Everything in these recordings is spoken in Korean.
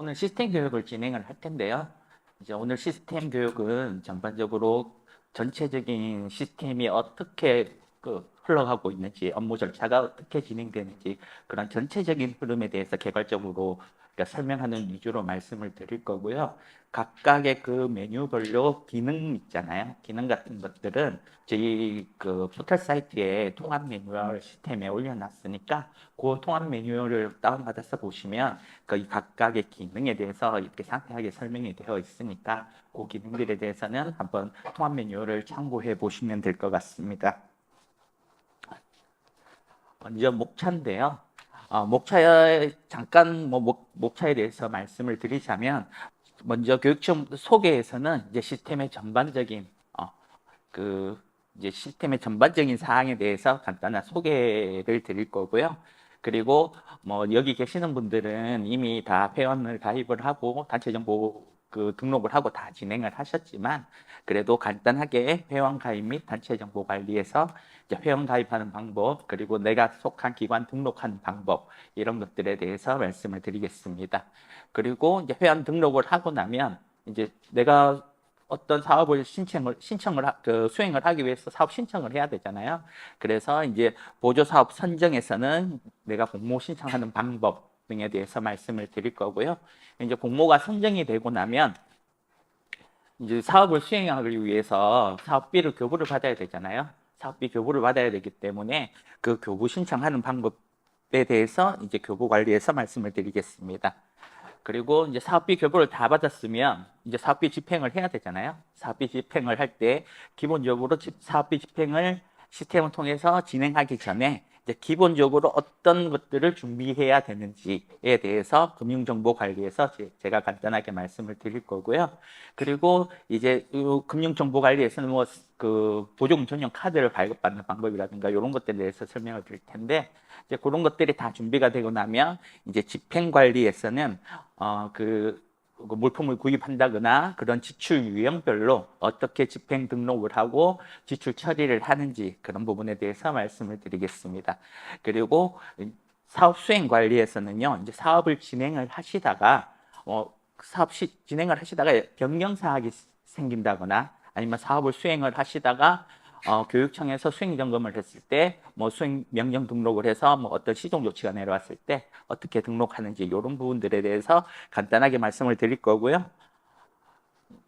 오늘 시스템 교육을 진행을 할 텐데요. 이제 오늘 시스템 교육은 전반적으로 전체적인 시스템이 어떻게 흘러가고 있는지, 업무 절차가 어떻게 진행되는지 그런 전체적인 흐름에 대해서 개괄적으로 그러니까 설명하는 위주로 말씀을 드릴 거고요. 각각의 그 메뉴별로 기능 있잖아요. 기능 같은 것들은 저희 그 포털 사이트에 통합 매뉴얼 시스템에 올려놨으니까 그 통합 매뉴얼을 다운받아서 보시면 그 각각의 기능에 대해서 이렇게 상세하게 설명이 되어 있으니까 그 기능들에 대해서는 한번 통합 매뉴얼을 참고해 보시면 될 것 같습니다. 먼저 목차인데요. 목차에 잠깐 목차에 대해서 말씀을 드리자면 먼저 교육청 소개에서는 이제 시스템의 전반적인 그 이제 시스템의 전반적인 사항에 대해서 간단한 소개를 드릴 거고요. 그리고 뭐 여기 계시는 분들은 이미 다 회원을 가입을 하고 단체 정보 그 등록을 하고 다 진행을 하셨지만 그래도 간단하게 회원 가입 및 단체 정보 관리에서 이제 회원 가입하는 방법 그리고 내가 속한 기관 등록하는 방법 이런 것들에 대해서 말씀을 드리겠습니다. 그리고 이제 회원 등록을 하고 나면 이제 내가 어떤 사업을 수행을 하기 위해서 사업 신청을 해야 되잖아요. 그래서 이제 보조사업 선정에서는 내가 공모 신청하는 방법 등에 대해서 말씀을 드릴 거고요. 이제 공모가 선정이 되고 나면 이제 사업을 수행하기 위해서 사업비를 교부를 받아야 되잖아요. 사업비 교부를 받아야 되기 때문에 그 교부 신청하는 방법에 대해서 이제 교부 관리에서 말씀을 드리겠습니다. 그리고 이제 사업비 교부를 다 받았으면 이제 사업비 집행을 해야 되잖아요. 사업비 집행을 할 때 기본적으로 사업비 집행을 시스템을 통해서 진행하기 전에 이제 기본적으로 어떤 것들을 준비해야 되는지에 대해서 금융정보관리에서 제가 간단하게 말씀을 드릴 거고요. 그리고 이제 금융정보관리에서는 뭐 그 보조금 전용 카드를 발급받는 방법이라든가 이런 것들에 대해서 설명을 드릴 텐데 이제 그런 것들이 다 준비가 되고 나면 이제 집행관리에서는 그 물품을 구입한다거나 그런 지출 유형별로 어떻게 집행 등록을 하고 지출 처리를 하는지 그런 부분에 대해서 말씀을 드리겠습니다. 그리고 사업 수행 관리에서는요, 이제 사업을 진행을 하시다가 진행을 하시다가 변경 사항이 생긴다거나 아니면 사업을 수행을 하시다가 교육청에서 수행 점검을 했을 때 뭐 수행 명령 등록을 해서 뭐 어떤 시정 조치가 내려왔을 때 어떻게 등록하는지 이런 부분들에 대해서 간단하게 말씀을 드릴 거고요.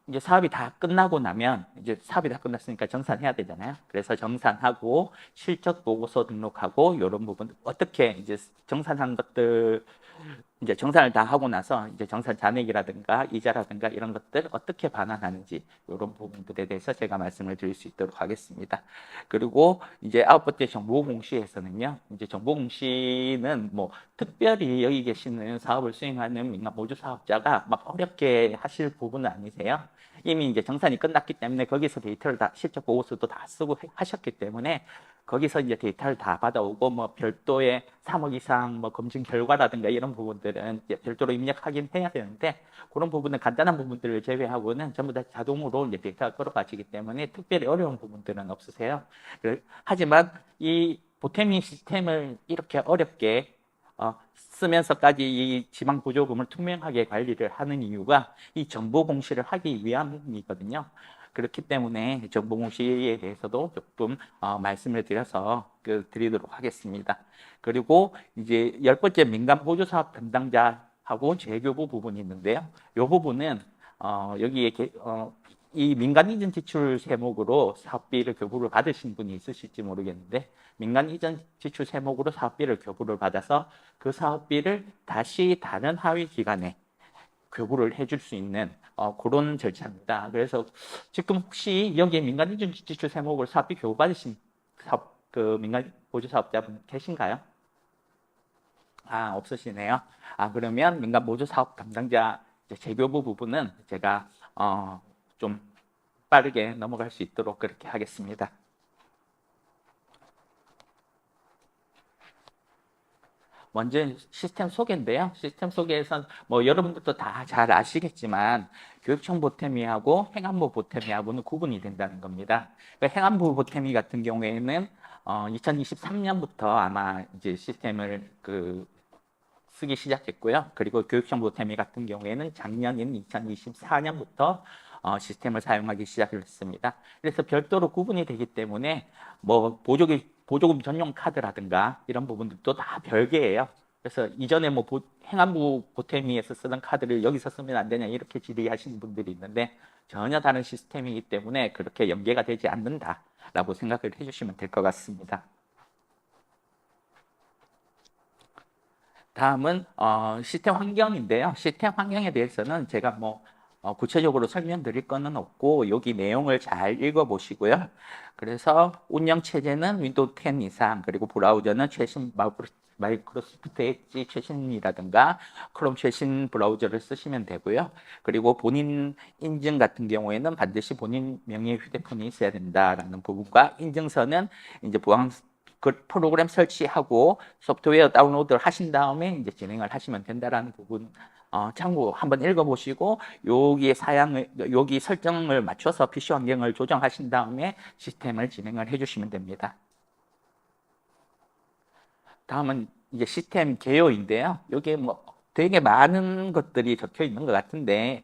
이제 사업이 다 끝나고 나면 이제 사업이 다 끝났으니까 정산해야 되잖아요. 그래서 정산하고 실적 보고서 등록하고 이런 부분 어떻게 이제 정산한 것들 이제 정산을 다 하고 나서 이제 정산 잔액이라든가 이자라든가 이런 것들 어떻게 반환하는지 이런 부분들에 대해서 제가 말씀을 드릴 수 있도록 하겠습니다. 그리고 이제 아홉 번째 정보 공시에서는요. 이제 정보 공시는 뭐 특별히 여기 계시는 사업을 수행하는 민간 모주 사업자가 막 어렵게 하실 부분은 아니세요. 이미 이제 정산이 끝났기 때문에 거기서 데이터를 다 실적 보고서도 다 쓰고 하셨기 때문에 거기서 이제 데이터를 다 받아오고 뭐 별도의 3억 이상 뭐 검증 결과라든가 이런 부분들은 이제 별도로 입력하긴 해야 되는데 그런 부분은 간단한 부분들을 제외하고는 전부 다 자동으로 이제 데이터가 끌어가지기 때문에 특별히 어려운 부분들은 없으세요. 하지만 이 보태미 시스템을 이렇게 어렵게 쓰면서까지 이 지방 보조금을 투명하게 관리를 하는 이유가 이 정보 공시를 하기 위함이거든요. 그렇기 때문에 정보 공시에 대해서도 조금 말씀을 드려서 드리도록 하겠습니다. 그리고 이제 열 번째 민간 보조 사업 담당자하고 재교부 부분이 있는데요. 이 부분은 여기에 이 민간 이전 지출 세목으로 사업비를 교부를 받으신 분이 있으실지 모르겠는데 민간 이전 지출 세목으로 사업비를 교부를 받아서 그 사업비를 다시 다른 하위 기관에 교부를 해줄 수 있는 그런 절차입니다. 그래서 지금 혹시 여기에 민간 이전 지출 세목을 사업비 교부 받으신 그 민간 보조 사업자분 계신가요? 없으시네요. 그러면 민간 보조 사업 담당자 재교부 부분은 제가 좀 빠르게 넘어갈 수 있도록 그렇게 하겠습니다. 먼저 시스템 소개인데요. 시스템 소개에선 뭐 여러분들도 다 잘 아시겠지만 교육청 보태미하고 행안부 보태미하고는 구분이 된다는 겁니다. 행안부 보태미 같은 경우에는 2023년부터 아마 이제 시스템을 쓰기 시작했고요. 그리고 교육청 보탬이 같은 경우에는 작년인 2024년부터 시스템을 사용하기 시작을 했습니다. 그래서 별도로 구분이 되기 때문에 뭐 보조금 전용 카드라든가 이런 부분들도 다 별개예요. 그래서 이전에 뭐 행안부 보탬위에서 쓰던 카드를 여기서 쓰면 안 되냐 이렇게 질의하시는 분들이 있는데 전혀 다른 시스템이기 때문에 그렇게 연계가 되지 않는다라고 생각을 해주시면 될 것 같습니다. 다음은 시스템 환경인데요. 시스템 환경에 대해서는 제가 뭐 구체적으로 설명드릴 거는 없고 여기 내용을 잘 읽어보시고요. 그래서 운영 체제는 윈도우 10 이상, 그리고 브라우저는 최신 마이크로소프트 엣지 최신이라든가 크롬 최신 브라우저를 쓰시면 되고요. 그리고 본인 인증 같은 경우에는 반드시 본인 명의의 휴대폰이 있어야 된다라는 부분과 인증서는 이제 그 프로그램 설치하고 소프트웨어 다운로드를 하신 다음에 이제 진행을 하시면 된다라는 부분 참고 한번 읽어보시고 여기 설정을 맞춰서 PC 환경을 조정하신 다음에 시스템을 진행을 해주시면 됩니다. 다음은 이제 시스템 개요인데요. 여기에 뭐 되게 많은 것들이 적혀 있는 것 같은데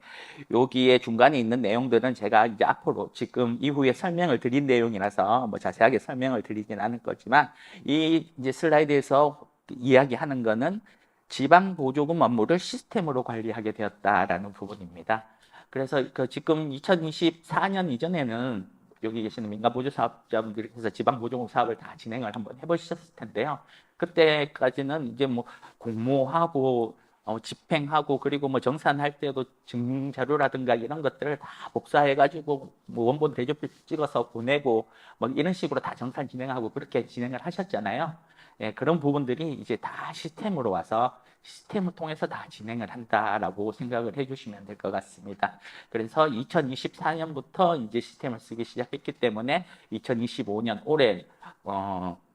여기에 중간에 있는 내용들은 제가 이제 앞으로 지금 이후에 설명을 드린 내용이라서 뭐 자세하게 설명을 드리진 않을 거지만 이 이제 슬라이드에서 이야기하는 거는 지방 보조금 업무를 시스템으로 관리하게 되었다라는 부분입니다. 그래서 그 지금 2024년 이전에는 여기 계시는 민간보조 사업자분들께서 지방보조금 사업을 다 진행을 한번 해보셨을 텐데요. 그때까지는 이제 뭐 공모하고 집행하고 그리고 뭐 정산할 때도 증빙 자료라든가 이런 것들을 다 복사해가지고 뭐 원본 대조표 찍어서 보내고 뭐 이런 식으로 다 정산 진행하고 그렇게 진행을 하셨잖아요. 예, 그런 부분들이 이제 다 시스템으로 와서 시스템을 통해서 다 진행을 한다라고 생각을 해주시면 될 것 같습니다. 그래서 2024년부터 이제 시스템을 쓰기 시작했기 때문에 2025년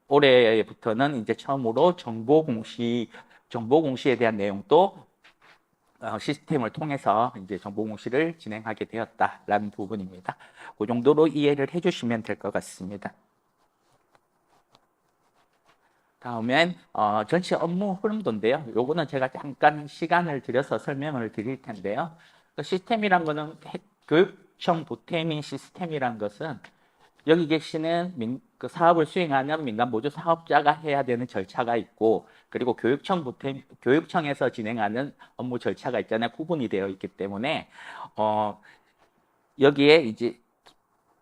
올해부터는 이제 처음으로 정보 공시에 대한 내용도 시스템을 통해서 이제 정보 공시를 진행하게 되었다라는 부분입니다. 그 정도로 이해를 해주시면 될 것 같습니다. 다음엔 전체 업무 흐름도인데요. 요거는 제가 잠깐 시간을 들여서 설명을 드릴 텐데요. 그 시스템이란 거는 교육청 보탬인 시스템이란 것은 여기 계시는 그 사업을 수행하는 민간 보조 사업자가 해야 되는 절차가 있고 그리고 교육청에서 진행하는 업무 절차가 있잖아요. 구분이 되어 있기 때문에 여기에 이제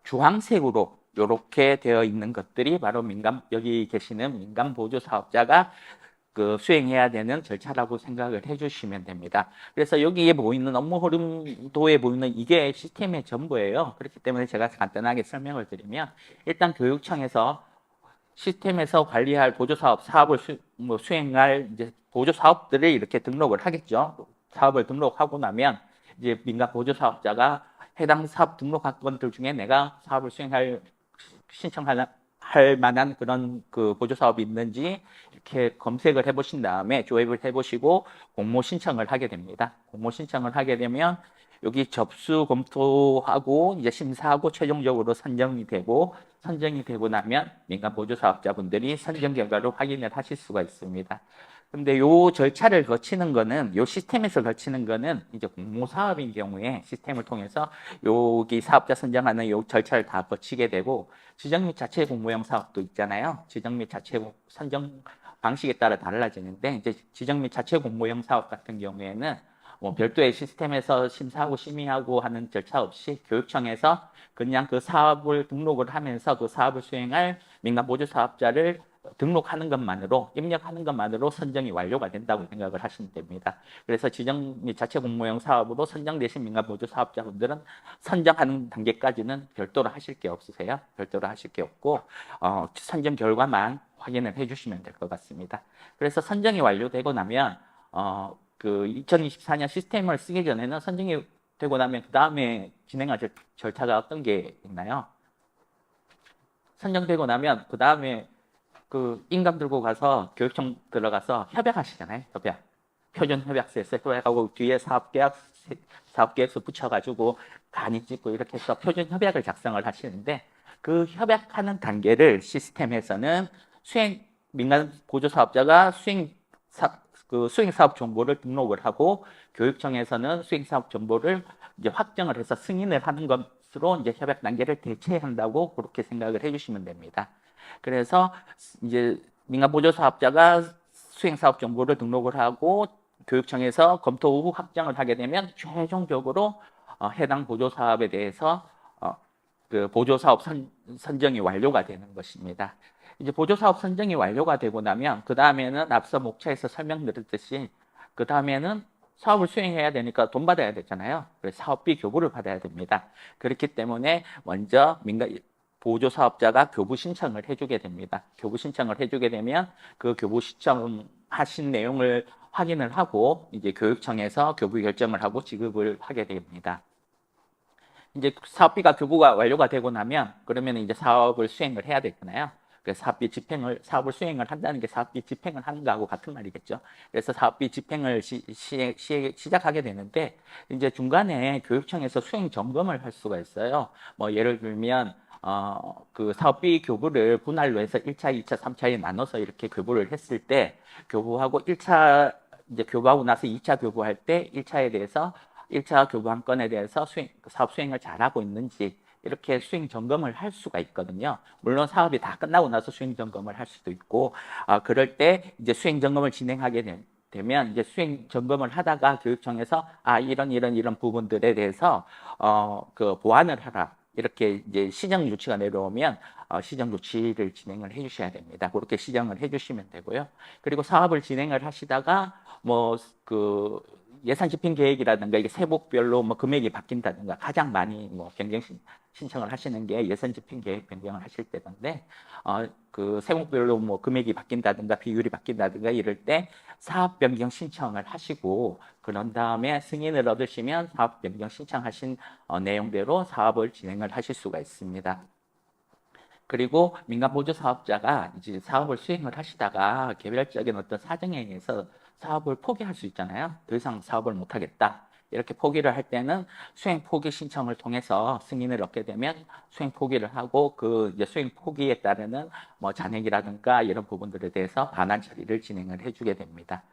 주황색으로 이렇게 되어 있는 것들이 바로 여기 계시는 민간 보조 사업자가 그 수행해야 되는 절차라고 생각을 해주시면 됩니다. 그래서 여기에 보이는 업무 흐름도에 보이는 이게 시스템의 전부예요. 그렇기 때문에 제가 간단하게 설명을 드리면 일단 교육청에서 시스템에서 관리할 사업을 수행할 이제 보조 사업들을 이렇게 등록을 하겠죠. 사업을 등록하고 나면 이제 민간 보조 사업자가 해당 사업 등록한 것들 중에 내가 사업을 신청할 만한 그런 그 보조 사업이 있는지 이렇게 검색을 해보신 다음에 조회를 해보시고 공모 신청을 하게 됩니다. 공모 신청을 하게 되면 여기 접수 검토하고 이제 심사하고 최종적으로 선정이 되고 나면 민간 보조 사업자분들이 선정 결과를 확인을 하실 수가 있습니다. 근데 요 절차를 거치는 거는 요 시스템에서 거치는 거는 이제 공모 사업인 경우에 시스템을 통해서 여기 사업자 선정하는 요 절차를 다 거치게 되고 지정 및 자체 공모형 사업도 있잖아요. 지정 및 자체 선정 방식에 따라 달라지는데 이제 지정 및 자체 공모형 사업 같은 경우에는 뭐 별도의 시스템에서 심사하고 심의하고 하는 절차 없이 교육청에서 그냥 그 사업을 등록을 하면서 그 사업을 수행할 민간 보조 사업자를 등록하는 것만으로 입력하는 것만으로 선정이 완료가 된다고 생각을 하시면 됩니다. 그래서 지정 및 자체 공모형 사업으로 선정되신 민간 보조 사업자분들은 선정하는 단계까지는 별도로 하실 게 없으세요. 별도로 하실 게 없고 선정 결과만 확인을 해주시면 될 것 같습니다. 그래서 선정이 완료되고 나면 그 2024년 시스템을 쓰기 전에는 선정이 되고 나면 그 다음에 진행할 절차가 어떤 게 있나요? 선정되고 나면 그 다음에 그 인감 들고 가서 교육청 들어가서 협약하시잖아요. 협약. 표준 협약서에서 협약하고 뒤에 사업계약서 붙여가지고 간이 찍고 이렇게 해서 표준 협약을 작성을 하시는데 그 협약하는 단계를 시스템에서는 민간 보조 사업자가 그 수행사업 정보를 등록을 하고 교육청에서는 수행사업 정보를 이제 확정을 해서 승인을 하는 것으로 이제 협약 단계를 대체한다고 그렇게 생각을 해주시면 됩니다. 그래서 이제 민간보조사업자가 수행사업 정보를 등록을 하고 교육청에서 검토 후 확정을 하게 되면 최종적으로 해당 보조사업에 대해서 그 보조사업 선정이 완료가 되는 것입니다. 이제 보조사업 선정이 완료가 되고 나면 그 다음에는 앞서 목차에서 설명드렸듯이 그 다음에는 사업을 수행해야 되니까 돈 받아야 되잖아요. 그래서 사업비 교부를 받아야 됩니다. 그렇기 때문에 먼저 보조사업자가 교부 신청을 해주게 됩니다. 교부 신청을 해주게 되면 그 교부 신청하신 내용을 확인을 하고 이제 교육청에서 교부 결정을 하고 지급을 하게 됩니다. 이제 사업비가 교부가 완료가 되고 나면 그러면 이제 사업을 수행을 해야 되잖아요. 그래서 사업을 수행을 한다는 게 사업비 집행을 하는 거하고 같은 말이겠죠. 그래서 사업비 집행을 시작하게 되는데 이제 중간에 교육청에서 수행 점검을 할 수가 있어요. 뭐 예를 들면 그 사업비 교부를 분할로 해서 1차, 2차, 3차에 나눠서 이렇게 교부를 했을 때 교부하고 1차 이제 교부하고 나서 2차 교부할 때 1차에 대해서 1차 교부한 건에 대해서 사업 수행을 잘하고 있는지 이렇게 수행 점검을 할 수가 있거든요. 물론 사업이 다 끝나고 나서 수행 점검을 할 수도 있고, 그럴 때 이제 수행 점검을 진행하게 되면 이제 수행 점검을 하다가 교육청에서 이런 부분들에 대해서 그 보완을 하라. 이렇게 이제 시정 조치가 내려오면 시정 조치를 진행을 해주셔야 됩니다. 그렇게 시정을 해주시면 되고요. 그리고 사업을 진행을 하시다가 그 예산 집행 계획이라든가 이게 세목별로 뭐 금액이 바뀐다든가 가장 많이 뭐 변경 신청을 하시는 게 예산 집행 계획 변경을 하실 때인데 그 세목별로 뭐 금액이 바뀐다든가 비율이 바뀐다든가 이럴 때 사업 변경 신청을 하시고 그런 다음에 승인을 얻으시면 사업 변경 신청하신 내용대로 사업을 진행을 하실 수가 있습니다. 그리고 민간보조사업자가 이제 사업을 수행을 하시다가 개별적인 어떤 사정에 의해서 사업을 포기할 수 있잖아요. 더 이상 사업을 못하겠다. 이렇게 포기를 할 때는 수행 포기 신청을 통해서 승인을 얻게 되면 수행 포기를 하고 그 이제 수행 포기에 따르는 뭐 잔액이라든가 이런 부분들에 대해서 반환 처리를 진행을 해주게 됩니다.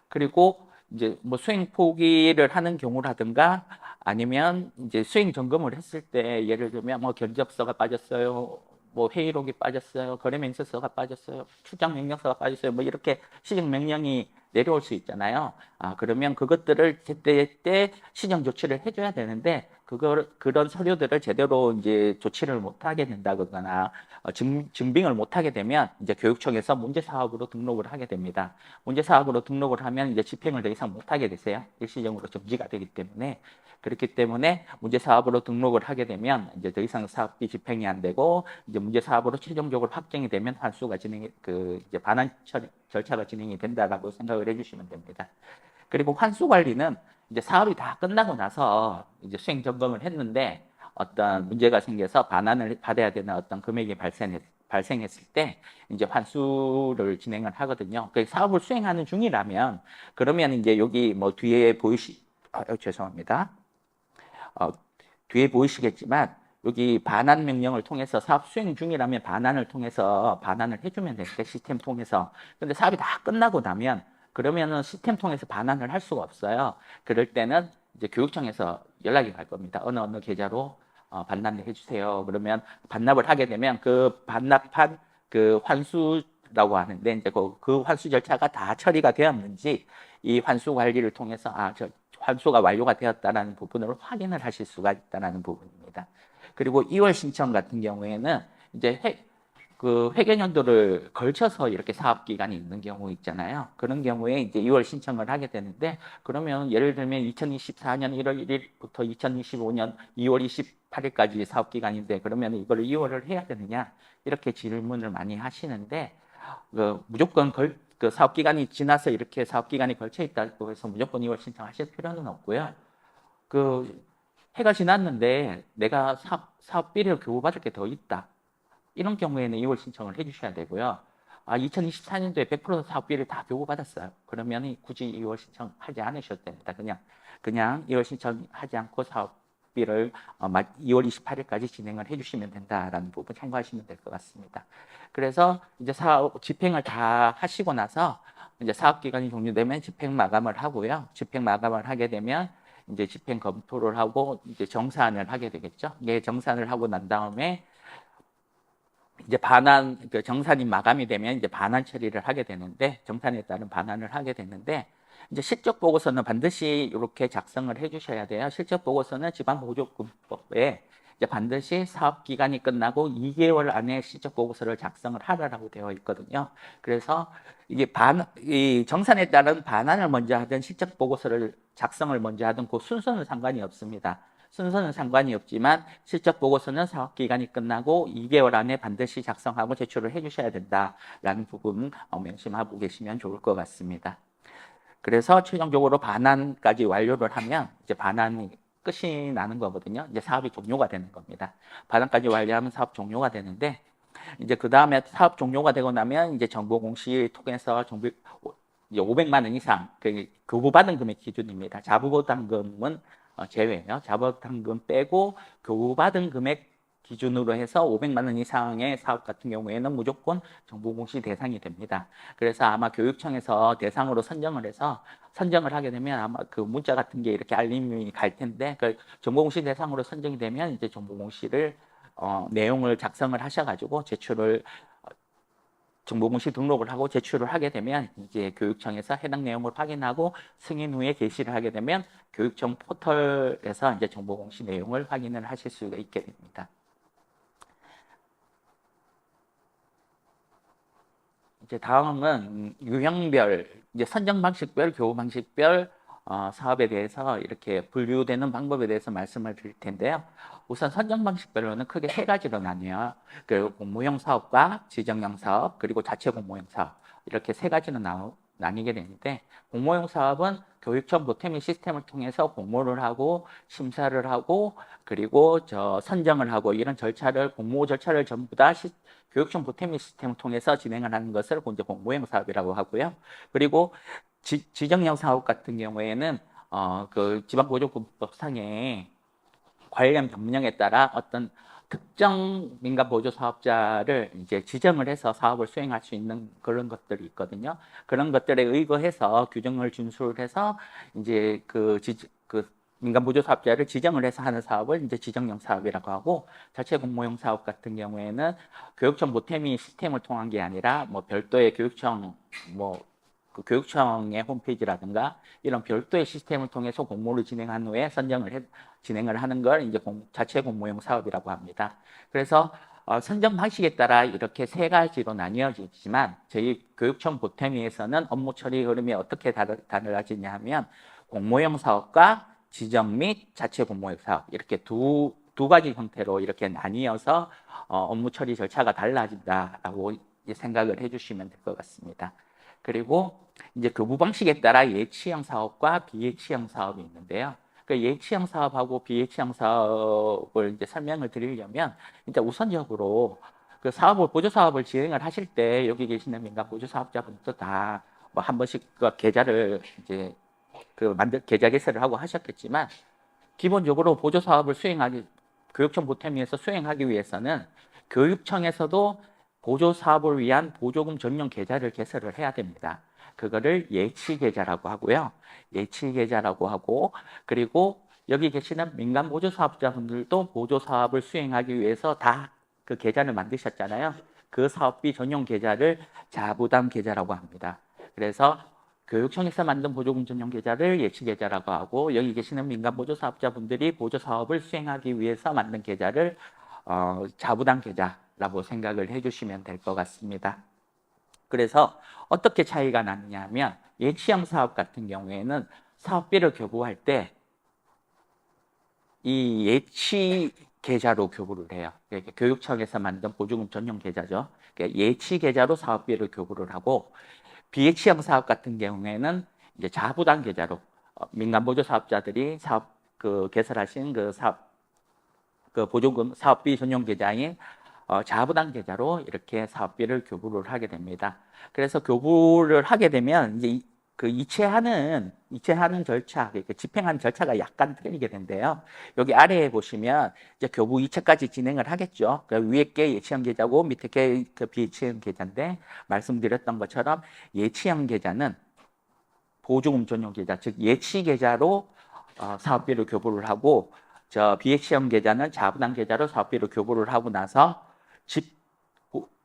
그리고 이제 뭐 수행 포기를 하는 경우라든가 아니면 이제 수행 점검을 했을 때 예를 들면 뭐 견적서가 빠졌어요. 뭐 회의록이 빠졌어요. 거래명세서가 빠졌어요. 출장 명령서가 빠졌어요. 뭐 이렇게 시정 명령이 내려올 수 있잖아요. 그러면 그것들을 제때 시정 조치를 해줘야 되는데 그런 서류들을 제대로 이제 조치를 못하게 된다거나 증빙을 못하게 되면 이제 교육청에서 문제 사업으로 등록을 하게 됩니다. 문제 사업으로 등록을 하면 이제 집행을 더 이상 못하게 되세요. 일시적으로 정지가 되기 때문에. 그렇기 때문에 문제 사업으로 등록을 하게 되면 이제 더 이상 사업비 집행이 안 되고 이제 문제 사업으로 최종적으로 확정이 되면 환수가 이제 반환 절차가 진행이 된다라고 생각을 해주시면 됩니다. 그리고 환수 관리는 이제 사업이 다 끝나고 나서 이제 수행 점검을 했는데 어떤 문제가 생겨서 반환을 받아야 되는 어떤 금액이 발생했을 때 이제 환수를 진행을 하거든요. 그 사업을 수행하는 중이라면 그러면 이제 여기 뭐 뒤에 죄송합니다. 뒤에 보이시겠지만 여기 반환 명령을 통해서 사업 수행 중이라면 반환을 통해서 반환을 해주면 되는데 시스템 통해서. 근데 사업이 다 끝나고 나면 그러면은 시스템 통해서 반환을 할 수가 없어요. 그럴 때는 이제 교육청에서 연락이 갈 겁니다. 어느 계좌로 반납을 해주세요. 그러면 반납을 하게 되면 그 반납한 그 환수라고 하는데 이제 그 환수 절차가 다 처리가 되었는지 이 환수 관리를 통해서 환수가 완료가 되었다는 부분을 확인을 하실 수가 있다는 부분입니다. 그리고 2월 신청 같은 경우에는 이제 그 회계연도를 걸쳐서 이렇게 사업 기간이 있는 경우 있잖아요. 그런 경우에 이제 2월 신청을 하게 되는데 그러면 예를 들면 2024년 1월 1일부터 2025년 2월 28일까지 사업 기간인데 그러면 이걸 2월을 해야 되느냐 이렇게 질문을 많이 하시는데 무조건 그 사업 기간이 지나서 이렇게 사업 기간이 걸쳐 있다고 해서 무조건 2월 신청하실 필요는 없고요. 그 해가 지났는데 내가 사업비를 교부받을 게 더 있다. 이런 경우에는 2월 신청을 해주셔야 되고요. 2024년도에 100% 사업비를 다 교부받았어요. 그러면 굳이 2월 신청하지 않으셔도 됩니다. 그냥 2월 신청하지 않고 사업비를 2월 28일까지 진행을 해주시면 된다라는 부분 참고하시면 될 것 같습니다. 그래서 이제 사업 집행을 다 하시고 나서 이제 사업 기간이 종료되면 집행 마감을 하고요. 집행 마감을 하게 되면 이제 집행 검토를 하고 이제 정산을 하게 되겠죠. 이게 정산을 하고 난 다음에 이제 그 정산이 마감이 되면 이제 반환 처리를 하게 되는데, 정산에 따른 반환을 하게 되는데, 이제 실적 보고서는 반드시 이렇게 작성을 해 주셔야 돼요. 실적 보고서는 지방보조금법에 이제 반드시 사업 기간이 끝나고 2개월 안에 실적 보고서를 작성을 하라고 되어 있거든요. 그래서 이게 이 정산에 따른 반환을 먼저 하든 실적 보고서를 작성을 먼저 하든 그 순서는 상관이 없습니다. 순서는 상관이 없지만 실적 보고서는 사업 기간이 끝나고 2개월 안에 반드시 작성하고 제출을 해 주셔야 된다라는 부분 명심하고 계시면 좋을 것 같습니다. 그래서 최종적으로 반환까지 완료를 하면 이제 반환이 끝이 나는 거거든요. 이제 사업이 종료가 되는 겁니다. 반환까지 완료하면 사업 종료가 되는데, 이제 그 다음에 사업 종료가 되고 나면 이제 정보 공시 통해서 이제 500만 원 이상 그 교부받은 금액 기준입니다. 자부보상금은 제외예요. 자부보상금 빼고 교부받은 금액 기준으로 해서 500만 원 이상의 사업 같은 경우에는 무조건 정보 공시 대상이 됩니다. 그래서 아마 교육청에서 대상으로 선정을 하게 되면 아마 그 문자 같은 게 이렇게 알림이 갈 텐데, 그 정보 공시 대상으로 선정이 되면 이제 정보 공시를 내용을 작성을 하셔가지고 정보공시 등록을 하고 제출을 하게 되면 이제 교육청에서 해당 내용을 확인하고 승인 후에 게시를 하게 되면 교육청 포털에서 이제 정보공시 내용을 확인을 하실 수가 있게 됩니다. 이제 다음은 유형별, 이제 선정 방식별, 교부 방식별 사업에 대해서 이렇게 분류되는 방법에 대해서 말씀을 드릴 텐데요. 우선 선정 방식별로는 크게 세 가지로 나뉘어요. 그 공모형 사업과 지정형 사업, 그리고 자체 공모형 사업, 이렇게 세 가지로 나뉘게 되는데, 공모형 사업은 교육청 보태미 시스템을 통해서 공모를 하고 심사를 하고 그리고 선정을 하고 이런 공모 절차를 전부 다 교육청 보태미 시스템을 통해서 진행을 하는 것을 이제 공모형 사업이라고 하고요. 그리고 지정형 사업 같은 경우에는 그 지방보조금법상의 관련 법령에 따라 어떤 특정 민간 보조 사업자를 이제 지정을 해서 사업을 수행할 수 있는 그런 것들이 있거든요. 그런 것들에 의거해서 규정을 준수를 해서 이제 그 민간 보조 사업자를 지정을 해서 하는 사업을 이제 지정형 사업이라고 하고, 자체 공모형 사업 같은 경우에는 교육청 보태미 시스템을 통한 게 아니라 뭐 별도의 교육청 그 교육청의 홈페이지라든가 이런 별도의 시스템을 통해서 공모를 진행한 후에 진행을 하는 걸 이제 자체 공모형 사업이라고 합니다. 그래서 선정 방식에 따라 이렇게 세 가지로 나뉘어지지만 저희 교육청 보태미에서는 업무 처리 흐름이 어떻게 달라지냐 하면 공모형 사업과 지정 및 자체 공모형 사업 이렇게 두 가지 형태로 이렇게 나뉘어서 업무 처리 절차가 달라진다라고 생각을 해주시면 될 것 같습니다. 그리고 이제 교부 방식에 따라 예치형 사업과 비예치형 사업이 있는데요. 그 예치형 사업하고 비예치형 사업을 이제 설명을 드리려면, 일단 우선적으로 그 보조 사업을 진행을 하실 때 여기 계시는 민간 보조 사업자분들도 다 뭐 한 번씩 그 계좌를 이제 계좌 개설을 하고 하셨겠지만, 기본적으로 보조 사업을 교육청 보태미에서 수행하기 위해서는 교육청에서도 보조 사업을 위한 보조금 전용 계좌를 개설을 해야 됩니다. 그거를 예치 계좌라고 하고요. 예치 계좌라고 하고, 그리고 여기 계시는 민간 보조 사업자분들도 보조 사업을 수행하기 위해서 다 그 계좌를 만드셨잖아요. 그 사업비 전용 계좌를 자부담 계좌라고 합니다. 그래서 교육청에서 만든 보조금 전용 계좌를 예치 계좌라고 하고, 여기 계시는 민간 보조 사업자분들이 보조 사업을 수행하기 위해서 만든 계좌를 자부담 계좌라고 생각을 해주시면 될 것 같습니다. 그래서 어떻게 차이가 나느냐 하면, 예치형 사업 같은 경우에는 사업비를 교부할 때 이 예치 계좌로 교부를 해요. 그러니까 교육청에서 만든 보조금 전용 계좌죠. 그러니까 예치 계좌로 사업비를 교부를 하고, 비예치형 사업 같은 경우에는 이제 자부담 계좌로 민간 보조 사업자들이 개설하신 보조금 사업비 전용 계좌인 자부담 계좌로 이렇게 사업비를 교부를 하게 됩니다. 그래서 교부를 하게 되면 이제 그 이체하는 절차, 그러니까 집행하는 절차가 약간 틀리게 된대요. 여기 아래에 보시면 이제 교부 이체까지 진행을 하겠죠. 그 위에 게 예치형 계좌고 밑에 게 그 비예치형 계좌인데 말씀드렸던 것처럼 예치형 계좌는 보조금 전용 계좌, 즉 예치 계좌로 사업비를 교부를 하고 저 비예치형 계좌는 자부담 계좌로 사업비를 교부를 하고 나서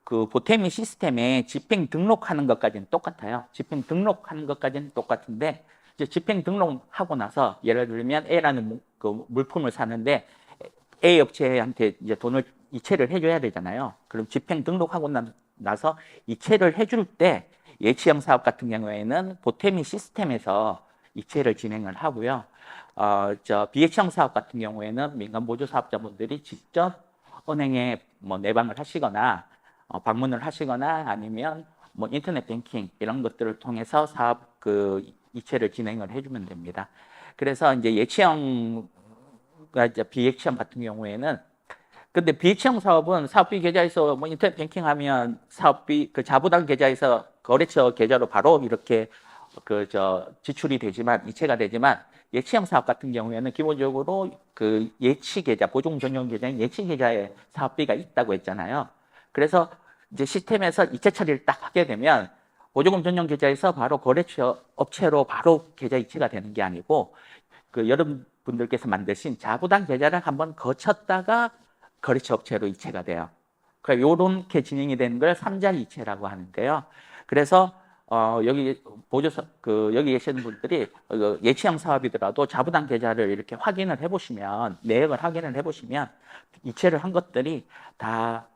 그 보태미 시스템에 집행 등록하는 것까지는 똑같아요. 집행 등록하는 것까지는 똑같은데 이제 집행 등록하고 나서 예를 들면 A라는 그 물품을 사는데 A 업체한테 이제 돈을 이체를 해줘야 되잖아요. 그럼 집행 등록하고 나서 이체를 해줄 때 예치형 사업 같은 경우에는 보태미 시스템에서 이체를 진행을 하고요. 저 비예치형 사업 같은 경우에는 민간 보조 사업자분들이 직접 은행에 뭐 내방을 하시거나 방문을 하시거나 아니면 뭐 인터넷 뱅킹 이런 것들을 통해서 사업 그 이체를 진행을 해주면 됩니다. 그래서 이제 예치형과 이제 비예치형 같은 경우에는 근데 비예치형 사업은 사업비 계좌에서 뭐 인터넷 뱅킹하면 사업비 그 자부담 계좌에서 거래처 계좌로 바로 이렇게 그 저 지출이 되지만 이체가 되지만 예치형 사업 같은 경우에는 기본적으로 그 예치 계좌 보증 전용 계좌인 예치 계좌에 사업비가 있다고 했잖아요. 그래서 이제 시스템에서 이체 처리를 딱 하게 되면 보조금 전용 계좌에서 바로 거래처 업체로 바로 계좌 이체가 되는 게 아니고 그 여러분들께서 만드신 자부담 계좌를 한번 거쳤다가 거래처 업체로 이체가 돼요. 그러니까 요렇게 진행이 되는 걸 삼자 이체라고 하는데요. 그래서 여기 여기 계시는 분들이 예치형 사업이더라도 자부담 계좌를 이렇게 확인을 해보시면 내역을 확인을 해보시면 이체를 한 것들이 다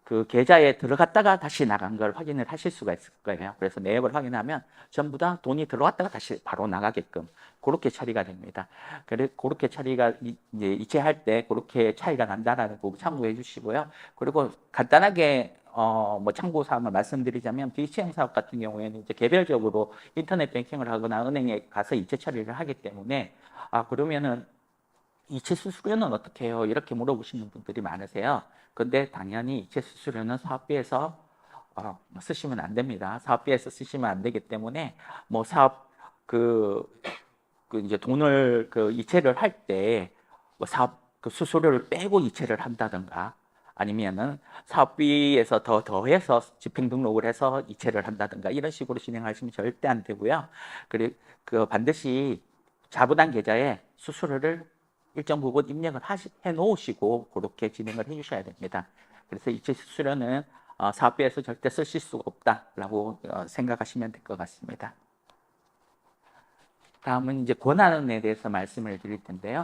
그 계좌에 들어갔다가 다시 나간 걸 확인을 하실 수가 있을 거예요. 그래서 내역을 확인하면 전부 다 돈이 들어왔다가 다시 바로 나가게끔 그렇게 처리가 됩니다. 그래 그렇게 처리가 이제 이체할 때 그렇게 차이가 난다라는 부분 참고해 주시고요. 그리고 간단하게 뭐 참고 사항을 말씀드리자면 비이체형 사업 같은 경우에는 이제 개별적으로 인터넷 뱅킹을 하거나 은행에 가서 이체 처리를 하기 때문에 그러면은 이체 수수료는 어떻게 해요? 이렇게 물어보시는 분들이 많으세요. 근데 당연히 이체 수수료는 사업비에서 쓰시면 안 됩니다. 사업비에서 쓰시면 안 되기 때문에 뭐 사업 그, 그 이제 돈을 그 이체를 할 때 뭐 사업 그 수수료를 빼고 이체를 한다든가 아니면은 사업비에서 더해서 집행 등록을 해서 이체를 한다든가 이런 식으로 진행하시면 절대 안 되고요. 그리고 그 반드시 자부담 계좌에 수수료를 일정 부분 입력을 해 놓으시고 그렇게 진행을 해 주셔야 됩니다. 그래서 이체 수수료는 사업비에서 절대 쓰실 수가 없다라고 생각하시면 될 것 같습니다. 다음은 이제 권한에 대해서 말씀을 드릴 텐데요.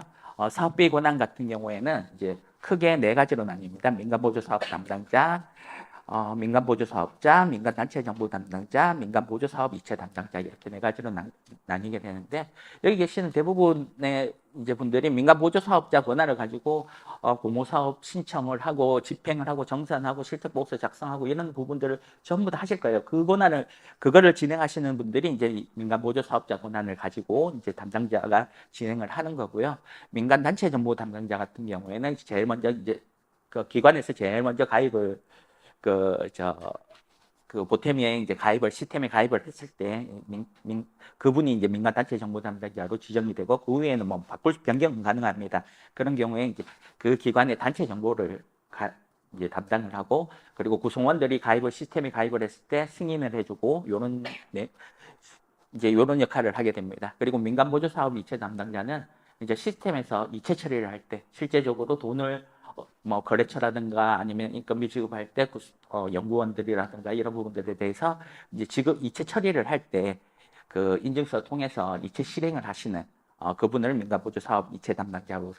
사업비 권한 같은 경우에는 이제 크게 네 가지로 나뉩니다. 민간보조사업 담당자, 민간보조사업자, 민간단체정보 담당자, 민간보조사업 이체 담당자 이렇게 네 가지로 나뉘게 되는데 여기 계시는 대부분의 이제 분들이 민간보조사업자 권한을 가지고 공모사업 신청을 하고 집행을 하고 정산하고 실태보고서 작성하고 이런 부분들을 전부 다 하실 거예요. 그거를 진행하시는 분들이 이제 민간보조사업자 권한을 가지고 이제 담당자가 진행을 하는 거고요. 민간단체정보 담당자 같은 경우에는 제일 먼저 이제 그 기관에서 제일 먼저 가입을 그 보태미에 이제 시스템에 가입을 했을 때 그분이 이제 민간단체 정보 담당자로 지정이 되고 그 후에는 뭐 변경은 가능합니다. 그런 경우에 이제 그 기관의 단체 정보를 이제 담당을 하고 그리고 구성원들이 시스템에 가입을 했을 때 승인을 해주고 이제 요런 역할을 하게 됩니다. 그리고 민간보조사업 이체 담당자는 이제 시스템에서 이체 처리를 할 때 실제적으로 돈을 뭐 거래처라든가 아니면 인건비 지급할 때 연구원들이라든가 이런 부분들에 대해서 이제 이체 처리를 할 때 그 인증서 통해서 이체 실행을 하시는 그분을 민간보조사업 이체 담당자로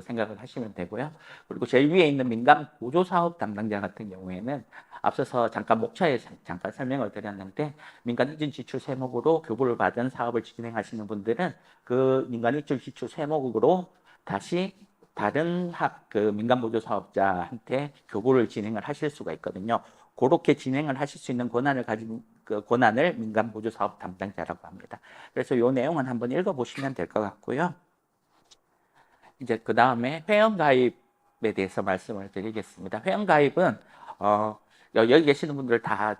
생각을 하시면 되고요. 그리고 제일 위에 있는 민간보조사업 담당자 같은 경우에는 앞서서 잠깐 목차에 잠깐 설명을 드렸는데 민간이전 지출 세목으로 교부를 받은 사업을 진행하시는 분들은 그 민간이전 지출 세목으로 다시 다른 그 민간보조사업자한테 교부를 진행을 하실 수가 있거든요. 그렇게 진행을 하실 수 있는 권한을 가진 그 권한을 민간보조사업 담당자라고 합니다. 그래서 이 내용은 한번 읽어보시면 될 것 같고요. 이제 그 다음에 회원가입에 대해서 말씀을 드리겠습니다. 회원가입은 여기 계시는 분들 다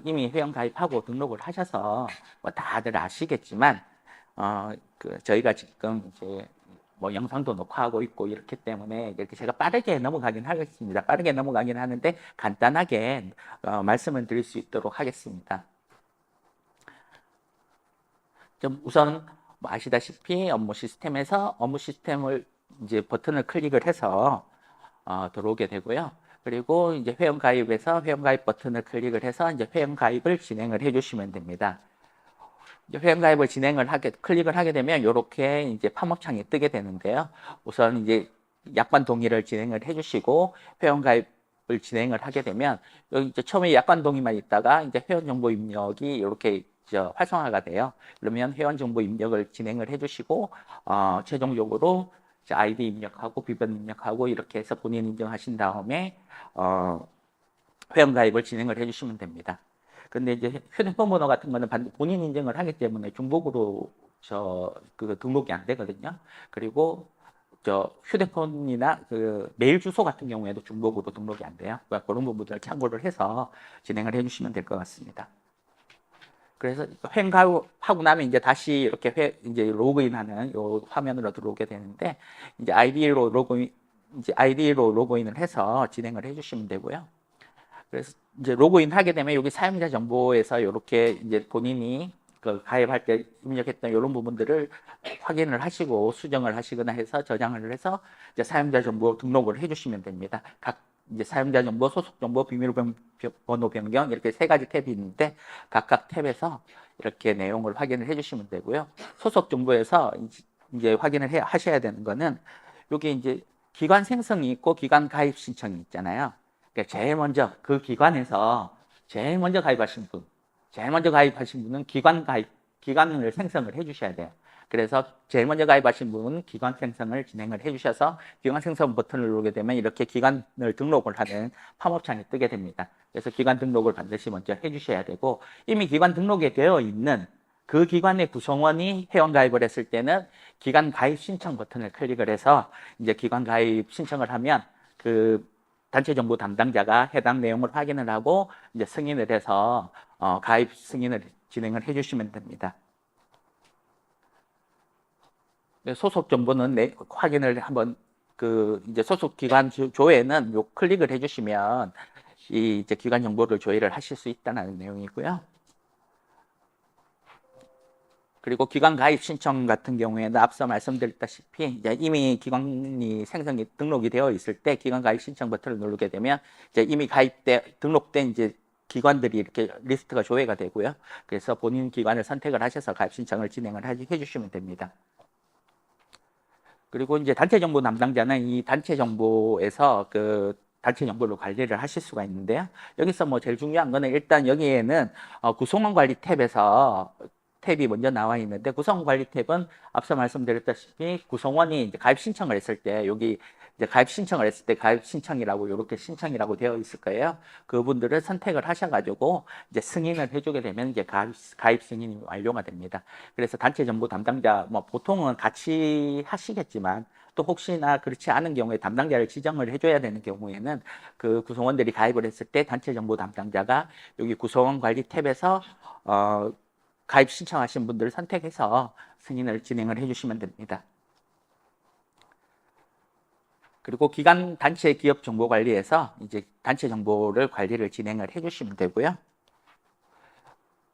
이미 회원 가입하고 등록을 하셔서 뭐 다들 아시겠지만, 저희가 지금 이제 뭐 영상도 녹화하고 있고 이렇기 때문에 이렇게 제가 빠르게 넘어가긴 하겠습니다. 빠르게 넘어가긴 하는데 간단하게 말씀을 드릴 수 있도록 하겠습니다. 좀 우선 뭐 아시다시피 업무 시스템에서 업무 시스템을 이제 버튼을 클릭을 해서 들어오게 되고요. 그리고 이제 회원 가입에서 회원 가입 버튼을 클릭을 해서 이제 회원 가입을 진행을 해주시면 됩니다. 이제 회원 가입을 클릭을 하게 되면 이렇게 이제 팝업창이 뜨게 되는데요. 우선 이제 약관 동의를 진행을 해주시고 회원 가입을 진행을 하게 되면 여기 이제 처음에 약관 동의만 있다가 이제 회원 정보 입력이 이렇게 활성화가 돼요. 그러면 회원 정보 입력을 진행을 해주시고 최종적으로 아이디 입력하고 비번 입력하고 이렇게 해서 본인 인증하신 다음에 회원 가입을 진행을 해주시면 됩니다. 근데 이제 휴대폰 번호 같은 거는 본인 인증을 하기 때문에 중복으로 등록이 안 되거든요. 그리고 휴대폰이나 메일 주소 같은 경우에도 중복으로 등록이 안 돼요. 그러니까 그런 부분들을 참고를 해서 진행을 해주시면 될 것 같습니다. 그래서 회원 가입하고 나면 이제 다시 이렇게 이제 로그인하는 요 화면으로 들어오게 되는데 이제 아이디로 로그인을 해서 진행을 해주시면 되고요. 그래서 이제 로그인 하게 되면 여기 사용자 정보에서 이렇게 이제 본인이 가입할 때 입력했던 이런 부분들을 확인을 하시고 수정을 하시거나 해서 저장을 해서 이제 사용자 정보 등록을 해주시면 됩니다. 각 이제 사용자 정보, 소속 정보, 비밀번호 변경 이렇게 3가지 탭이 있는데 각각 탭에서 이렇게 내용을 확인을 해주시면 되고요. 소속 정보에서 이제 확인을 하셔야 되는 거는 여기 이제 기관 생성이 있고 기관 가입 신청이 있잖아요. 그러니까 제일 먼저 그 기관에서 제일 먼저 가입하신 분은 기관을 생성을 해주셔야 돼요. 그래서 제일 먼저 가입하신 분은 기관 생성을 진행을 해주셔서 기관 생성 버튼을 누르게 되면 이렇게 기관을 등록을 하는 팝업창이 뜨게 됩니다. 그래서 기관 등록을 반드시 먼저 해주셔야 되고 이미 기관 등록이 되어 있는 그 기관의 구성원이 회원 가입을 했을 때는 기관 가입 신청 버튼을 클릭을 해서 이제 기관 가입 신청을 하면 그 단체 정보 담당자가 해당 내용을 확인을 하고 이제 승인을 해서 가입 승인을 진행을 해주시면 됩니다. 소속 정보는 확인을 한번 이제 소속 기관 조회는 요 클릭을 해주시면 이제 기관 정보를 조회를 하실 수 있다는 내용이고요. 그리고 기관 가입 신청 같은 경우에는 앞서 말씀드렸다시피 이제 이미 기관이 등록이 되어 있을 때 기관 가입 신청 버튼을 누르게 되면 이제 이미 등록된 이제 기관들이 이렇게 리스트가 조회가 되고요. 그래서 본인 기관을 선택을 하셔서 가입 신청을 진행을 해주시면 됩니다. 그리고 이제 단체 정보 담당자는 이 단체 정보에서 단체 정보를 관리를 하실 수가 있는데요. 여기서 뭐 제일 중요한 거는 일단 여기에는 구성원 관리 탭이 먼저 나와 있는데 구성원 관리 탭은 앞서 말씀드렸다시피 구성원이 이제 가입 신청을 했을 때 여기 이제 가입 신청을 했을 때 가입 신청이라고 이렇게 신청이라고 되어 있을 거예요. 그분들을 선택을 하셔가지고 이제 승인을 해주게 되면 이제 가입 승인이 완료가 됩니다. 그래서 단체 정보 담당자 뭐 보통은 같이 하시겠지만 또 혹시나 그렇지 않은 경우에 담당자를 지정을 해줘야 되는 경우에는 그 구성원들이 가입을 했을 때 단체 정보 담당자가 여기 구성원 관리 탭에서 가입 신청하신 분들을 선택해서 승인을 진행을 해주시면 됩니다. 그리고 기관, 단체, 기업 정보 관리에서 이제 단체 정보를 관리를 진행을 해주시면 되고요.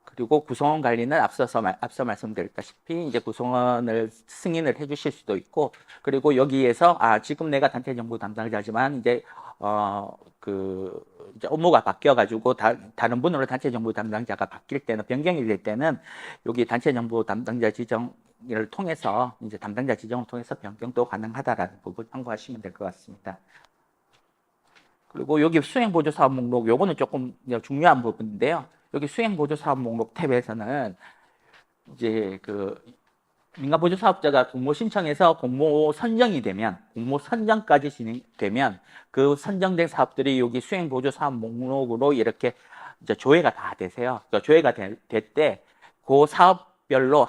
그리고 구성원 관리는 앞서 말씀드렸다시피 이제 구성원을 승인을 해주실 수도 있고, 그리고 여기에서 지금 내가 단체 정보 담당자지만 이제 이제 업무가 바뀌어가지고 다른 분으로 단체 정보 담당자가 바뀔 때는 변경이 될 때는 여기 단체 정보 담당자 지정을 통해서 이제 담당자 지정을 통해서 변경도 가능하다라는 부분 참고하시면 될 것 같습니다. 그리고 여기 수행보조사업 목록, 요거는 조금 중요한 부분인데요. 여기 수행보조사업 목록 탭에서는 이제 민간보조사업자가 공모 신청해서 공모 선정이 되면, 공모 선정까지 진행되면 그 선정된 사업들이 여기 수행보조사업 목록으로 이렇게 이제 조회가 다 되세요. 그러니까 조회가 될 때 그 사업별로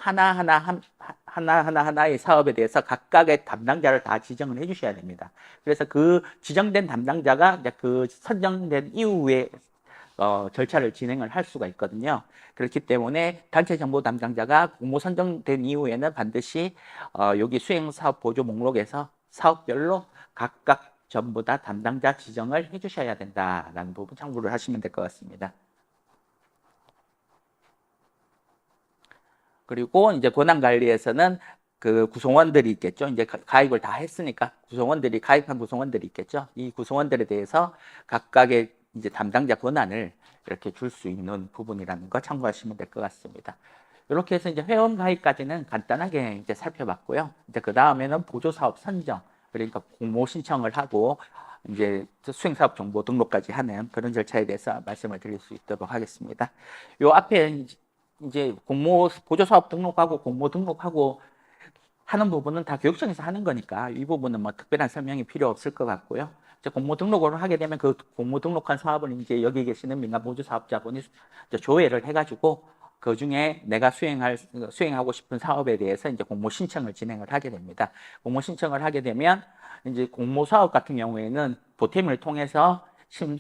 하나하나의 사업에 대해서 각각의 담당자를 다 지정을 해주셔야 됩니다. 그래서 그 지정된 담당자가 이제 그 선정된 이후에 절차를 진행을 할 수가 있거든요. 그렇기 때문에 단체 정보 담당자가 공모 선정된 이후에는 반드시 여기 수행사업 보조 목록에서 사업별로 각각 전부 다 담당자 지정을 해주셔야 된다라는 부분 참고를 하시면 될 것 같습니다. 그리고 이제 권한관리에서는 그 구성원들이 있겠죠. 이제 가입을 다 했으니까 구성원들이 가입한 구성원들이 있겠죠. 이 구성원들에 대해서 각각의 이제 담당자 권한을 이렇게 줄 수 있는 부분이라는 거 참고하시면 될 것 같습니다. 이렇게 해서 이제 회원 가입까지는 간단하게 이제 살펴봤고요. 이제 그 다음에는 보조사업 선정, 그러니까 공모 신청을 하고 이제 수행사업 정보 등록까지 하는 그런 절차에 대해서 말씀을 드릴 수 있도록 하겠습니다. 요 앞에 이제 공모 보조사업 등록하고 공모 등록하고 하는 부분은 다 교육청에서 하는 거니까 이 부분은 뭐 특별한 설명이 필요 없을 것 같고요. 이제 공모 등록을 하게 되면 그 공모 등록한 사업을 이제 여기 계시는 민간 보조 사업자분이 조회를 해가지고 그 중에 내가 수행하고 싶은 사업에 대해서 이제 공모 신청을 진행을 하게 됩니다. 공모 신청을 하게 되면 이제 공모 사업 같은 경우에는 보탬을 통해서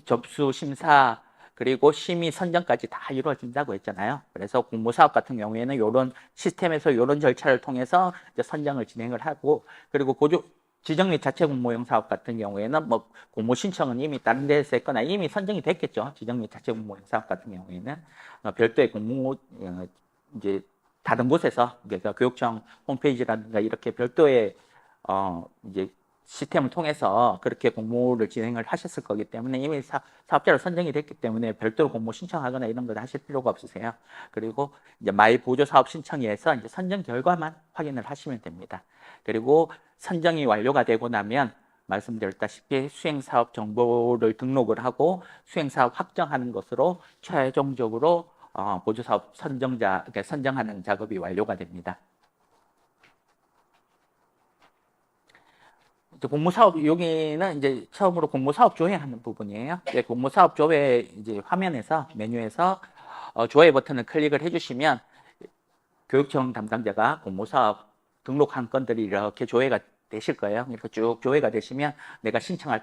접수 심사 그리고 심의 선정까지 다 이루어진다고 했잖아요. 그래서 공모사업 같은 경우에는 이런 시스템에서 이런 절차를 통해서 이제 선정을 진행을 하고, 그리고 지정 및 자체 공모형 사업 같은 경우에는 뭐 공모 신청은 이미 다른 데서 했거나 이미 선정이 됐겠죠. 지정 및 자체 공모형 사업 같은 경우에는 별도의 이제 다른 곳에서 그러니까 교육청 홈페이지라든가 이렇게 별도의 이제 시스템을 통해서 그렇게 공모를 진행을 하셨을 거기 때문에 이미 사업자로 선정이 됐기 때문에 별도로 공모 신청하거나 이런 걸 하실 필요가 없으세요. 그리고 이제 마이 보조 사업 신청에서 이제 선정 결과만 확인을 하시면 됩니다. 그리고 선정이 완료가 되고 나면 말씀드렸다시피 수행사업 정보를 등록을 하고 수행사업 확정하는 것으로 최종적으로 보조사업 그러니까 선정하는 작업이 완료가 됩니다. 공모사업 여기는 이제 처음으로 공모사업 조회하는 부분이에요. 공모사업 조회 이제 화면에서 메뉴에서 조회 버튼을 클릭을 해주시면 교육청 담당자가 공모사업 등록한 건들이 이렇게 조회가 되실 거예요. 이렇게 쭉 조회가 되시면 내가 신청할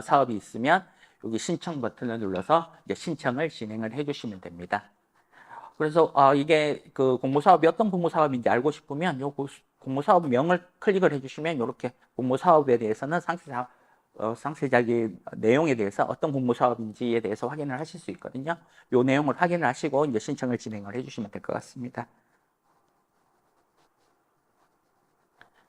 사업이 있으면 여기 신청 버튼을 눌러서 이제 신청을 진행을 해주시면 됩니다. 그래서 이게 그 공모사업이 어떤 공모사업인지 알고 싶으면 요 공모사업명을 클릭을 해주시면 이렇게 공모사업에 대해서는 상세적인 내용에 대해서 어떤 공모사업인지에 대해서 확인을 하실 수 있거든요. 요 내용을 확인을 하시고 이제 신청을 진행을 해주시면 될 것 같습니다.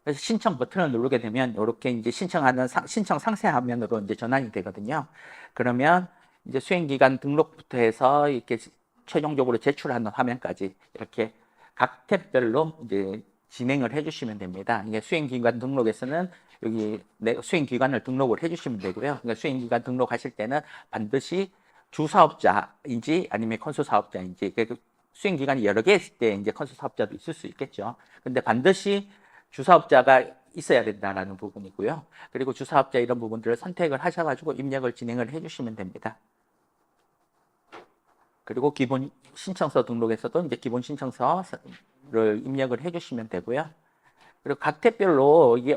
그래서 신청 버튼을 누르게 되면 이렇게 이제 신청 상세 화면으로 이제 전환이 되거든요. 그러면 이제 수행기간 등록부터 해서 이렇게 최종적으로 제출하는 화면까지 이렇게 각 탭별로 이제 진행을 해주시면 됩니다. 이게 수행기간 등록에서는 여기 수행기간을 등록을 해주시면 되고요. 그러니까 수행기간 등록하실 때는 반드시 주사업자인지 아니면 컨소사업자인지 수행기간이 여러 개 있을 때 이제 컨소사업자도 있을 수 있겠죠. 근데 반드시 주사업자가 있어야 된다는 부분이고요. 그리고 주사업자 이런 부분들을 선택을 하셔가지고 입력을 진행을 해주시면 됩니다. 그리고 기본 신청서 등록에서도 이제 기본 신청서를 입력을 해주시면 되고요. 그리고 각 탭별로 이게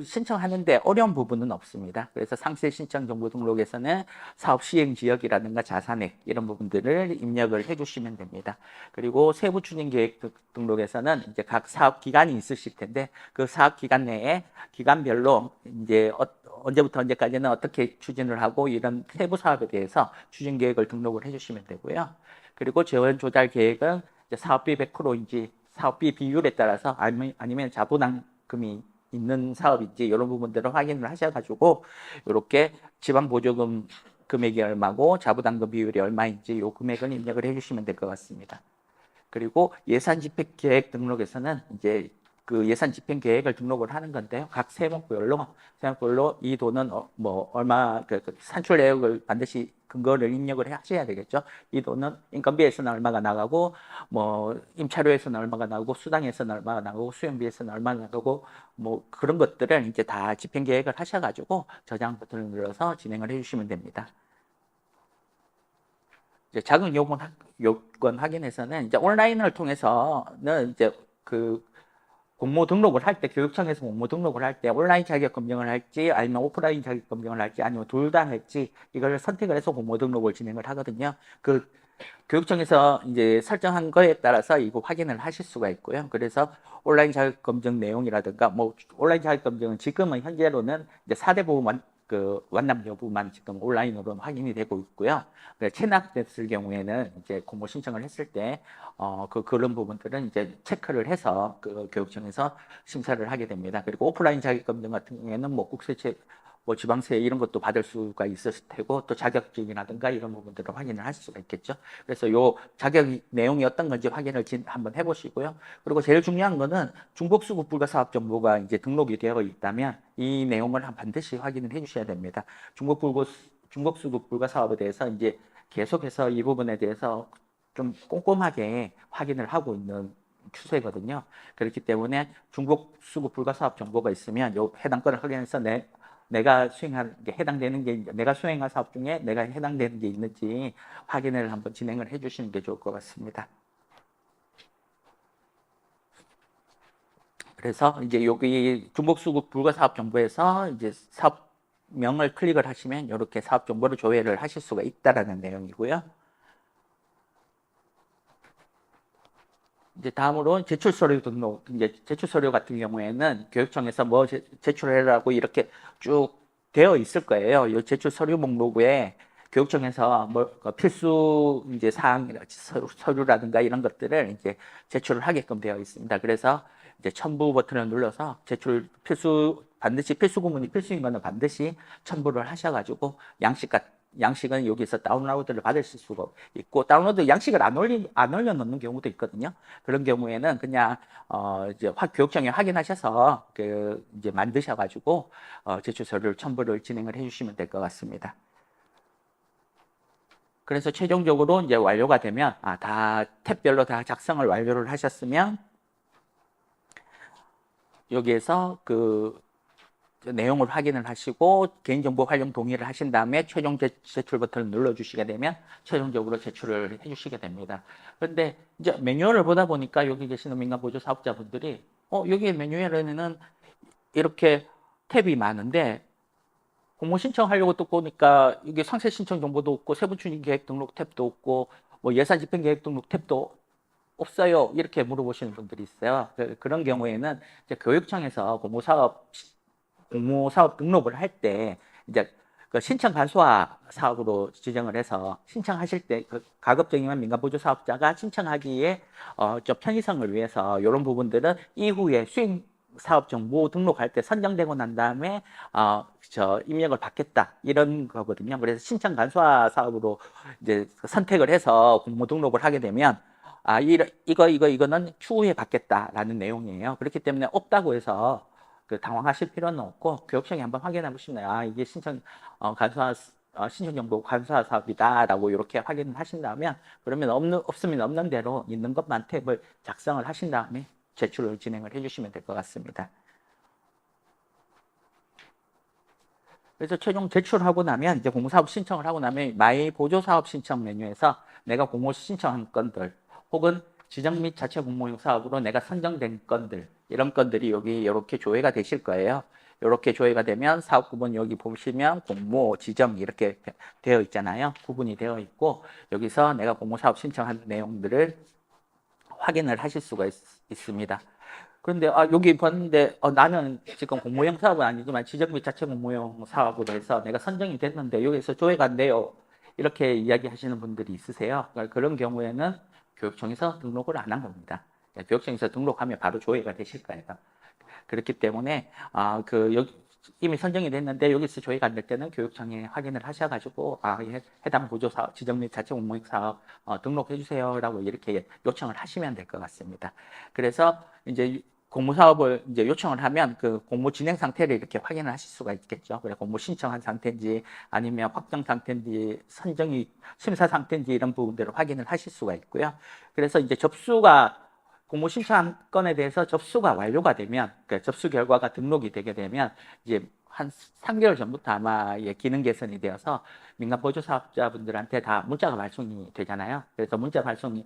신청하는데 어려운 부분은 없습니다. 그래서 상세 신청 정보 등록에서는 사업 시행 지역이라든가 자산액 이런 부분들을 입력을 해주시면 됩니다. 그리고 세부 추진 계획 등록에서는 이제 각 사업 기간이 있으실 텐데 그 사업 기간 내에 기간별로 이제 언제부터 언제까지는 어떻게 추진을 하고 이런 세부 사업에 대해서 추진 계획을 등록을 해주시면 되고요. 그리고 재원 조달 계획은 사업비 100%인지 사업비 비율에 따라서 아니면 자부담금이 있는 사업인지 이런 부분들을 확인을 하셔가지고 이렇게 지방보조금 금액이 얼마고 자부담금 비율이 얼마인지 이 금액을 입력을 해주시면 될 것 같습니다. 그리고 예산 집행 계획 등록에서는 이제 그 예산 집행 계획을 등록을 하는 건데요. 각 세목별로 이 돈은 뭐 얼마 산출 내역을 반드시 근거를 입력을 하셔야 되겠죠. 이 돈은 인건비에서는 얼마가 나가고 뭐 임차료에서는 얼마가 나가고 수당에서는 얼마가 나가고 수용비에서는 얼마가 나가고 뭐 그런 것들을 이제 다 집행 계획을 하셔가지고 저장 버튼을 눌러서 진행을 해주시면 됩니다. 이제 자격 요건 확인에서는 이제 온라인을 통해서는 이제 그 공모 등록을 할 때, 교육청에서 공모 등록을 할 때 온라인 자격 검증을 할지 아니면 오프라인 자격 검증을 할지 아니면 둘 다 할지 이걸 선택을 해서 공모 등록을 진행을 하거든요. 그 교육청에서 이제 설정한 거에 따라서 이거 확인을 하실 수가 있고요. 그래서 온라인 자격 검증 내용이라든가 뭐 온라인 자격 검증은 지금은 현재로는 이제 4대 보험 완납 여부만 지금 온라인으로 확인이 되고 있고요. 체납됐을 경우에는 이제 공모 신청을 했을 때 그런 부분들은 이제 체크를 해서 그 교육청에서 심사를 하게 됩니다. 그리고 오프라인 자격 검증 같은 경우에는 뭐 국세청 뭐 지방세 이런 것도 받을 수가 있었을 테고 또 자격증이라든가 이런 부분들을 확인을 할 수가 있겠죠. 그래서 요 자격 내용이 어떤 건지 확인을 한번 해보시고요. 그리고 제일 중요한 거는 중복수급 불가사업정보가 이제 등록이 되어 있다면 이 내용을 반드시 확인을 해주셔야 됩니다. 중복수급 불가사업에 대해서 이제 계속해서 이 부분에 대해서 좀 꼼꼼하게 확인을 하고 있는 추세거든요. 그렇기 때문에 중복수급 불가사업 정보가 있으면 요 해당 건을 확인해서 내가 수행한 게 해당되는 게 내가 수행한 사업 중에 내가 해당되는 게 있는지 확인을 한번 진행을 해주시는 게 좋을 것 같습니다. 그래서 이제 여기 중복수급 불가사업 정보에서 이제 사업명을 클릭을 하시면 이렇게 사업 정보를 조회를 하실 수가 있다라는 내용이고요. 이제 다음으로 제출 서류 등록. 이제 제출 서류 같은 경우에는 교육청에서 뭐 제출해라고 이렇게 쭉 되어 있을 거예요. 이 제출 서류 목록에 교육청에서 뭐 필수 이제 사항 서류라든가 이런 것들을 이제 제출을 하게끔 되어 있습니다. 그래서 이제 첨부 버튼을 눌러서 제출 반드시 필수 구문이 필수인 거는 반드시 첨부를 하셔가지고 양식은 여기서 다운로드를 받으실 수가 있고 다운로드 양식을 안 올려놓는 경우도 있거든요. 그런 경우에는 그냥 이제 교육청에 확인하셔서 이제 만드셔가지고 제출 서류를 첨부를 진행을 해주시면 될 것 같습니다. 그래서 최종적으로 이제 완료가 되면 다 탭별로 다 작성을 완료를 하셨으면 여기에서 내용을 확인을 하시고 개인정보 활용 동의를 하신 다음에 최종 제출 버튼을 눌러주시게 되면 최종적으로 제출을 해주시게 됩니다. 그런데 이제 매뉴얼을 보다 보니까 여기 계시는 민간보조 사업자분들이 여기 매뉴얼에는 이렇게 탭이 많은데 공모 신청하려고 또 보니까 이게 상세 신청 정보도 없고 세부추진 계획 등록 탭도 없고 뭐 예산 집행 계획 등록 탭도 없어요. 이렇게 물어보시는 분들이 있어요. 그런 경우에는 이제 교육청에서 공모사업 등록을 할 때 이제 그 신청 간소화 사업으로 지정을 해서 신청하실 때 가급적이면 민간보조 사업자가 신청하기에 좀 편의성을 위해서 이런 부분들은 이후에 수행 사업 정보 등록할 때 선정되고 난 다음에 입력을 받겠다 이런 거거든요. 그래서 신청 간소화 사업으로 이제 선택을 해서 공모 등록을 하게 되면 이거는 추후에 받겠다라는 내용이에요. 그렇기 때문에 없다고 해서 당황하실 필요는 없고 교육청에 한번 확인해 보시면 이게 신청 정보 간소화 사업이다라고 이렇게 확인을 하신다면 그러면 없으면 없는 대로 있는 것만 탭을 작성을 하신 다음에 제출을 진행을 해주시면 될 것 같습니다. 그래서 최종 제출하고 나면 이제 공모사업 신청을 하고 나면 마이 보조사업 신청 메뉴에서 내가 공모 신청한 건들 혹은 지정 및 자체 공모용 사업으로 내가 선정된 건들 이런 건들이 여기 이렇게 조회가 되실 거예요. 이렇게 조회가 되면 사업 구분 여기 보시면 공모, 지정 이렇게 되어 있잖아요. 구분이 되어 있고 여기서 내가 공모사업 신청한 내용들을 확인을 하실 수가 있습니다. 그런데 여기 봤는데 나는 지금 공모형 사업은 아니지만 지정 및 자체 공모형 사업으로 해서 내가 선정이 됐는데 여기서 조회가 안 돼요. 이렇게 이야기하시는 분들이 있으세요. 그러니까 그런 경우에는 교육청에서 등록을 안 한 겁니다. 교육청에서 등록하면 바로 조회가 되실 거예요. 그렇기 때문에 이미 선정이 됐는데 여기서 조회가 안 될 때는 교육청에 확인을 하셔가지고 해당 보조사업, 지정 및 자체 공모형 사업 등록해 주세요라고 이렇게 요청을 하시면 될 것 같습니다. 그래서 이제 공모사업을 이제 요청을 하면 그 공모 진행 상태를 이렇게 확인을 하실 수가 있겠죠. 그래 공모 신청한 상태인지 아니면 확정 상태인지 심사 상태인지 이런 부분들을 확인을 하실 수가 있고요. 그래서 이제 공모 신청 건에 대해서 접수가 완료가 되면 접수 결과가 등록이 되게 되면 이제 한 3개월 전부터 아마 기능 개선이 되어서 민간 보조 사업자분들한테 다 문자가 발송이 되잖아요. 그래서 문자 발송을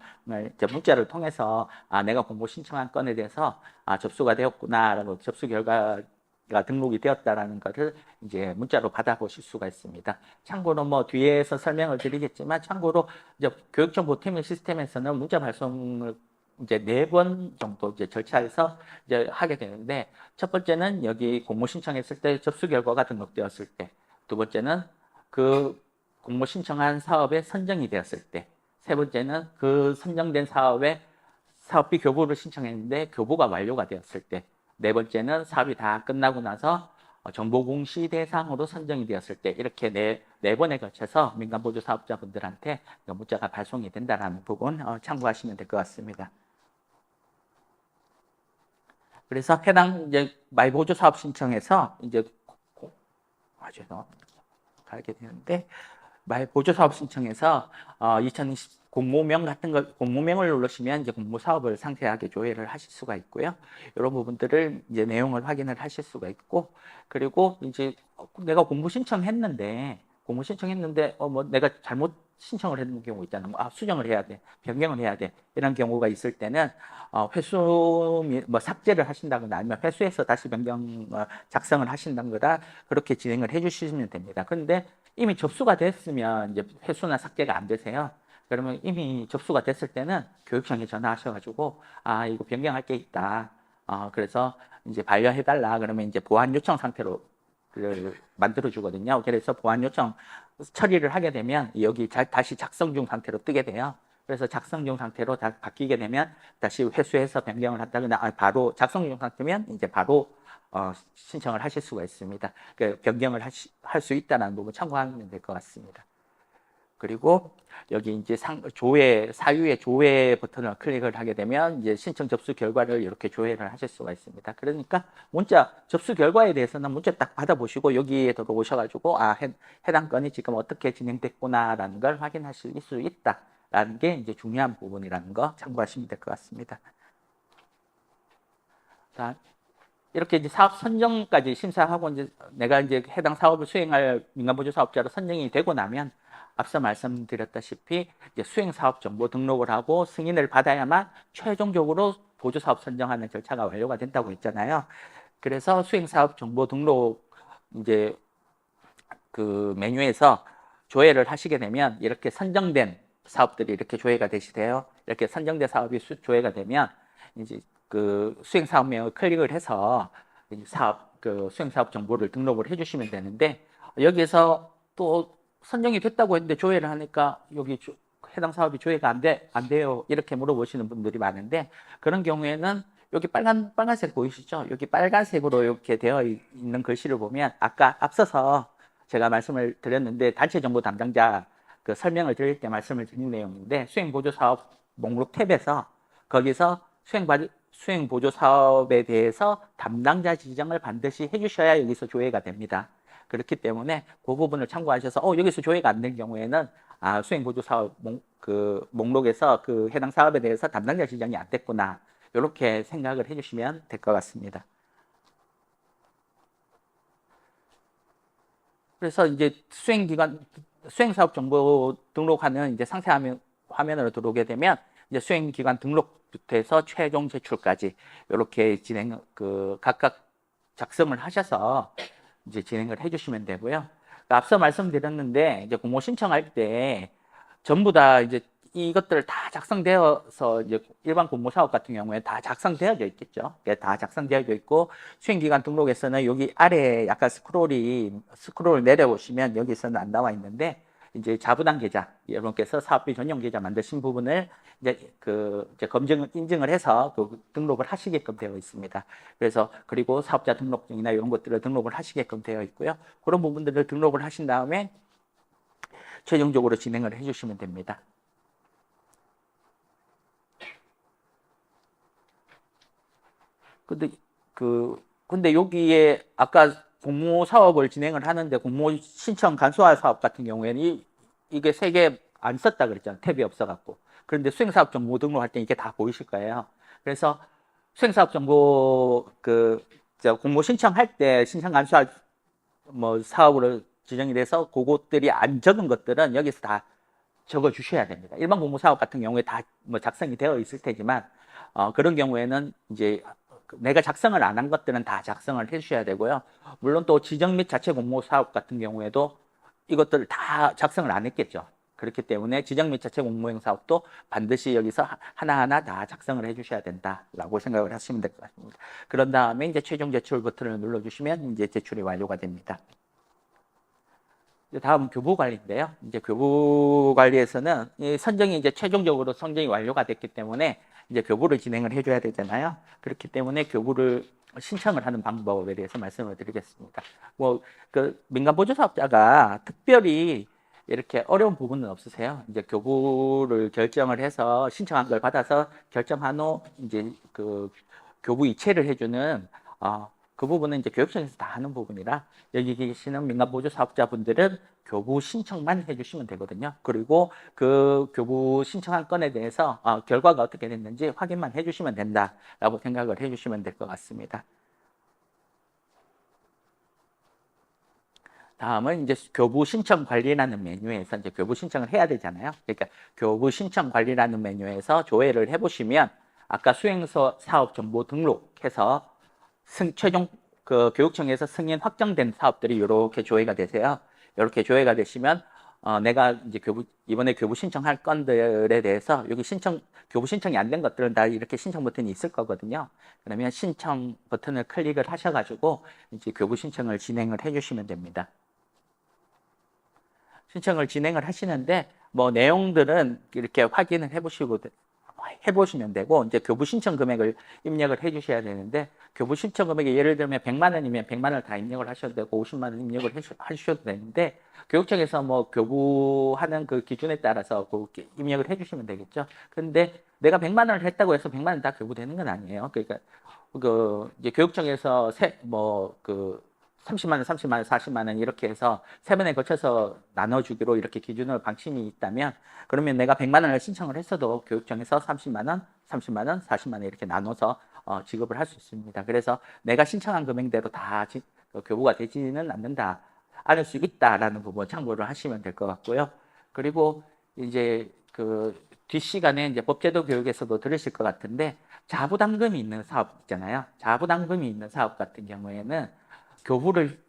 이제 문자를 통해서 내가 공모 신청한 건에 대해서 접수가 되었구나라고 접수 결과가 등록이 되었다라는 것을 이제 문자로 받아보실 수가 있습니다. 참고로 뭐 뒤에서 설명을 드리겠지만 참고로 이제 교육정보팀의 시스템에서는 문자 발송을 이제 4번 정도 이제 절차에서 이제 하게 되는데, 첫 번째는 여기 공모 신청했을 때 접수 결과가 등록되었을 때, 두 번째는 그 공모 신청한 사업에 선정이 되었을 때, 세 번째는 그 선정된 사업에 사업비 교부를 신청했는데 교부가 완료가 되었을 때, 네 번째는 사업이 다 끝나고 나서 정보 공시 대상으로 선정이 되었을 때, 이렇게 네 번에 걸쳐서 민간 보조 사업자분들한테 문자가 발송이 된다는 부분 참고하시면 될 것 같습니다. 그래서 해당 이제 말보조 사업 신청에서 이제 가게 되는데, 말보조 사업 신청에서 2020 공모명 같은 거, 공모명을 누르시면 이제 공모 사업을 상세하게 조회를 하실 수가 있고요. 이런 부분들을 이제 내용을 확인을 하실 수가 있고, 그리고 이제 내가 공모 신청했는데 뭐 내가 잘못 신청을 했는 경우 있잖아요. 수정을 해야 돼, 변경을 해야 돼, 이런 경우가 있을 때는 회수 뭐 삭제를 하신다거나 아니면 회수해서 다시 변경 작성을 하신다거나 그렇게 진행을 해주시면 됩니다. 그런데 이미 접수가 됐으면 이제 회수나 삭제가 안 되세요. 그러면 이미 접수가 됐을 때는 교육청에 전화하셔가지고 이거 변경할 게 있다. 그래서 이제 반려해달라. 그러면 이제 보완 요청 상태로 만들어 주거든요. 그래서 보완 요청 처리를 하게 되면 여기 다시 작성 중 상태로 뜨게 돼요. 그래서 작성 중 상태로 다 바뀌게 되면 다시 회수해서 변경을 한다거나 바로 작성 중 상태면 이제 바로 신청을 하실 수가 있습니다. 그 변경을 할 수 있다는 부분 참고하면 될 것 같습니다. 그리고 여기 이제 사유의 조회 버튼을 클릭을 하게 되면 이제 신청 접수 결과를 이렇게 조회를 하실 수가 있습니다. 그러니까 문자 접수 결과에 대해서는 문자 딱 받아보시고 여기에 들어오셔가지고 해당 건이 지금 어떻게 진행됐구나라는 걸 확인하실 수 있다라는 게 이제 중요한 부분이라는 거 참고하시면 될 것 같습니다. 자, 이렇게 이제 사업 선정까지 심사하고 이제 내가 이제 해당 사업을 수행할 민간보조 사업자로 선정이 되고 나면 앞서 말씀드렸다시피 이제 수행사업 정보 등록을 하고 승인을 받아야만 최종적으로 보조사업 선정하는 절차가 완료가 된다고 했잖아요. 그래서 수행사업 정보 등록 이제 그 메뉴에서 조회를 하시게 되면 이렇게 선정된 사업들이 이렇게 조회가 되시대요. 이렇게 선정된 사업이 조회가 되면 이제 그 수행사업명을 클릭을 해서 수행사업 정보를 등록을 해주시면 되는데, 여기에서 또 선정이 됐다고 했는데 조회를 하니까 여기 해당 사업이 조회가 안 돼요. 이렇게 물어보시는 분들이 많은데, 그런 경우에는 여기 빨간색 보이시죠? 여기 빨간색으로 이렇게 되어 있는 글씨를 보면 앞서서 제가 말씀을 드렸는데 단체 정보 담당자 그 설명을 드릴 때 말씀을 드린 내용인데, 수행보조사업 목록 탭에서 거기서 수행보조사업에 대해서 담당자 지정을 반드시 해주셔야 여기서 조회가 됩니다. 그렇기 때문에 그 부분을 참고하셔서 여기서 조회가 안 된 경우에는 수행보조사업 목록에서 그 해당 사업에 대해서 담당자 지정이 안 됐구나, 이렇게 생각을 해주시면 될 것 같습니다. 그래서 이제 수행사업 정보 등록하는 이제 상세 화면으로 들어오게 되면 이제 수행기관 등록부터 해서 최종 제출까지 이렇게 각각 작성을 하셔서 이제 진행을 해주시면 되고요. 앞서 말씀드렸는데 이제 공모 신청할 때 전부 다 이제 이것들 다 작성되어서 이제 일반 공모 사업 같은 경우에 다 작성되어져 있겠죠. 다 작성되어져 있고, 수행기관 등록에서는 여기 아래에 약간 스크롤 내려보시면 여기서는 안 나와 있는데, 이제 자부담 계좌, 여러분께서 사업비 전용 계좌 만드신 부분을 이제 인증을 해서 등록을 하시게끔 되어 있습니다. 그리고 사업자 등록증이나 이런 것들을 등록을 하시게끔 되어 있고요. 그런 부분들을 등록을 하신 다음에 최종적으로 진행을 해주시면 됩니다. 근데 여기에 아까 공모 사업을 진행을 하는데 공모 신청 간소화 사업 같은 경우에는 이게 3개 안 썼다 그랬잖아요. 탭이 없어갖고. 그런데 수행사업 정보 등록할 때 이게 다 보이실 거예요. 그래서 수행사업 정보 공모 신청할 때 신청 간소화 뭐 사업으로 지정이 돼서 그것들이 안 적은 것들은 여기서 다 적어 주셔야 됩니다. 일반 공모 사업 같은 경우에 다 뭐 작성이 되어 있을 테지만 그런 경우에는 이제 내가 작성을 안 한 것들은 다 작성을 해 주셔야 되고요. 물론 또 지정 및 자체 공모 사업 같은 경우에도 이것들을 다 작성을 안 했겠죠. 그렇기 때문에 지정 및 자체 공모형 사업도 반드시 여기서 하나하나 다 작성을 해 주셔야 된다라고 생각을 하시면 될 것 같습니다. 그런 다음에 이제 최종 제출 버튼을 눌러주시면 이제 제출이 완료가 됩니다. 이제 다음 교부 관리인데요. 이제 교부 관리에서는 이 선정이 이제 최종적으로 선정이 완료가 됐기 때문에 이제 교부를 진행을 해줘야 되잖아요. 그렇기 때문에 교부를 신청을 하는 방법에 대해서 말씀을 드리겠습니다. 뭐 그 민간 보조 사업자가 특별히 이렇게 어려운 부분은 없으세요. 이제 교부를 결정을 해서 신청한 걸 받아서 결정한 후 이제 그 교부 이체를 해주는 그 부분은 이제 교육청에서 다 하는 부분이라 여기 계시는 민간 보조 사업자분들은 교부 신청만 해주시면 되거든요. 그리고 그 교부 신청한 건에 대해서 결과가 어떻게 됐는지 확인만 해주시면 된다라고 생각을 해주시면 될 것 같습니다. 다음은 이제 교부 신청 관리라는 메뉴에서 이제 교부 신청을 해야 되잖아요. 그러니까 교부 신청 관리라는 메뉴에서 조회를 해보시면 아까 수행서 사업 정보 등록해서 최종 그 교육청에서 승인 확정된 사업들이 이렇게 조회가 되세요. 이렇게 조회가 되시면 내가 이제 이번에 교부 신청할 건들에 대해서 여기 교부 신청이 안 된 것들은 다 이렇게 신청 버튼이 있을 거거든요. 그러면 신청 버튼을 클릭을 하셔가지고 이제 교부 신청을 진행을 해주시면 됩니다. 신청을 진행을 하시는데 뭐 내용들은 이렇게 확인을 해보시면 되고 이제 교부 신청 금액을 입력을 해주셔야 되는데 교부 신청 금액이 예를 들면 100만 원이면 100만 원을 다 입력을 하셔도 되고 50만 원 입력을 하셔도 되는데 교육청에서 뭐 교부하는 그 기준에 따라서 그렇게 입력을 해주시면 되겠죠. 근데 내가 100만 원을 했다고 해서 100만 원 다 교부되는 건 아니에요. 그러니까 그 이제 교육청에서 뭐그 30만 원, 30만 원, 40만 원 이렇게 해서 세 번에 거쳐서 나눠주기로 이렇게 기준으로 방침이 있다면 그러면 내가 100만 원을 신청을 했어도 교육청에서 30만 원, 30만 원, 40만 원 이렇게 나눠서 지급을 할 수 있습니다. 그래서 내가 신청한 금액대로 다 교부가 되지는 않는다, 않을 수 있다라는 부분 참고를 하시면 될 것 같고요. 그리고 이제 그 뒷시간에 이제 법제도 교육에서도 들으실 것 같은데 자부담금이 있는 사업 있잖아요. 자부담금이 있는 사업 같은 경우에는 교부를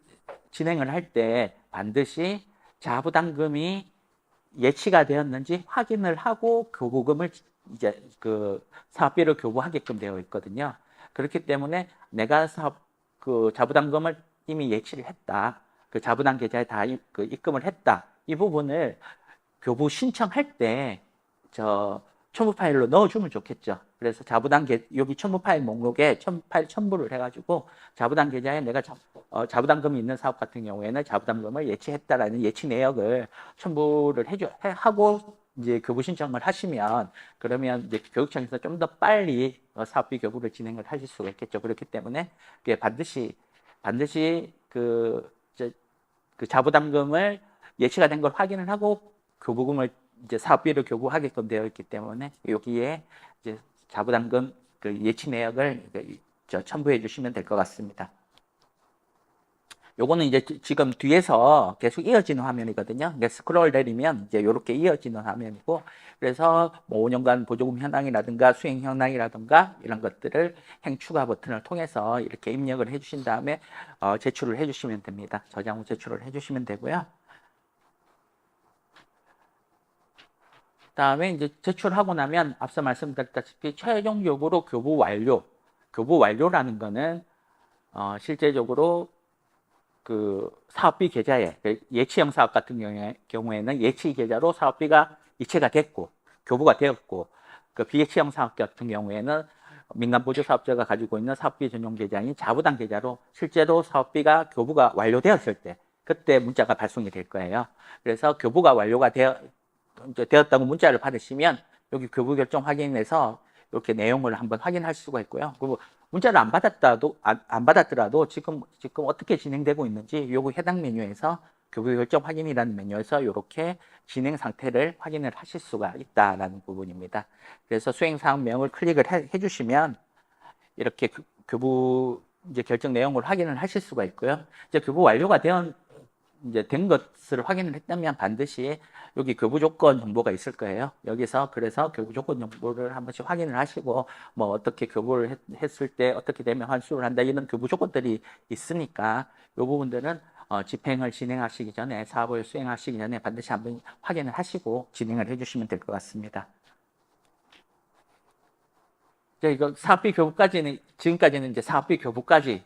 진행을 할 때 반드시 자부담금이 예치가 되었는지 확인을 하고 교부금을 이제 그 사업비를 교부하게끔 되어 있거든요. 그렇기 때문에 내가 그 자부담금을 이미 예치를 했다. 그 자부담 계좌에 다 입금을 했다. 이 부분을 교부 신청할 때 첨부 파일로 넣어주면 좋겠죠. 그래서 여기 첨부 파일 목록에 첨부 파일 첨부를 해가지고 자부담 계좌에 내가 자부담금이 있는 사업 같은 경우에는 자부담금을 예치했다라는 예치 내역을 첨부를 하고 이제 교부 신청을 하시면 그러면 이제 교육청에서 좀 더 빨리 사업비 교부를 진행을 하실 수가 있겠죠. 그렇기 때문에 반드시 그 자부담금을 예치가 된 걸 확인을 하고 교부금을 이제 사업비를 교부하게끔 되어 있기 때문에 여기에 이제 자부담금 그 예치 내역을 첨부해 주시면 될 것 같습니다. 요거는 이제 지금 뒤에서 계속 이어지는 화면이거든요. 스크롤 내리면 이제 이렇게 이어지는 화면이고, 그래서 뭐 5년간 보조금 현황이라든가 수행 현황이라든가 이런 것들을 행 추가 버튼을 통해서 이렇게 입력을 해주신 다음에 제출을 해주시면 됩니다. 저장 후 제출을 해주시면 되고요. 다음에 이제 제출하고 나면 앞서 말씀드렸다시피 최종적으로 교부 완료. 교부 완료라는 거는 실제적으로 그 사업비 계좌에 예치형 사업 같은 경우에는 예치 계좌로 사업비가 이체가 됐고 교부가 되었고 그 비예치형 사업 같은 경우에는 민간 보조 사업자가 가지고 있는 사업비 전용 계좌인 자부담 계좌로 실제로 사업비가 교부가 완료되었을 때 그때 문자가 발송이 될 거예요. 그래서 교부가 완료가 되었다고 문자를 받으시면 여기 교부 결정 확인해서 이렇게 내용을 한번 확인할 수가 있고요. 그리고 문자를 안 받았더라도 지금 어떻게 진행되고 있는지 요거 해당 메뉴에서 교부 결정 확인이라는 메뉴에서 이렇게 진행 상태를 확인을 하실 수가 있다라는 부분입니다. 그래서 수행 사항명을 클릭을 해주시면 이렇게 교부 이제 결정 내용을 확인을 하실 수가 있고요. 이제 교부 완료가 된 것을 확인을 했다면 반드시 여기 교부 조건 정보가 있을 거예요. 여기서 그래서 교부 조건 정보를 한 번씩 확인을 하시고 뭐 어떻게 교부를 했을 때 어떻게 되면 환수를 한다 이런 교부 조건들이 있으니까 이 부분들은 집행을 진행하시기 전에 사업을 수행하시기 전에 반드시 한번 확인을 하시고 진행을 해주시면 될 것 같습니다. 이제 이거 사업비 교부까지는 지금까지는 이제 사업비 교부까지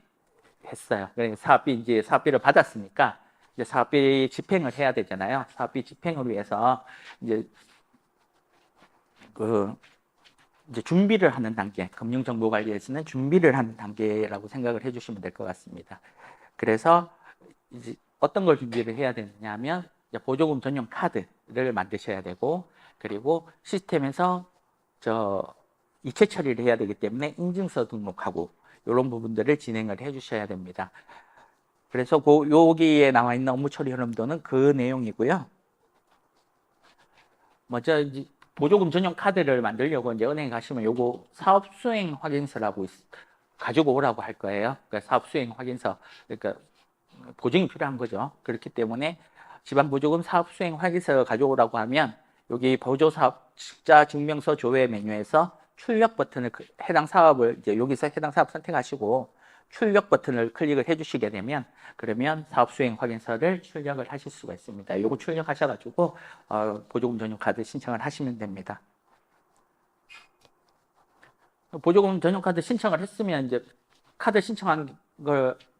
했어요. 그러니까 이제 사업비를 받았으니까 이제 사업비 집행을 해야 되잖아요. 사업비 집행을 위해서 이제 그 이제 준비를 하는 단계, 금융정보관리에서는 준비를 하는 단계라고 생각을 해주시면 될 것 같습니다. 그래서 이제 어떤 걸 준비를 해야 되느냐 하면 보조금 전용 카드를 만드셔야 되고 그리고 시스템에서 이체 처리를 해야 되기 때문에 인증서 등록하고 이런 부분들을 진행을 해 주셔야 됩니다. 그래서 여기에 나와 있는 업무 처리 흐름도는 그 내용이고요. 먼저 이제 보조금 전용 카드를 만들려고 이제 은행에 가시면 요거 사업 수행 확인서라고 가지고 오라고 할 거예요. 그러니까 사업 수행 확인서, 그러니까 보증이 필요한 거죠. 그렇기 때문에 지방보조금 사업수행 확인서 가져오라고 하면 여기 보조사업자 증명서 조회 메뉴에서 출력 버튼을 해당 사업을 이제 여기서 해당 사업 선택하시고 출력 버튼을 클릭을 해주시게 되면 그러면 사업수행 확인서를 출력을 하실 수가 있습니다. 요거 출력하셔가지고 보조금 전용 카드 신청을 하시면 됩니다. 보조금 전용 카드 신청을 했으면 이제 카드 신청한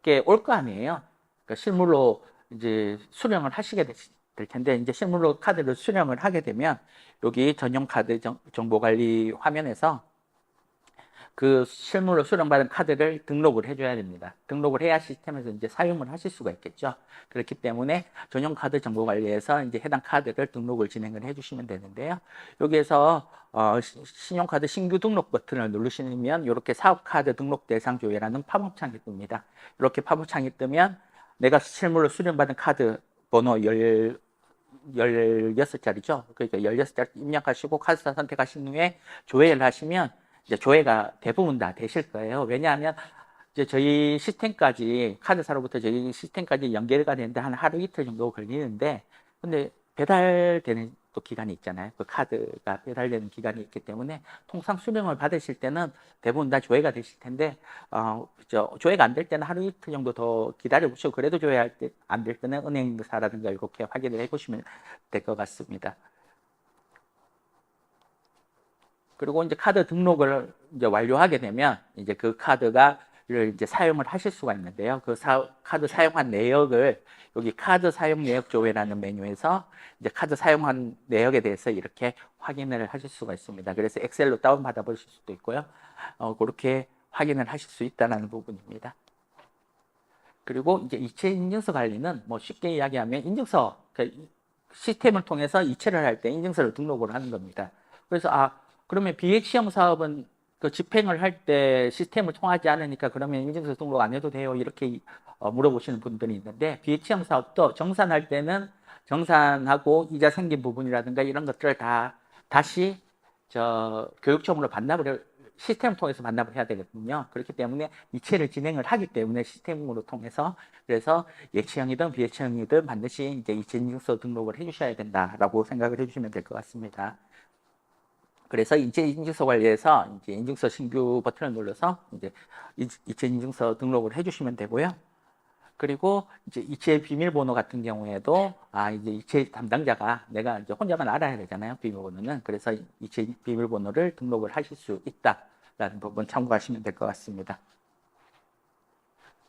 게 올 거 아니에요. 그러니까 실물로 이제 수령을 하시게 될 텐데 이제 실물로 카드를 수령을 하게 되면 여기 전용 카드 정보 관리 화면에서 그 실물로 수령받은 카드를 등록을 해줘야 됩니다. 등록을 해야 시스템에서 이제 사용을 하실 수가 있겠죠. 그렇기 때문에 전용 카드 정보 관리에서 이제 해당 카드를 등록을 진행을 해주시면 되는데요. 여기에서 신용카드 신규 등록 버튼을 누르시면 이렇게 사업카드 등록 대상 조회라는 팝업창이 뜹니다. 이렇게 팝업창이 뜨면 내가 실물로 수령받은 카드 번호 16자리죠. 그러니까 16자리 입력하시고 카드사 선택하신 후에 조회를 하시면 이제 조회가 대부분 다 되실 거예요. 왜냐하면 이제 저희 시스템까지 카드사로부터 저희 시스템까지 연결가 되는데 한 하루 이틀 정도 걸리는데 근데 배달되는 또 기간이 있잖아요. 그 카드가 배달되는 기간이 있기 때문에 통상 수령을 받으실 때는 대부분 다 조회가 되실 텐데 조회가 안 될 때는 하루 이틀 정도 더 기다려 보시고 그래도 조회 안 될 때는 은행사라든가 이렇게 확인을 해 보시면 될 것 같습니다. 그리고 이제 카드 등록을 이제 완료하게 되면 이제 그 카드가 이제 사용을 하실 수가 있는데요. 그 카드 사용한 내역을 여기 카드 사용 내역 조회라는 메뉴에서 이제 카드 사용한 내역에 대해서 이렇게 확인을 하실 수가 있습니다. 그래서 엑셀로 다운 받아 보실 수도 있고요. 그렇게 확인을 하실 수 있다는 부분입니다. 그리고 이제 이체 인증서 관리는 뭐 쉽게 이야기하면 인증서 시스템을 통해서 이체를 할 때 인증서를 등록을 하는 겁니다. 그래서 그러면 비액시험 사업은 그 집행을 할 때 시스템을 통하지 않으니까 그러면 인증서 등록 안 해도 돼요? 이렇게 물어보시는 분들이 있는데 비액시험 사업도 정산할 때는 정산하고 이자 생긴 부분이라든가 이런 것들을 다시 교육청으로 반납을 시스템을 통해서 반납을 해야 되거든요. 그렇기 때문에 이체를 진행을 하기 때문에 시스템으로 통해서 그래서 예치형이든 비예치형이든 반드시 이제 이체 인증서 등록을 해주셔야 된다라고 생각을 해주시면 될 것 같습니다. 그래서 이체 인증서 관리에서 이제 인증서 신규 버튼을 눌러서 이제 이체 인증서 등록을 해주시면 되고요. 그리고 이제 이체 비밀번호 같은 경우에도 이제 이체 담당자가 내가 이제 혼자만 알아야 되잖아요. 비밀번호는. 그래서 이체 비밀번호를 등록을 하실 수 있다라는 부분 참고하시면 될 것 같습니다.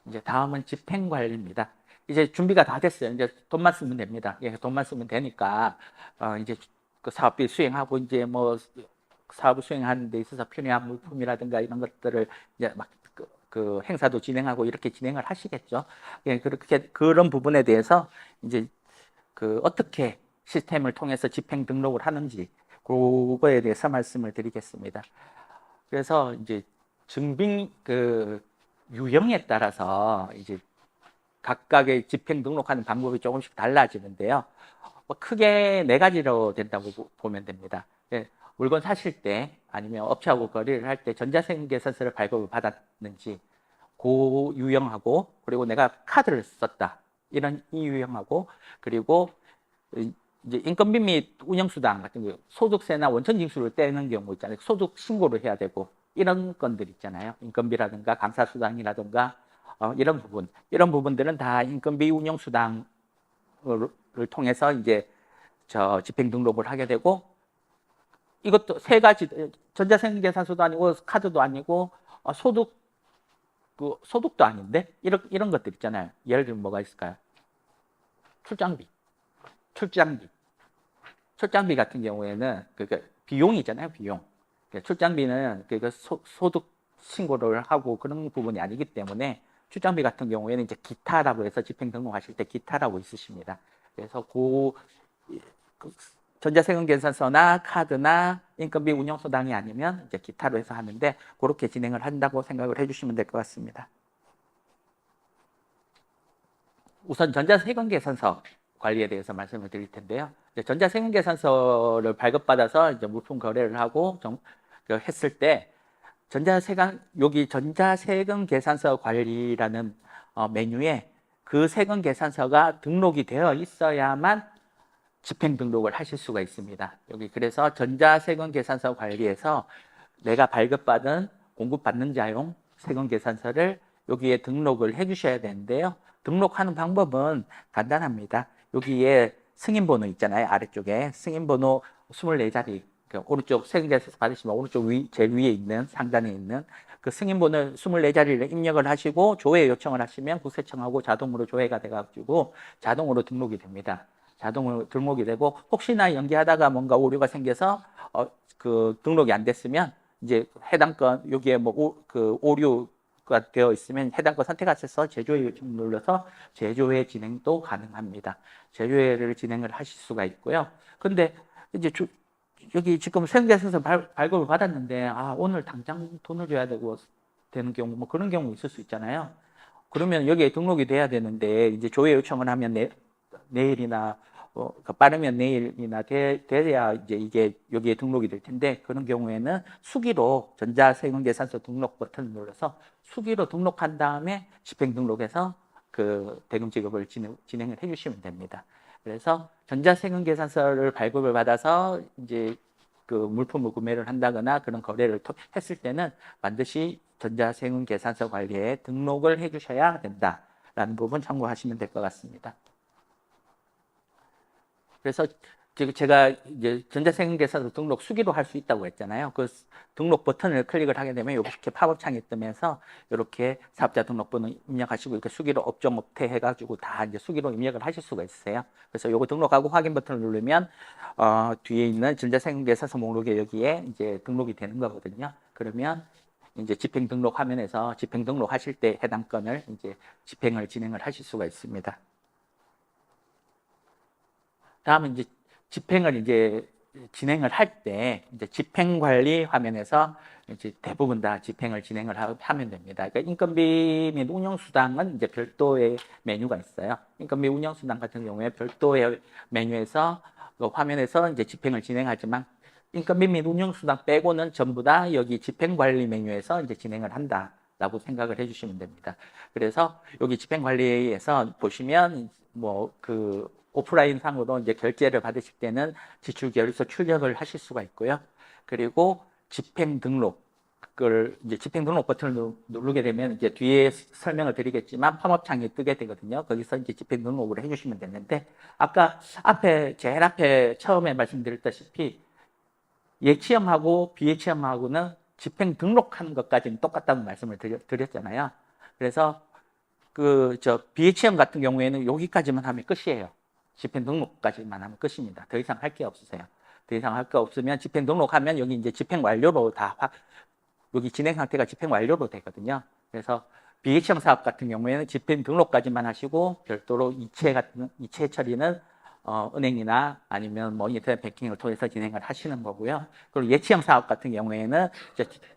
이제 다음은 집행관리입니다. 이제 준비가 다 됐어요. 이제 돈만 쓰면 됩니다. 예, 돈만 쓰면 되니까 이제 그 사업비 수행하고 이제 뭐 사업을 수행하는 데 있어서 필요한 물품이라든가 이런 것들을 이제 막 그 행사도 진행하고 이렇게 진행을 하시겠죠. 예, 그렇게 그런 부분에 대해서 이제 그 어떻게 시스템을 통해서 집행 등록을 하는지 그거에 대해서 말씀을 드리겠습니다. 그래서 이제 증빙 그 유형에 따라서 이제 각각의 집행 등록하는 방법이 조금씩 달라지는데요. 크게 네 가지로 된다고 보면 됩니다. 예, 물건 사실 때 아니면 업체하고 거래를 할 때 전자생계서를 발급을 받았는지 그 유형하고, 그리고 내가 카드를 썼다 이런 이 유형하고, 그리고 이제 인건비 및 운영수당 같은 거, 소득세나 원천징수를 떼는 경우 있잖아요. 소득 신고를 해야 되고 이런 건들 있잖아요. 인건비라든가 감사수당이라든가 이런 부분들은 다 인건비 운영수당을 통해서 이제 집행 등록을 하게 되고, 이것도 세 가지, 전자생계산서도 아니고 카드도 아니고 소득도 아닌데 이런 것들 있잖아요. 예를 들면 뭐가 있을까요? 출장비, 출장비. 출장비 같은 경우에는 비용이잖아요, 비용. 출장비는 소득 신고를 하고 그런 부분이 아니기 때문에 출장비 같은 경우에는 이제 기타라고 해서 집행 등록하실 때 기타라고 있으십니다. 그래서 전자세금계산서나 카드나 인건비 운영수당이 아니면 이제 기타로 해서 하는데, 그렇게 진행을 한다고 생각을 해주시면 될 것 같습니다. 우선 전자세금계산서 관리에 대해서 말씀을 드릴 텐데요. 전자세금계산서를 발급받아서 이제 물품 거래를 하고 했을 때 여기 전자세금계산서 관리라는 메뉴에 그 세금계산서가 등록이 되어 있어야만 집행 등록을 하실 수가 있습니다. 여기 그래서 전자세금계산서 관리에서 내가 발급받은 공급받는 자용 세금계산서를 여기에 등록을 해 주셔야 되는데요. 등록하는 방법은 간단합니다. 여기에 승인번호 있잖아요. 아래쪽에 승인번호 24자리, 오른쪽 세금계산서 받으시면 오른쪽 제일 위에 있는 상단에 있는 그 승인번호 24자리를 입력을 하시고 조회 요청을 하시면 국세청하고 자동으로 조회가 돼가지고 자동으로 등록이 됩니다. 자동으로 등록이 되고, 혹시나 연기하다가 뭔가 오류가 생겨서 등록이 안 됐으면 이제 해당 건 여기에 오류가 되어 있으면 해당 건 선택하셔서 제조회 요청 눌러서 제조회 진행도 가능합니다. 제조회를 진행을 하실 수가 있고요. 근데 이제 여기 지금 세금계산서 발급을 받았는데 오늘 당장 돈을 줘야 되는 경우, 뭐 그런 경우 있을 수 있잖아요. 그러면 여기에 등록이 돼야 되는데 이제 조회 요청을 하면 내일이나 빠르면 내일이나 돼야 이제 이게 여기에 등록이 될 텐데, 그런 경우에는 수기로 전자세금계산서 등록 버튼을 눌러서 수기로 등록한 다음에 집행 등록해서 그 대금 지급을 진행을 해주시면 됩니다. 그래서 전자세금계산서를 발급을 받아서 이제 그 물품을 구매를 한다거나 그런 거래를 했을 때는 반드시 전자세금계산서 관리에 등록을 해주셔야 된다라는 부분 참고하시면 될 것 같습니다. 그래서 제가 이제 전자세금계산서 등록 수기로 할 수 있다고 했잖아요. 그 등록 버튼을 클릭을 하게 되면 이렇게 팝업 창이 뜨면서 이렇게 사업자 등록번호 입력하시고 이렇게 수기로 업종 업태 해가지고 다 이제 수기로 입력을 하실 수가 있어요. 그래서 요거 등록하고 확인 버튼을 누르면 뒤에 있는 전자세금계산서 목록에 여기에 이제 등록이 되는 거거든요. 그러면 이제 집행 등록 화면에서 집행 등록하실 때 해당 건을 이제 집행을 진행을 하실 수가 있습니다. 다음은 이제 집행을 이제 진행을 할 때 이제 집행관리 화면에서 이제 대부분 다 집행을 진행을 하면 됩니다. 그러니까 인건비 및 운영수당은 이제 별도의 메뉴가 있어요. 인건비 운영수당 같은 경우에 별도의 메뉴에서 그 화면에서 이제 집행을 진행하지만, 인건비 및 운영수당 빼고는 전부 다 여기 집행관리 메뉴에서 이제 진행을 한다라고 생각을 해주시면 됩니다. 그래서 여기 집행관리에서 보시면 오프라인 상으로 이제 결제를 받으실 때는 지출결의서 출력을 하실 수가 있고요. 그리고 집행 등록을 이제 집행 등록 버튼을 누르게 되면 이제 뒤에 설명을 드리겠지만 팝업 창이 뜨게 되거든요. 거기서 이제 집행 등록을 해주시면 되는데, 아까 제일 앞에 처음에 말씀드렸다시피 예치형하고 비예치형하고는 집행 등록하는 것까지는 똑같다고 말씀을 드렸잖아요. 그래서 비예치형 같은 경우에는 여기까지만 하면 끝이에요. 집행 등록까지만 하면 끝입니다. 더 이상 할 게 없으세요. 더 이상 할 게 없으면 집행 등록하면 여기 이제 집행 완료로 여기 진행 상태가 집행 완료로 되거든요. 그래서 비예치형 사업 같은 경우에는 집행 등록까지만 하시고 별도로 이체 처리는 은행이나 아니면 뭐 인터넷 뱅킹을 통해서 진행을 하시는 거고요. 그리고 예치형 사업 같은 경우에는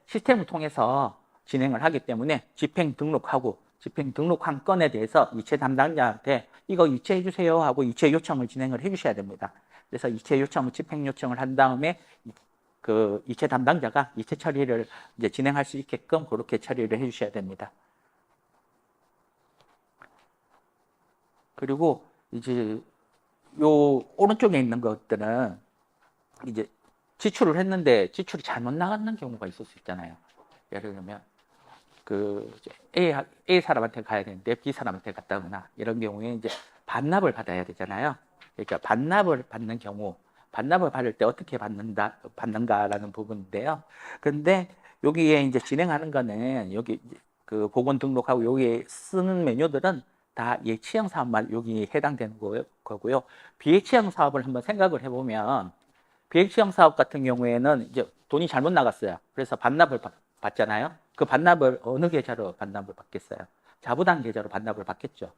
시스템을 통해서 진행을 하기 때문에 집행 등록한 건에 대해서 이체 담당자한테 이거 이체해 주세요 하고 이체 요청을 진행을 해 주셔야 됩니다. 그래서 이체 요청을 집행 요청을 한 다음에 그 이체 담당자가 이체 처리를 이제 진행할 수 있게끔 그렇게 처리를 해 주셔야 됩니다. 그리고 이제 요 오른쪽에 있는 것들은 이제 지출을 했는데 지출이 잘못 나가는 경우가 있을 수 있잖아요. 예를 들면 그 A 사람한테 가야 되는데 B 사람한테 갔다거나 이런 경우에 이제 반납을 받아야 되잖아요. 그러니까 반납을 받는 경우, 반납을 받을 때 어떻게 받는가라는 부분인데요. 근데 여기에 이제 진행하는 거는 여기 그 보건 등록하고 여기에 쓰는 메뉴들은 다 예치형 사업만 여기 해당되는 거고요. 비예치형 사업을 한번 생각을 해보면 비예치형 사업 같은 경우에는 이제 돈이 잘못 나갔어요. 그래서 반납을 받잖아요. 그 반납을 어느 계좌로 반납을 받겠어요? 자부담 계좌로 반납을 받겠죠.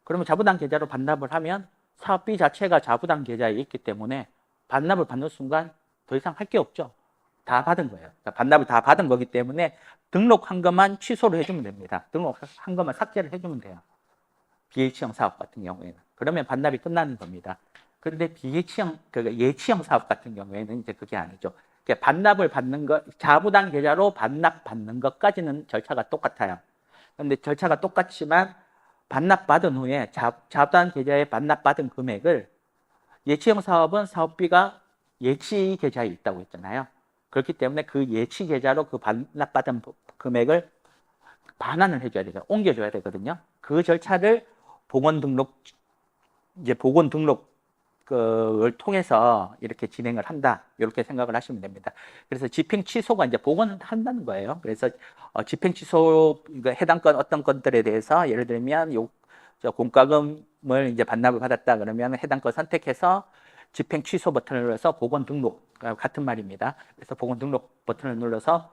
그러면 자부담 계좌로 반납을 하면 사업비 자체가 자부담 계좌에 있기 때문에 반납을 받는 순간 더 이상 할 게 없죠. 다 받은 거예요. 그러니까 반납을 다 받은 거기 때문에 등록한 것만 취소를 해주면 됩니다. 등록한 것만 삭제를 해주면 돼요. 비예치형 사업 같은 경우에는. 그러면 반납이 끝나는 겁니다. 그런데 예치형 사업 같은 경우에는 이제 그게 아니죠. 그러니까 반납을 받는 것, 자부담 계좌로 반납 받는 것까지는 절차가 똑같아요. 그런데 절차가 똑같지만 반납받은 후에 자부담 계좌에 반납받은 금액을 예치형 사업은 사업비가 예치 계좌에 있다고 했잖아요. 그렇기 때문에 그 예치 계좌로 그 반납받은 금액을 반환을 해줘야 되죠. 옮겨줘야 되거든요. 그 절차를 보건 등록을 통해서 이렇게 진행을 한다. 이렇게 생각을 하시면 됩니다. 그래서 집행 취소가 이제 복원을 한다는 거예요. 그래서 집행 취소 해당 건 어떤 건들에 대해서 예를 들면 공과금을 이제 반납을 받았다 그러면 해당 건 선택해서 집행 취소 버튼을 눌러서 보건 등록 같은 말입니다. 그래서 보건 등록 버튼을 눌러서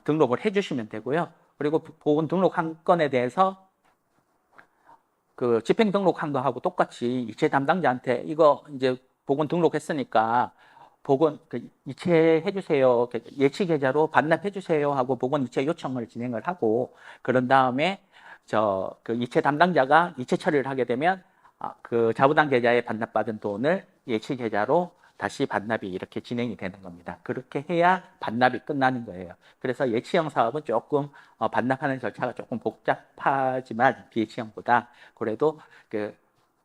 등록을 해주시면 되고요. 그리고 보건 등록한 건에 대해서 그 집행 등록한 거하고 똑같이 이체 담당자한테 이거 이제 보건 등록했으니까 보건 이체해 주세요. 예치 계좌로 반납해 주세요 하고 보건 이체 요청을 진행을 하고 그런 다음에 그 이체 담당자가 이체 처리를 하게 되면 그 자부담 계좌에 반납받은 돈을 예치 계좌로 다시 반납이 이렇게 진행이 되는 겁니다. 그렇게 해야 반납이 끝나는 거예요. 그래서 예치형 사업은 조금 반납하는 절차가 조금 복잡하지만 비예치형보다 그래도 그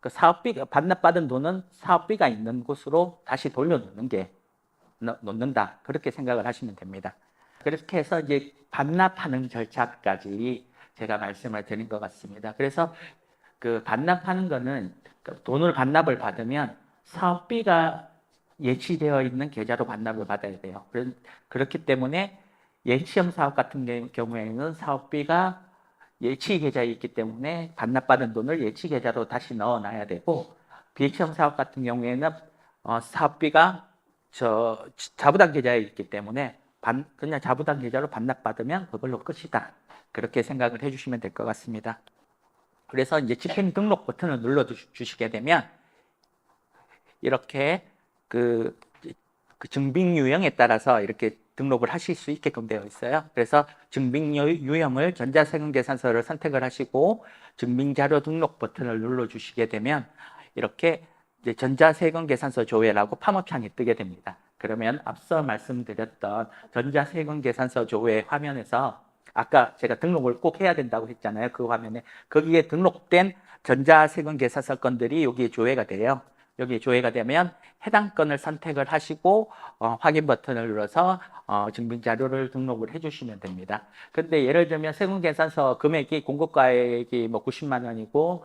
사업비가 반납받은 돈은 사업비가 있는 곳으로 다시 놓는다. 그렇게 생각을 하시면 됩니다. 그렇게 해서 이제 반납하는 절차까지 제가 말씀을 드린 것 같습니다. 그래서 그 반납하는 거는 돈을 반납을 받으면 사업비가 예치되어 있는 계좌로 반납을 받아야 돼요. 그렇기 때문에 예치형 사업 같은 경우에는 사업비가 예치 계좌에 있기 때문에 반납받은 돈을 예치 계좌로 다시 넣어놔야 되고 비예치형 사업 같은 경우에는 사업비가 자부담 계좌에 있기 때문에 그냥 자부담 계좌로 반납받으면 그걸로 끝이다. 그렇게 생각을 해주시면 될 것 같습니다. 그래서 이제 집행 등록 버튼을 눌러 주시게 되면 이렇게 그 증빙 유형에 따라서 이렇게 등록을 하실 수 있게끔 되어 있어요. 그래서 증빙 유형을 전자세금계산서를 선택을 하시고 증빙자료 등록 버튼을 눌러 주시게 되면 이렇게 이제 전자세금계산서 조회라고 팝업창이 뜨게 됩니다. 그러면 앞서 말씀드렸던 전자세금계산서 조회 화면에서 아까 제가 등록을 꼭 해야 된다고 했잖아요. 그 화면에 거기에 등록된 전자세금계산서 건들이 여기에 조회가 돼요. 여기 조회가 되면 해당 건을 선택을 하시고 확인 버튼을 눌러서 증빙자료를 등록을 해주시면 됩니다. 근데 예를 들면 세금계산서 금액이 공급가액이 뭐 90만 원이고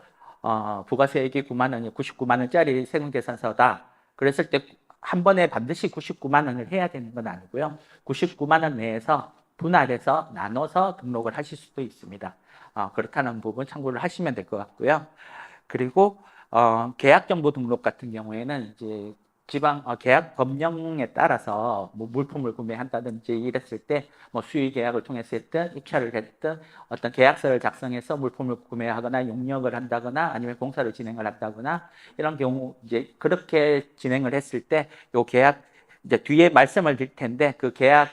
부가세액이 9만 원이 99만 원짜리 세금계산서다. 그랬을 때 한 번에 반드시 99만 원을 해야 되는 건 아니고요. 99만 원 내에서 분할해서 나눠서 등록을 하실 수도 있습니다. 그렇다는 부분 참고를 하시면 될 것 같고요. 그리고 계약정보 등록 같은 경우에는 이제 계약 법령에 따라서 뭐 물품을 구매한다든지 이랬을 때 뭐 수의 계약을 통해서 했든 입찰을 했든 어떤 계약서를 작성해서 물품을 구매하거나 용역을 한다거나 아니면 공사를 진행을 한다거나 이런 경우 이제 그렇게 진행을 했을 때 요 계약 이제 뒤에 말씀을 드릴 텐데 그 계약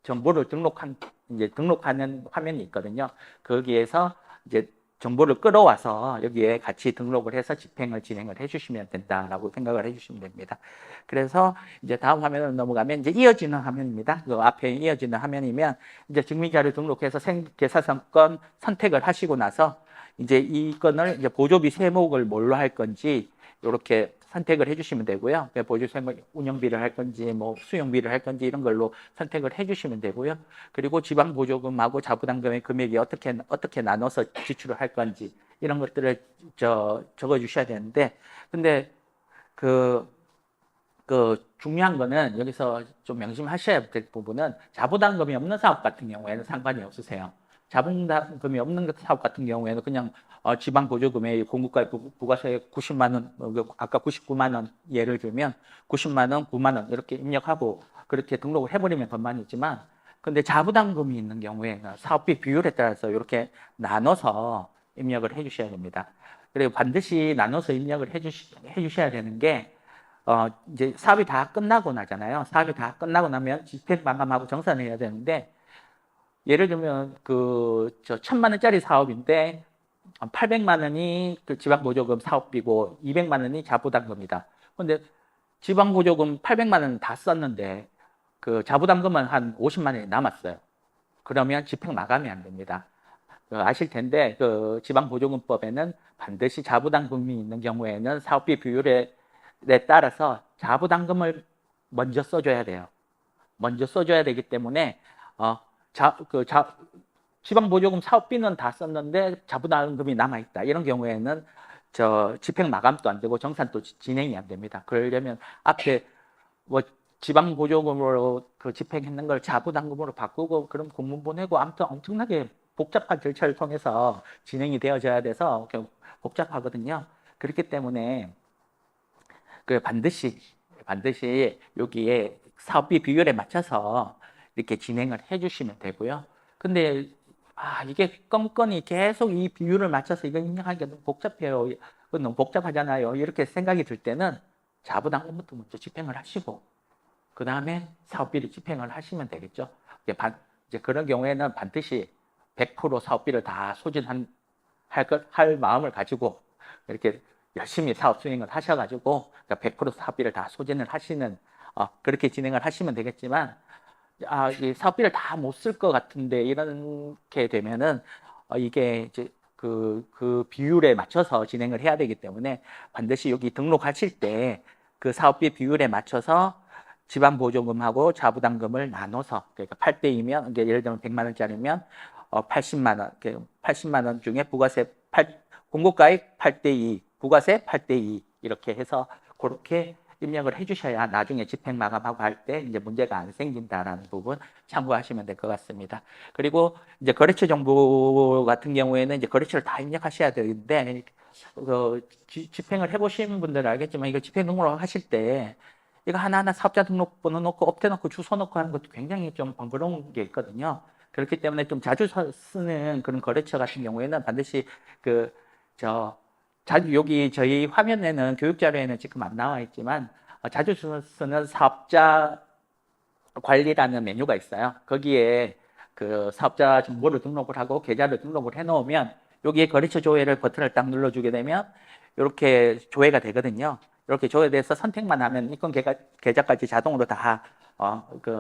정보를 등록하는 화면이 있거든요. 거기에서 이제 정보를 끌어와서 여기에 같이 등록을 해서 집행을 진행을 해주시면 된다라고 생각을 해주시면 됩니다. 그래서 이제 다음 화면으로 넘어가면 이제 이어지는 화면입니다. 그 앞에 이어지는 화면이면 이제 증빙자료 등록해서 계사성건 선택을 하시고 나서 이제 이 건을 이제 보조비 세목을 뭘로 할 건지 이렇게 선택을 해주시면 되고요. 보조 세목 운영비를 할 건지 뭐 수용비를 할 건지 이런 걸로 선택을 해주시면 되고요. 그리고 지방 보조금하고 자부담금의 금액이 어떻게 나눠서 지출을 할 건지 이런 것들을 적어 주셔야 되는데, 근데 그 중요한 거는 여기서 좀 명심하셔야 될 부분은 자부담금이 없는 사업 같은 경우에는 상관이 없으세요. 자부담금이 없는 사업 같은 경우에는 그냥 지방 보조금의 공급과 부가세 90만 원, 아까 99만 원 예를 들면 90만 원, 9만 원 이렇게 입력하고 그렇게 등록을 해버리면 그만이지만, 근데 자부담금이 있는 경우에는 사업비 비율에 따라서 이렇게 나눠서 입력을 해주셔야 됩니다. 그리고 반드시 나눠서 입력을 해주셔야 되는 게 이제 사업이 다 끝나고 나잖아요. 사업이 다 끝나고 나면 집행 마감하고 정산을 해야 되는데, 예를 들면 저 1,000만 원짜리 사업인데 800만 원이 그 지방보조금 사업비고 200만 원이 자부담금이다. 근데 지방보조금 800만 원 다 썼는데 그 자부담금은 한 50만 원이 남았어요. 그러면 집행 마감이 안 됩니다. 아실 텐데 그 지방보조금법에는 반드시 자부담금이 있는 경우에는 사업비 비율에 따라서 자부담금을 먼저 써줘야 돼요. 먼저 써줘야 되기 때문에 지방보조금 사업비는 다 썼는데 자부담금이 남아있다. 이런 경우에는 집행 마감도 안 되고 정산도 진행이 안 됩니다. 그러려면 앞에 뭐 지방보조금으로 그 집행했는 걸 자부담금으로 바꾸고 그럼 공문 보내고 아무튼 엄청나게 복잡한 절차를 통해서 진행이 되어져야 돼서 복잡하거든요. 그렇기 때문에 반드시 여기에 사업비 비율에 맞춰서 이렇게 진행을 해주시면 되고요. 근데 이게 건건이 계속 이 비율을 맞춰서 이거 입력하기가 너무 복잡해요. 너무 복잡하잖아요. 이렇게 생각이 들 때는 자부담금부터 먼저 집행을 하시고 그 다음에 사업비를 집행을 하시면 되겠죠. 이제 그런 경우에는 반드시 100% 사업비를 다 할 마음을 가지고 이렇게 열심히 사업 수행을 하셔가지고 100% 사업비를 다 소진을 하시는 그렇게 진행을 하시면 되겠지만, 이 사업비를 다 못 쓸 것 같은데 이렇게 되면은 이게 이제 그 비율에 맞춰서 진행을 해야 되기 때문에 반드시 여기 등록하실 때 그 사업비 비율에 맞춰서 지방보조금하고 자부담금을 나눠서, 그러니까 8대2면 예를 들면 100만 원짜리면 80만 원, 80만 원 중에 부가세 공고가액 8대2, 부가세 8대2 이렇게 해서 그렇게 입력을 해주셔야 나중에 집행 마감하고 할 때 이제 문제가 안 생긴다라는 부분 참고하시면 될 것 같습니다. 그리고 이제 거래처 정보 같은 경우에는 이제 거래처를 다 입력하셔야 되는데 집행을 해보신 분들은 알겠지만 이거 집행 등록을 하실 때 이거 하나하나 사업자 등록번호 넣고 업태 넣고 주소 넣고 하는 것도 굉장히 좀 번거로운 게 있거든요. 그렇기 때문에 좀 자주 쓰는 그런 거래처 같은 경우에는 반드시 여기 저희 화면에는 교육 자료에는 지금 안 나와 있지만 자주 쓰는 사업자 관리라는 메뉴가 있어요. 거기에 그 사업자 정보를 등록을 하고 계좌를 등록을 해 놓으면 여기에 거래처 조회를 버튼을 딱 눌러주게 되면 이렇게 조회가 되거든요. 이렇게 조회돼서 선택만 하면 입금 계좌까지 자동으로 다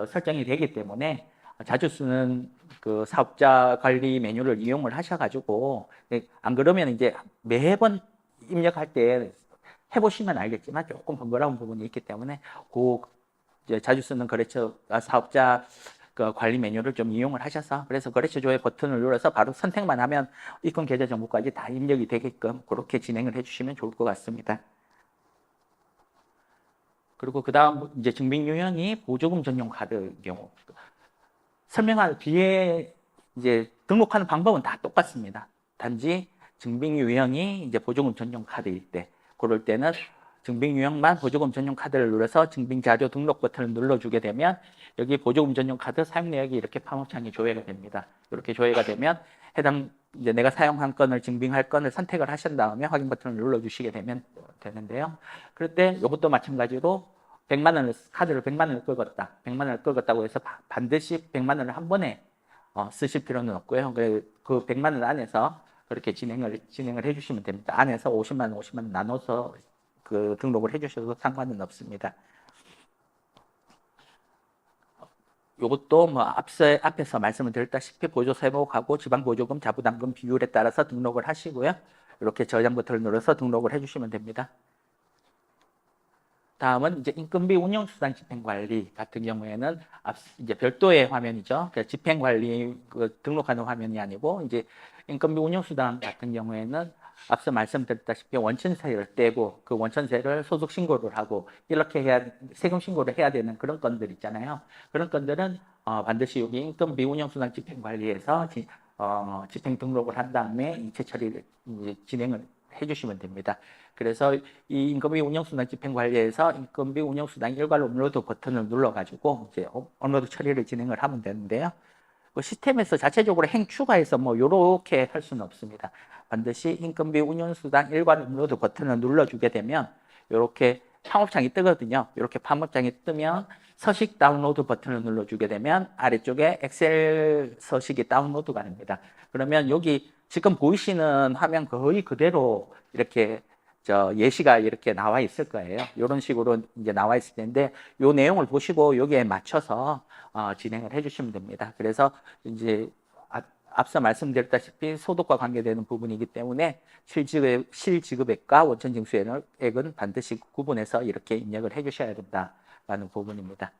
설정이 되기 때문에 자주 쓰는 그 사업자 관리 메뉴를 이용을 하셔가지고, 안 그러면 이제 매번 입력할 때 해보시면 알겠지만 조금 번거로운 부분이 있기 때문에 이제 자주 쓰는 거래처 사업자 관리 메뉴를 좀 이용을 하셔서, 그래서 거래처 조회 버튼을 눌러서 바로 선택만 하면 입금 계좌 정보까지 다 입력이 되게끔 그렇게 진행을 해주시면 좋을 것 같습니다. 그리고 그 다음 이제 증빙 유형이 보조금 전용 카드 경우 설명할 뒤에 이제 등록하는 방법은 다 똑같습니다. 단지 증빙 유형이 이제 보조금 전용 카드일 때, 그럴 때는 증빙 유형만 보조금 전용 카드를 눌러서 증빙 자료 등록 버튼을 눌러주게 되면 여기 보조금 전용 카드 사용 내역이 이렇게 팝업창이 조회가 됩니다. 이렇게 조회가 되면 해당 이제 내가 사용한 건을 증빙할 건을 선택을 하신 다음에 확인 버튼을 눌러주시게 되는데요. 그럴 때 이것도 마찬가지로 100만 원을 카드를 100만 원을 긁었다. 100만 원을 긁었다고 해서 반드시 100만 원을 한 번에 쓰실 필요는 없고요. 그 100만 원 안에서 그렇게 진행을 해주시면 됩니다. 안에서 50만 원, 50만 원 나눠서 등록을 해주셔도 상관은 없습니다. 요것도 뭐 앞에서 말씀을 드렸다시피 보조 세목하고 지방보조금, 자부담금 비율에 따라서 등록을 하시고요. 이렇게 저장 버튼을 눌러서 등록을 해주시면 됩니다. 다음은 이제 인건비 운영수당 집행관리 같은 경우에는 이제 별도의 화면이죠. 그러니까 집행관리 등록하는 화면이 아니고 이제 인건비 운영수당 같은 경우에는 앞서 말씀드렸다시피 원천세를 떼고 그 원천세를 소득 신고를 하고 이렇게 해야 세금 신고를 해야 되는 그런 건들 있잖아요. 그런 건들은 반드시 여기 인건비 운영수당 집행관리에서 집행 등록을 한 다음에 이체 처리를 이제 진행을 해주시면 됩니다. 그래서 이 인건비 운영수당 집행관리에서 인건비 운영수당 일괄 업로드 버튼을 눌러가지고 이제 업로드 처리를 진행을 하면 되는데요. 그 시스템에서 자체적으로 행추가해서 뭐 요렇게 할 수는 없습니다. 반드시 인건비 운영수당 일괄 업로드 버튼을 눌러주게 되면 이렇게 팝업창이 뜨거든요. 이렇게 팝업창이 뜨면 서식 다운로드 버튼을 눌러주게 되면 아래쪽에 엑셀 서식이 다운로드가 됩니다. 그러면 여기 지금 보이시는 화면 거의 그대로 이렇게 예시가 이렇게 나와 있을 거예요. 이런 식으로 이제 나와 있을 텐데 이 내용을 보시고 여기에 맞춰서 진행을 해주시면 됩니다. 그래서 이제 앞서 말씀드렸다시피 소득과 관계되는 부분이기 때문에 실지급액과 원천징수액은 반드시 구분해서 이렇게 입력을 해주셔야 된다라는 부분입니다.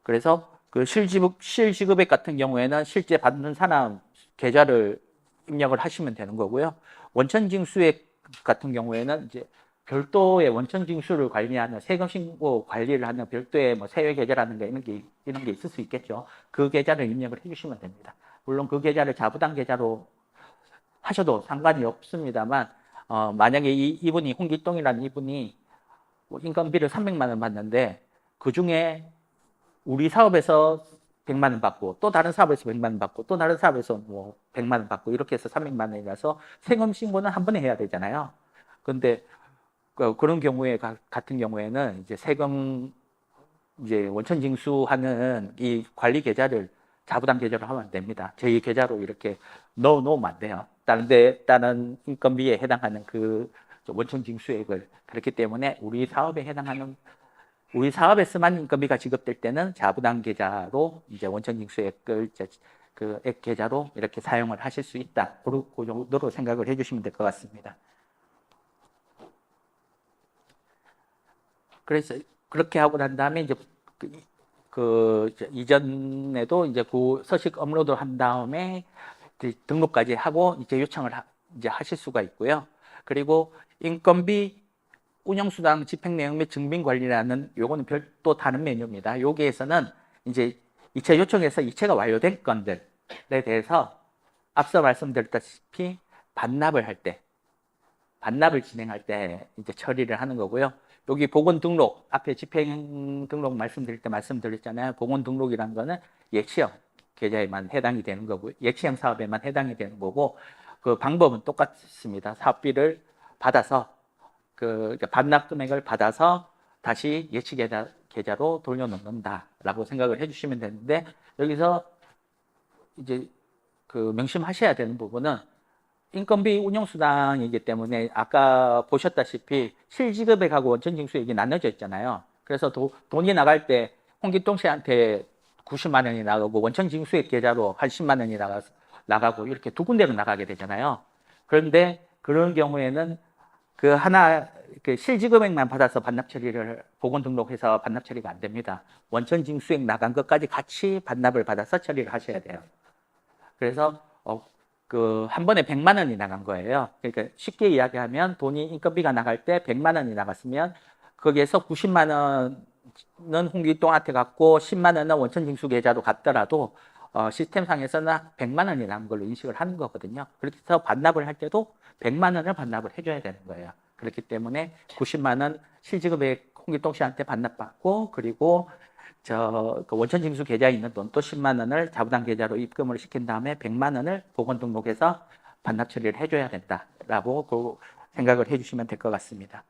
그래서 그 실지급액 같은 경우에는 실제 받는 사람 계좌를 입력을 하시면 되는 거고요. 원천징수액 같은 경우에는 이제 별도의 원천징수를 관리하는 세금 신고 관리를 하는 별도의 뭐 세외 계좌라는 게 이런 게 있을 수 있겠죠. 그 계좌를 입력을 해주시면 됩니다. 물론 그 계좌를 자부담 계좌로 하셔도 상관이 없습니다만 만약에 이분이 홍길동이라는 이분이 뭐 인건비를 300만 원 받는데 그 중에 우리 사업에서 100만 원 받고 또 다른 사업에서 100만 원 받고 또 다른 사업에서 뭐 100만 원 받고 이렇게 해서 300만 원이라서 세금 신고는 한 번에 해야 되잖아요. 근데 그런 경우에 같은 경우에는 이제 세금 이제 원천 징수하는 이 관리 계좌를 자부담 계좌로 하면 안 됩니다. 제 계좌로 이렇게 넣어 놓으면 안 돼요. 다른 인건비에 해당하는 그 원천 징수액을 그렇기 때문에 우리 사업에서만 인건비가 지급될 때는 자부담 계좌로 이제 원천 징수액을 그 액 계좌로 이렇게 사용을 하실 수 있다. 그 정도로 생각을 해주시면 될 것 같습니다. 그래서 그렇게 하고 난 다음에 이제 이전에도 이제 그 서식 업로드 한 다음에 등록까지 하고 이제 요청을 이제 하실 수가 있고요. 그리고 인건비 운영수당 집행 내용 및 증빙 관리라는 요거는 별도 다른 메뉴입니다. 여기에서는 이제 이체 요청에서 이체가 완료된 건들에 대해서 앞서 말씀드렸다시피 반납을 진행할 때 이제 처리를 하는 거고요. 여기 보건 등록, 앞에 집행 등록 말씀드릴 때 말씀드렸잖아요. 보건 등록이라는 거는 예치형 계좌에만 해당이 되는 거고, 예치형 사업에만 해당이 되는 거고, 그 방법은 똑같습니다. 사업비를 받아서, 반납 금액을 받아서 다시 예치 계좌로 돌려놓는다라고 생각을 해주시면 되는데, 여기서 이제 명심하셔야 되는 부분은 인건비 운영수당이기 때문에 아까 보셨다시피 실지급액하고 원천징수액이 나눠져 있잖아요. 그래서 돈이 나갈 때 홍길동 씨한테 90만 원이 나가고 원천징수액 계좌로 80만 원이 나가고 이렇게 두 군데로 나가게 되잖아요. 그런데 그런 경우에는 실지급액만 받아서 반납 처리를 보건 등록해서 반납 처리가 안 됩니다. 원천징수액 나간 것까지 같이 반납을 받아서 처리를 하셔야 돼요. 그래서 한 번에 100만 원이 나간 거예요. 그러니까 쉽게 이야기하면 돈이 인건비가 나갈 때 100만 원이 나갔으면 거기에서 90만 원은 홍길동한테 갔고 10만 원은 원천징수 계좌로 갔더라도 시스템상에서는 100만 원이 나간 걸로 인식을 하는 거거든요. 그렇게 해서 반납을 할 때도 100만 원을 반납을 해줘야 되는 거예요. 그렇기 때문에 90만 원 실지급액 홍길동 씨한테 반납받고 그리고 그 원천징수 계좌에 있는 돈 또 10만 원을 자부담 계좌로 입금을 시킨 다음에 100만 원을 보건 등록해서 반납 처리를 해줘야 된다라고 생각을 해주시면 될 것 같습니다.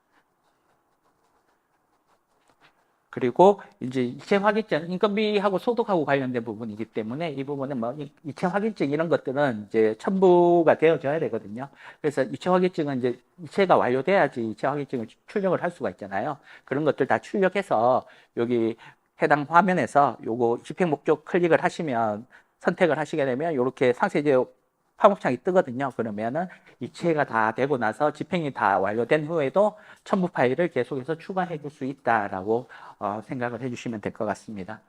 그리고 이제 이체 확인증, 인건비하고 소득하고 관련된 부분이기 때문에 이 부분은 뭐 이체 확인증 이런 것들은 이제 첨부가 되어져야 되거든요. 그래서 이체 확인증은 이제 이체가 완료돼야지 이체 확인증을 출력을 할 수가 있잖아요. 그런 것들 다 출력해서 여기 해당 화면에서 요거 집행 목적 클릭을 하시면 선택을 하시게 되면 이렇게 상세제어 팝업창이 뜨거든요. 그러면은 이체가 다 되고 나서 집행이 다 완료된 후에도 첨부 파일을 계속해서 추가해 줄 수 있다라고 생각을 해주시면 될 것 같습니다.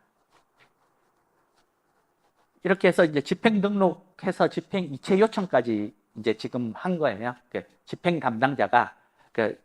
이렇게 해서 이제 집행 등록해서 집행 이체 요청까지 이제 지금 한 거예요. 그 집행 담당자가 그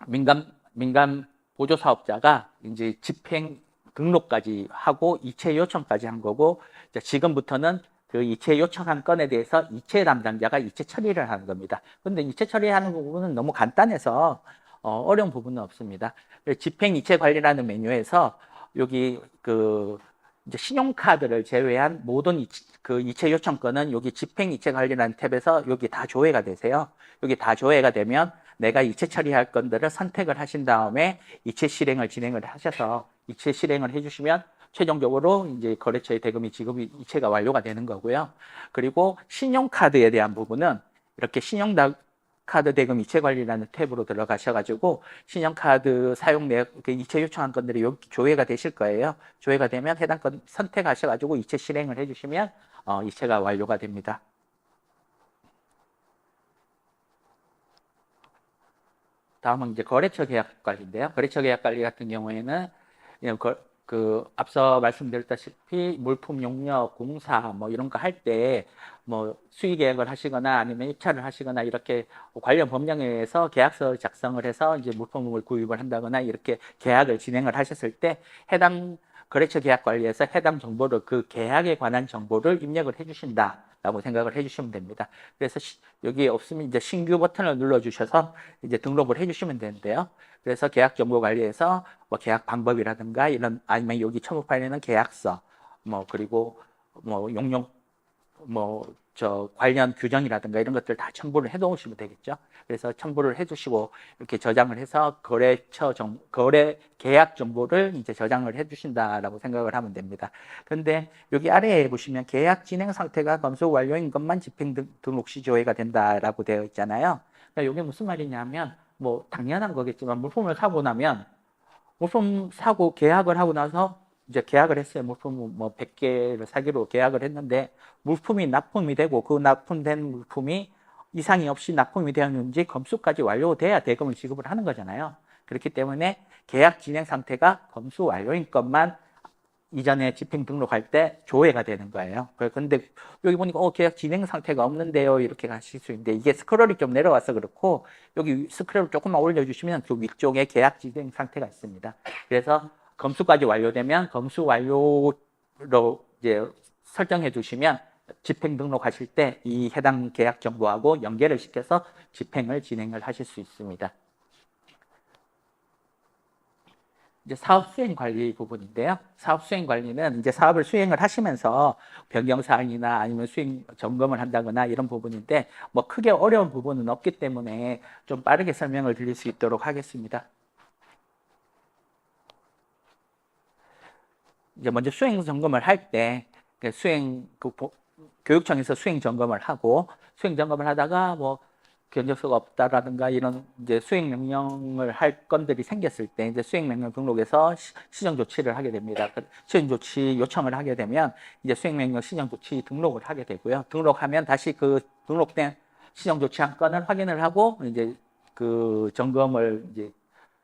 민간 보조 사업자가 이제 집행 등록까지 하고 이체 요청까지 한 거고, 지금부터는 그 이체 요청한 건에 대해서 이체 담당자가 이체 처리를 하는 겁니다. 근데 이체 처리하는 부분은 너무 간단해서 어려운 부분은 없습니다. 집행 이체 관리라는 메뉴에서 여기 그 이제 신용카드를 제외한 모든 그 이체 요청 건은 여기 집행 이체 관리라는 탭에서 여기 다 조회가 되세요. 여기 다 조회가 되면 내가 이체 처리할 건들을 선택을 하신 다음에 이체 실행을 진행을 하셔서 이체 실행을 해주시면 최종적으로 이제 거래처의 대금이 지급이 이체가 완료가 되는 거고요. 그리고 신용카드에 대한 부분은 이렇게 신용카드 대금 이체 관리라는 탭으로 들어가셔가지고 신용카드 사용 내역 이체 요청한 건들이 여기 조회가 되실 거예요. 조회가 되면 해당 건 선택하셔가지고 이체 실행을 해주시면 이체가 완료가 됩니다. 다음은 이제 거래처 계약 관리인데요. 거래처 계약 관리 같은 경우에는 앞서 말씀드렸다시피 물품 용역, 공사 뭐 이런 거 할 때 뭐 수의 계약을 하시거나 아니면 입찰을 하시거나 이렇게 관련 법령에 의해서 계약서 작성을 해서 이제 물품을 구입을 한다거나 이렇게 계약을 진행을 하셨을 때 해당 거래처 계약 관리에서 해당 정보를 그 계약에 관한 정보를 입력을 해주신다. 라고 생각을 해주시면 됩니다. 그래서 여기 없으면 이제 신규 버튼을 눌러주셔서 이제 등록을 해주시면 되는데요. 그래서 계약 정보 관리에서 뭐 계약 방법이라든가 이런 아니면 여기 첨부 파일에는 계약서 뭐 그리고 뭐 용역 뭐 저 관련 규정이라든가 이런 것들 다 첨부를 해 놓으시면 되겠죠. 그래서 첨부를 해 주시고 이렇게 저장을 해서 거래 계약 정보를 이제 저장을 해 주신다라고 생각을 하면 됩니다. 근데 여기 아래에 보시면 계약 진행 상태가 검수 완료인 것만 집행 등록 시 조회가 된다라고 되어 있잖아요. 그러니까 이게 무슨 말이냐면 뭐 당연한 거겠지만 물품을 사고 나면 물품 사고 계약을 하고 나서 이제 계약을 했어요. 물품 뭐 100개를 사기로 계약을 했는데 물품이 납품이 되고 그 납품된 물품이 이상이 없이 납품이 되었는지 검수까지 완료돼야 대금을 지급을 하는 거잖아요. 그렇기 때문에 계약 진행 상태가 검수 완료인 것만 이전에 집행 등록할 때 조회가 되는 거예요. 그런데 여기 보니까 계약 진행 상태가 없는데요. 이렇게 가실 수 있는데 이게 스크롤이 좀 내려와서 그렇고 여기 스크롤을 조금만 올려주시면 그 위쪽에 계약 진행 상태가 있습니다. 그래서 검수까지 완료되면 검수 완료로 이제 설정해 두시면 집행 등록하실 때 이 해당 계약 정보하고 연계를 시켜서 집행을 진행을 하실 수 있습니다. 이제 사업 수행 관리 부분인데요. 사업 수행 관리는 이제 사업을 수행을 하시면서 변경 사항이나 아니면 수행 점검을 한다거나 이런 부분인데 뭐 크게 어려운 부분은 없기 때문에 좀 빠르게 설명을 드릴 수 있도록 하겠습니다. 이제 먼저 수행 점검을 할 때 교육청에서 수행 점검을 하고 수행 점검을 하다가 뭐 견적서가 없다라든가 이런 이제 수행 명령을 할 건들이 생겼을 때 이제 수행 명령 등록에서 시정 조치를 하게 됩니다. 시정 조치 요청을 하게 되면 이제 수행 명령 시정 조치 등록을 하게 되고요. 등록하면 다시 그 등록된 시정 조치한 건을 확인을 하고 이제 그 점검을 이제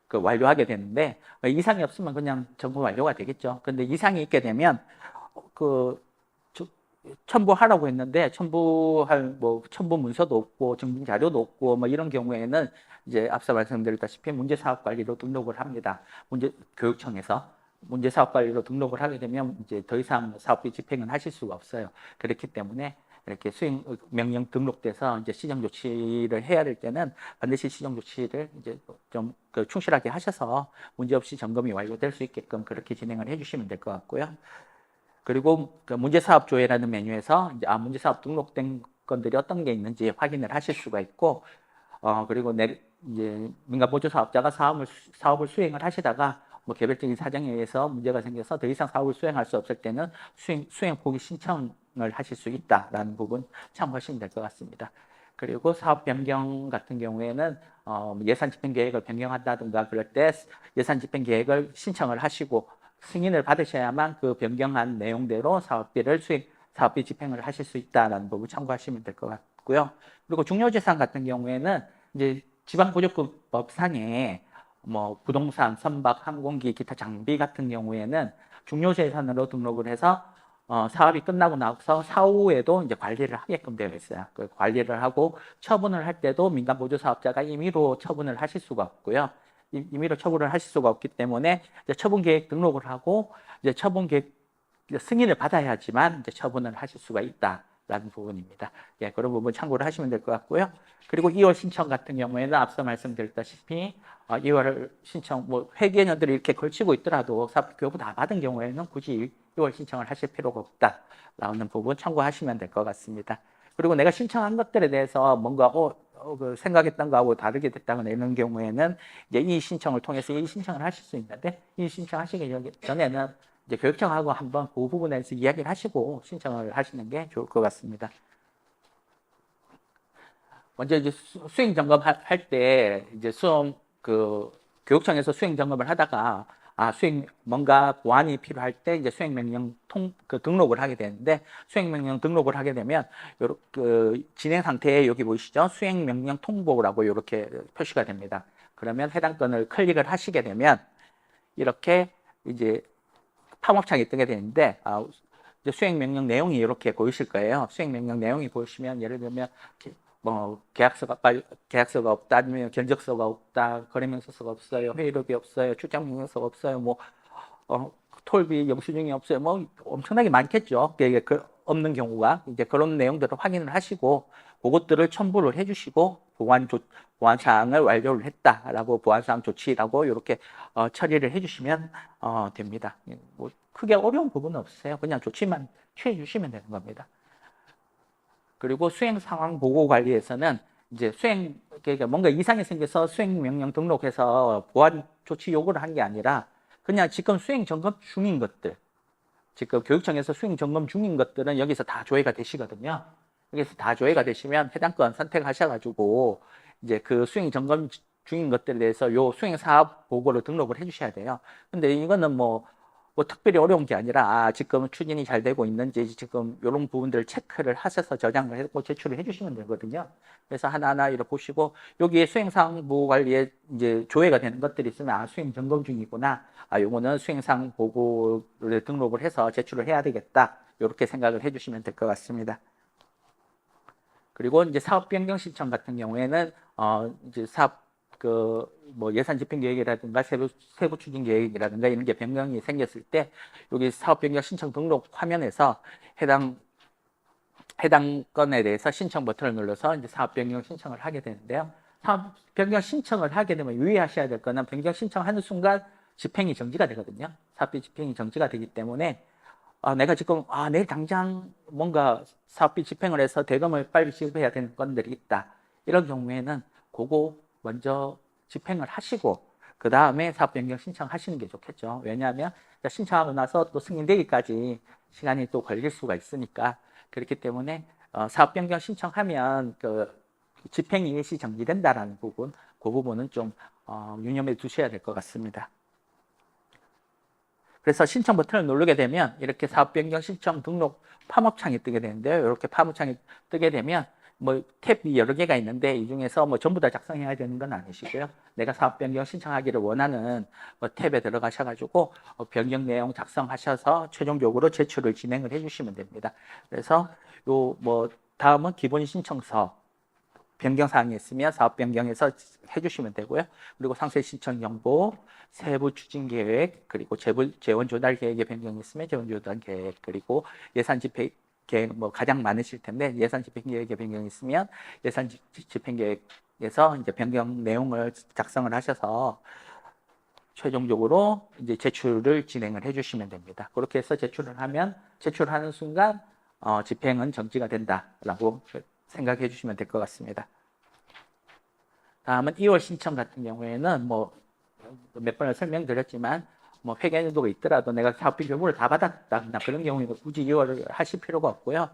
그 완료하게 되는데 이상이 없으면 그냥 점검 완료가 되겠죠. 근데 이상이 있게 되면 그 첨부하라고 했는데 첨부할 뭐 첨부 문서도 없고 증빙 자료도 없고 뭐 이런 경우에는 이제 앞서 말씀드렸다시피 문제 사업 관리로 등록을 합니다. 교육청에서 문제 사업 관리로 등록을 하게 되면 이제 더 이상 사업비 집행은 하실 수가 없어요. 그렇기 때문에 이렇게 수행 명령 등록돼서 이제 시정 조치를 해야 될 때는 반드시 시정 조치를 이제 좀 충실하게 하셔서 문제 없이 점검이 완료될 수 있게끔 그렇게 진행을 해주시면 될 것 같고요. 그리고 그 문제사업 조회라는 메뉴에서 이제 문제사업 등록된 건들이 어떤 게 있는지 확인을 하실 수가 있고, 그리고 이제 민간보조 사업자가 사업을 수행을 하시다가 뭐 개별적인 사정에 의해서 문제가 생겨서 더 이상 사업을 수행할 수 없을 때는 수행 포기 신청을 하실 수 있다라는 부분 참고하시면 될 것 같습니다. 그리고 사업 변경 같은 경우에는 예산 집행 계획을 변경한다든가 그럴 때 예산 집행 계획을 신청을 하시고 승인을 받으셔야만 그 변경한 내용대로 사업비 집행을 하실 수 있다는 부분 참고하시면 될 것 같고요. 그리고 중요재산 같은 경우에는 이제 지방구조법상에 뭐 부동산, 선박, 항공기, 기타 장비 같은 경우에는 중요재산으로 등록을 해서 사업이 끝나고 나서 사후에도 이제 관리를 하게끔 되어 있어요. 그 관리를 하고 처분을 할 때도 민간보조사업자가 임의로 처분을 하실 수가 없고요. 임의로 처분을 하실 수가 없기 때문에 이제 처분계획 등록을 하고 이제 처분계획 승인을 받아야지만 이제 처분을 하실 수가 있다라는 부분입니다. 예, 그런 부분 참고를 하시면 될 것 같고요. 그리고 2월 신청 같은 경우에는 앞서 말씀드렸다시피 2월 신청 뭐 회계연들이 이렇게 걸치고 있더라도 사업교부 다 받은 경우에는 굳이 2월 신청을 하실 필요가 없다라는 부분 참고하시면 될 것 같습니다. 그리고 내가 신청한 것들에 대해서 뭔가 그 생각했던 거하고 다르게 됐다거나 이런 경우에는 이제 이 신청을 통해서 이 신청을 하실 수 있는데 이 신청하시기 전에는 이제 교육청하고 한번 그 부분에 대해서 이야기를 하시고 신청을 하시는 게 좋을 것 같습니다. 먼저 이제 수행 점검 할 때 이제 교육청에서 수행 점검을 하다가 수행 뭔가 보완이 필요할 때 이제 수행 명령 등록을 하게 되는데 수행 명령 등록을 하게 되면 그 진행 상태에 여기 보이시죠? 수행 명령 통보라고 이렇게 표시가 됩니다. 그러면 해당 건을 클릭을 하시게 되면 이렇게 이제 팝업창이 뜨게 되는데 이제 수행 명령 내용이 이렇게 보이실 거예요. 수행 명령 내용이 보시면 예를 들면 뭐 계약서가 없다, 아니면 견적서가 없다, 거래명세서가 없어요, 회의록이 없어요, 출장명령서가 없어요, 뭐 톨비 영수증이 없어요, 뭐 엄청나게 많겠죠. 없는 경우가 이제 그런 내용들을 확인을 하시고 그것들을 첨부를 해주시고 보완 사항을 완료를 했다라고 보완 사항 조치라고 이렇게 처리를 해주시면 됩니다. 뭐 크게 어려운 부분은 없어요. 그냥 조치만 취해 주시면 되는 겁니다. 그리고 수행 상황 보고 관리에서는 이제 그러니까 뭔가 이상이 생겨서 수행 명령 등록해서 보완 조치 요구를 한 게 아니라 그냥 지금 수행 점검 중인 것들, 지금 교육청에서 수행 점검 중인 것들은 여기서 다 조회가 되시거든요. 여기서 다 조회가 되시면 해당 건 선택하셔가지고 이제 그 수행 점검 중인 것들에 대해서 요 수행 사업 보고를 등록을 해주셔야 돼요. 근데 이거는 뭐 특별히 어려운 게 아니라 지금 추진이 잘 되고 있는지 지금 이런 부분들을 체크를 하셔서 저장을 하고 제출을 해주시면 되거든요. 그래서 하나하나 이렇게 보시고 여기에 수행상 보고 관리에 이제 조회가 되는 것들이 있으면 수행 점검 중이구나. 요거는 수행상 보고를 등록을 해서 제출을 해야 되겠다. 이렇게 생각을 해주시면 될 것 같습니다. 그리고 이제 사업 변경 신청 같은 경우에는 이제 뭐 예산 집행 계획이라든가 세부 추진 계획이라든가 이런 게 변경이 생겼을 때 여기 사업 변경 신청 등록 화면에서 해당 건에 대해서 신청 버튼을 눌러서 이제 사업 변경 신청을 하게 되는데요. 사업 변경 신청을 하게 되면 유의하셔야 될 거는 변경 신청하는 순간 집행이 정지가 되거든요. 사업비 집행이 정지가 되기 때문에 내가 지금 내일 당장 뭔가 사업비 집행을 해서 대금을 빨리 지급해야 되는 건들이 있다. 이런 경우에는 그거 먼저 집행을 하시고 그 다음에 사업 변경 신청하시는 게 좋겠죠. 왜냐하면 신청하고 나서 또 승인되기까지 시간이 또 걸릴 수가 있으니까 그렇기 때문에 사업 변경 신청하면 그 집행이 일시 정지된다라는 부분, 그 부분은 좀 유념해 두셔야 될 것 같습니다. 그래서 신청 버튼을 누르게 되면 이렇게 사업 변경 신청 등록 팝업창이 뜨게 되는데요. 이렇게 팝업창이 뜨게 되면 뭐 탭이 여러 개가 있는데 이 중에서 뭐 전부 다 작성해야 되는 건 아니시고요. 내가 사업 변경 신청하기를 원하는 뭐 탭에 들어가셔가지고 변경 내용 작성하셔서 최종적으로 제출을 진행을 해주시면 됩니다. 그래서 요 뭐 다음은 기본 신청서 변경 사항이 있으면 사업 변경해서 해주시면 되고요. 그리고 상세 신청 정보, 세부 추진 계획, 그리고 재원 조달 계획의 변경이 있으면 재원 조달 계획, 그리고 예산 집행 계획 뭐 가장 많으실 텐데 예산 집행 계획의 변경이 있으면 예산 집행 계획에서 이제 변경 내용을 작성을 하셔서 최종적으로 이제 제출을 진행을 해주시면 됩니다. 그렇게 해서 제출하는 순간 집행은 정지가 된다라고 생각해 주시면 될 것 같습니다. 다음은 2월 신청 같은 경우에는 뭐 몇 번을 설명드렸지만 뭐 회계연도가 있더라도 내가 사업비 교부를 다 받았다 그런 경우에는 굳이 2월을 하실 필요가 없고요.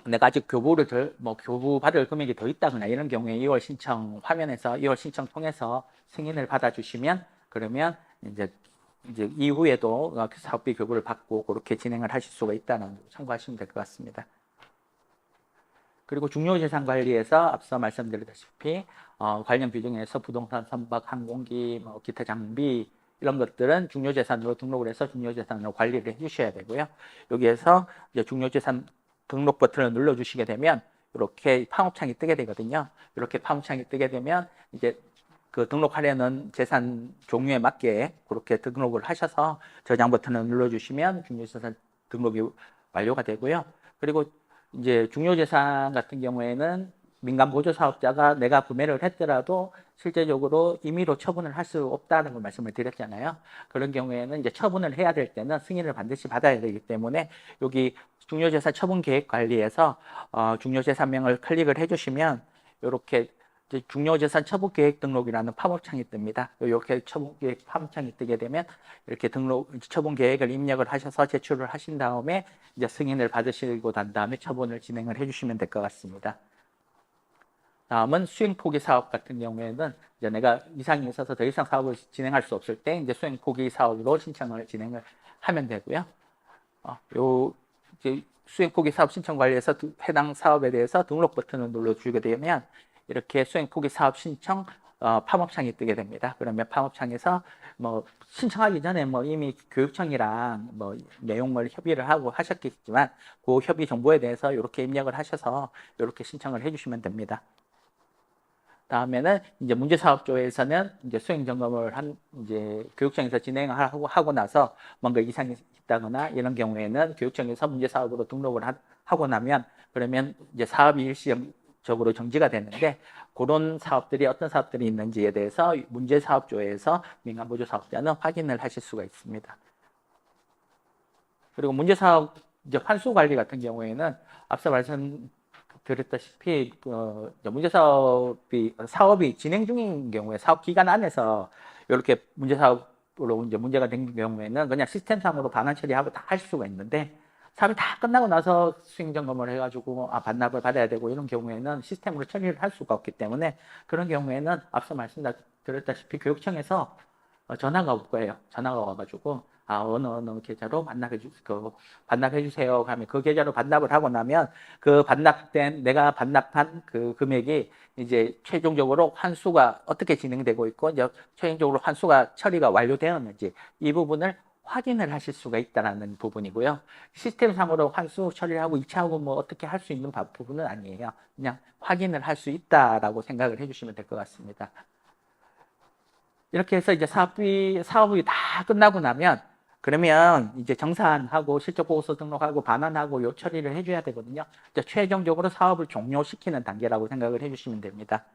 내가 아직 교부 받을 금액이 더 있다거나 이런 경우에 2월 신청 화면에서 2월 신청 통해서 승인을 받아주시면 그러면 이제 이제 이후에도 그 사업비 교부를 받고 그렇게 진행을 하실 수가 있다는 거 참고하시면 될 것 같습니다. 그리고 중요재산관리에서 앞서 말씀드렸다시피 관련 비중에서 부동산 선박, 항공기, 뭐 기타 장비 이런 것들은 중요재산으로 등록을 해서 중요재산으로 관리를 해주셔야 되고요. 여기에서 이제 중요재산 등록 버튼을 눌러주시게 되면 이렇게 팝업창이 뜨게 되거든요. 이렇게 팝업창이 뜨게 되면 이제 그 등록하려는 재산 종류에 맞게 그렇게 등록을 하셔서 저장 버튼을 눌러주시면 중요재산 등록이 완료가 되고요. 그리고 이제 중요재산 같은 경우에는 민간 보조 사업자가 내가 구매를 했더라도 실제적으로 임의로 처분을 할 수 없다는 걸 말씀을 드렸잖아요. 그런 경우에는 이제 처분을 해야 될 때는 승인을 반드시 받아야 되기 때문에 여기 중요재산 처분 계획 관리에서 중요재산명을 클릭을 해주시면 이렇게 중요재산 처분계획 등록이라는 팝업창이 뜹니다. 이렇게 처분계획 팝업창이 뜨게 되면 이렇게 처분계획을 입력을 하셔서 제출을 하신 다음에 이제 승인을 받으시고 난 다음에 처분을 진행을 해주시면 될 것 같습니다. 다음은 수행 포기 사업 같은 경우에는 이제 내가 이상이 있어서 더 이상 사업을 진행할 수 없을 때 이제 수행 포기 사업으로 신청을 진행을 하면 되고요. 이제 수행 포기 사업 신청 관리에서 해당 사업에 대해서 등록 버튼을 눌러주게 되면 이렇게 수행 포기 사업 신청 팝업창이 뜨게 됩니다. 그러면 팝업창에서 뭐 신청하기 전에 뭐 이미 교육청이랑 뭐 내용을 협의를 하고 하셨겠지만 그 협의 정보에 대해서 이렇게 입력을 하셔서 이렇게 신청을 해주시면 됩니다. 다음에는 이제 문제사업조에서는 이제 수행 점검을 이제 교육청에서 진행을 하고 나서 뭔가 이상이 있다거나 이런 경우에는 교육청에서 문제사업으로 등록을 하고 나면 그러면 이제 사업이 일시적으로 정지가 되는데 그런 사업들이 어떤 사업들이 있는지에 대해서 문제사업조에서 민간보조사업자는 확인을 하실 수가 있습니다. 그리고 문제사업 이제 환수 관리 같은 경우에는 앞서 말씀드렸다시피 사업이 진행 중인 경우에 사업 기간 안에서 이렇게 문제사업으로 이제 문제가 된 경우에는 그냥 시스템상으로 반환 처리하고 다 할 수가 있는데 사업이 다 끝나고 나서 수행 점검을 해가지고 반납을 받아야 되고 이런 경우에는 시스템으로 처리를 할 수가 없기 때문에 그런 경우에는 앞서 말씀드렸다시피 교육청에서 전화가 올 거예요. 전화가 와가지고 어느 계좌로 반납해 주세요 하면 그 계좌로 반납을 하고 나면 내가 반납한 그 금액이 이제 최종적으로 환수가 어떻게 진행되고 있고 이제 최종적으로 환수가 처리가 완료되었는지 이 부분을 확인을 하실 수가 있다는 부분이고요. 시스템상으로 환수 처리를 하고 2차하고 뭐 어떻게 할 수 있는 부분은 아니에요. 그냥 확인을 할 수 있다라고 생각을 해주시면 될 것 같습니다. 이렇게 해서 이제 사업이 다 끝나고 나면 그러면 이제 정산하고 실적보고서 등록하고 반환하고 요 처리를 해줘야 되거든요. 이제 최종적으로 사업을 종료시키는 단계라고 생각을 해주시면 됩니다.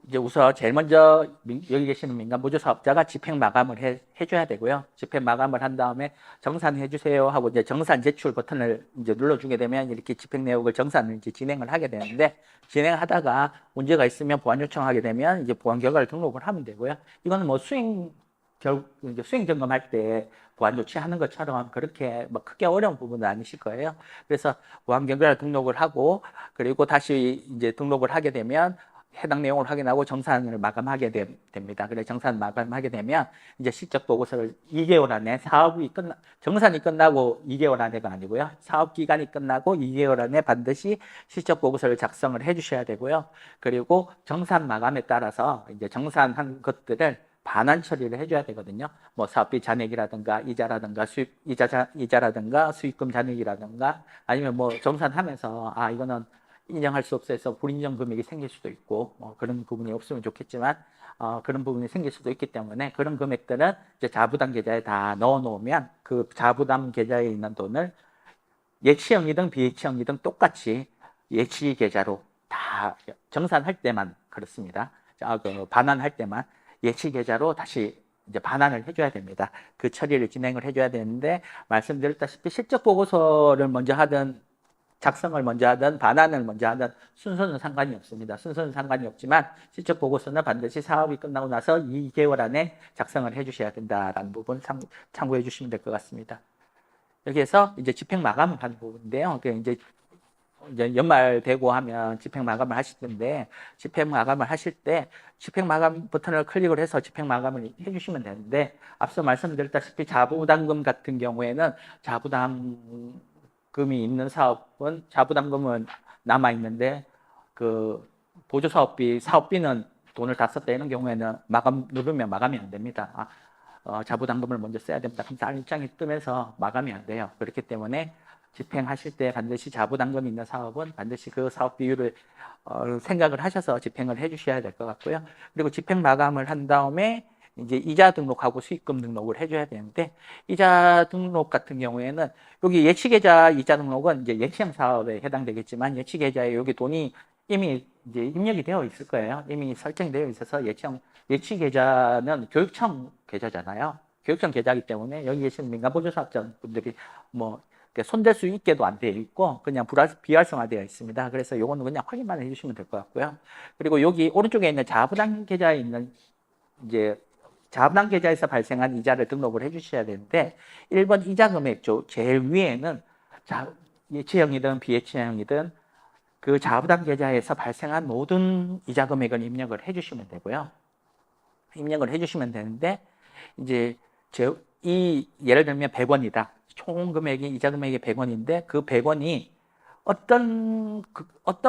이제 우선 제일 먼저 여기 계시는 민간보조사업자가 집행 마감을 해줘야 되고요. 집행 마감을 한 다음에 정산해 주세요 하고 이제 정산 제출 버튼을 이제 눌러주게 되면 이렇게 집행 내역을 정산을 이제 진행을 하게 되는데 진행하다가 문제가 있으면 보완 요청하게 되면 이제 보완 결과를 등록을 하면 되고요. 이거는 뭐 이제 수행 점검할 때 보완 조치하는 것처럼 그렇게 뭐 크게 어려운 부분은 아니실 거예요. 그래서 보완 결과를 등록을 하고 그리고 다시 이제 등록을 하게 되면 해당 내용을 확인하고 정산을 마감하게 됩니다. 그래 정산 마감하게 되면 이제 실적 보고서를 2개월 안에 정산이 끝나고 2개월 안에가 아니고요. 사업 기간이 끝나고 2개월 안에 반드시 실적 보고서를 작성을 해 주셔야 되고요. 그리고 정산 마감에 따라서 이제 정산한 것들을 반환 처리를 해줘야 되거든요. 뭐 사업비 잔액이라든가 이자라든가 이자라든가 수익금 잔액이라든가 아니면 뭐 정산하면서 이거는 인정할 수 없어서 불인정 금액이 생길 수도 있고 그런 부분이 없으면 좋겠지만 그런 부분이 생길 수도 있기 때문에 그런 금액들은 이제 자부담 계좌에 다 넣어 놓으면 그 자부담 계좌에 있는 돈을 예치형이든 비예치형이든 똑같이 예치 계좌로 다 정산할 때만 그렇습니다. 반환할 때만 예치 계좌로 다시 이제 반환을 해줘야 됩니다. 그 처리를 진행을 해줘야 되는데 말씀드렸다시피 실적 보고서를 먼저 하든 작성을 먼저 하든 반환을 먼저 하든 순서는 상관이 없습니다. 순서는 상관이 없지만 실적 보고서는 반드시 사업이 끝나고 나서 2개월 안에 작성을 해주셔야 된다라는 부분 참고해 주시면 될 것 같습니다. 여기에서 이제 집행 마감을 하는 부분인데요. 이제 이제 연말 되고 하면 집행 마감을 하실 텐데, 집행 마감을 하실 때 집행 마감 버튼을 클릭을 해서 집행 마감을 해주시면 되는데, 앞서 말씀드렸다시피 자부담금 같은 경우에는 자부담금이 있는 사업은 자부담금은 남아 있는데 그 보조 사업비는 돈을 다 썼다 이런 경우에는 마감 누르면 마감이 안 됩니다. 자부담금을 먼저 써야 됩니다. 그럼 다른 입장이 뜨면서 마감이 안 돼요. 그렇기 때문에 집행하실 때 반드시 자부담금이 있는 사업은 반드시 그 사업 비율을 생각을 하셔서 집행을 해주셔야 될 것 같고요. 그리고 집행 마감을 한 다음에 이제 이자 등록하고 수익금 등록을 해줘야 되는데, 이자 등록 같은 경우에는 여기 예치계좌 이자 등록은 이제 예치형 사업에 해당되겠지만, 예치계좌에 여기 돈이 이미 이제 입력이 되어 있을 거예요. 이미 설정이 되어 있어서 예치계좌는 교육청 계좌잖아요. 교육청 계좌이기 때문에 여기 계신 민간보조사업자분들이 뭐 손댈 수 있게도 안 되어 있고 그냥 비활성화되어 있습니다. 그래서 요거는 그냥 확인만 해주시면 될 것 같고요. 그리고 여기 오른쪽에 있는 자부담 계좌에 있는 이제 자부담 계좌에서 발생한 이자를 등록을 해주셔야 되는데, 1번 이자 금액조 제일 위에는 예치형이든 비예치형이든 그 자부담 계좌에서 발생한 모든 이자 금액을 입력을 해주시면 되고요. 입력을 해주시면 되는데, 이제 예를 들면 100원이다. 총 금액이 이자 금액이 100원인데 그 100원이 어떤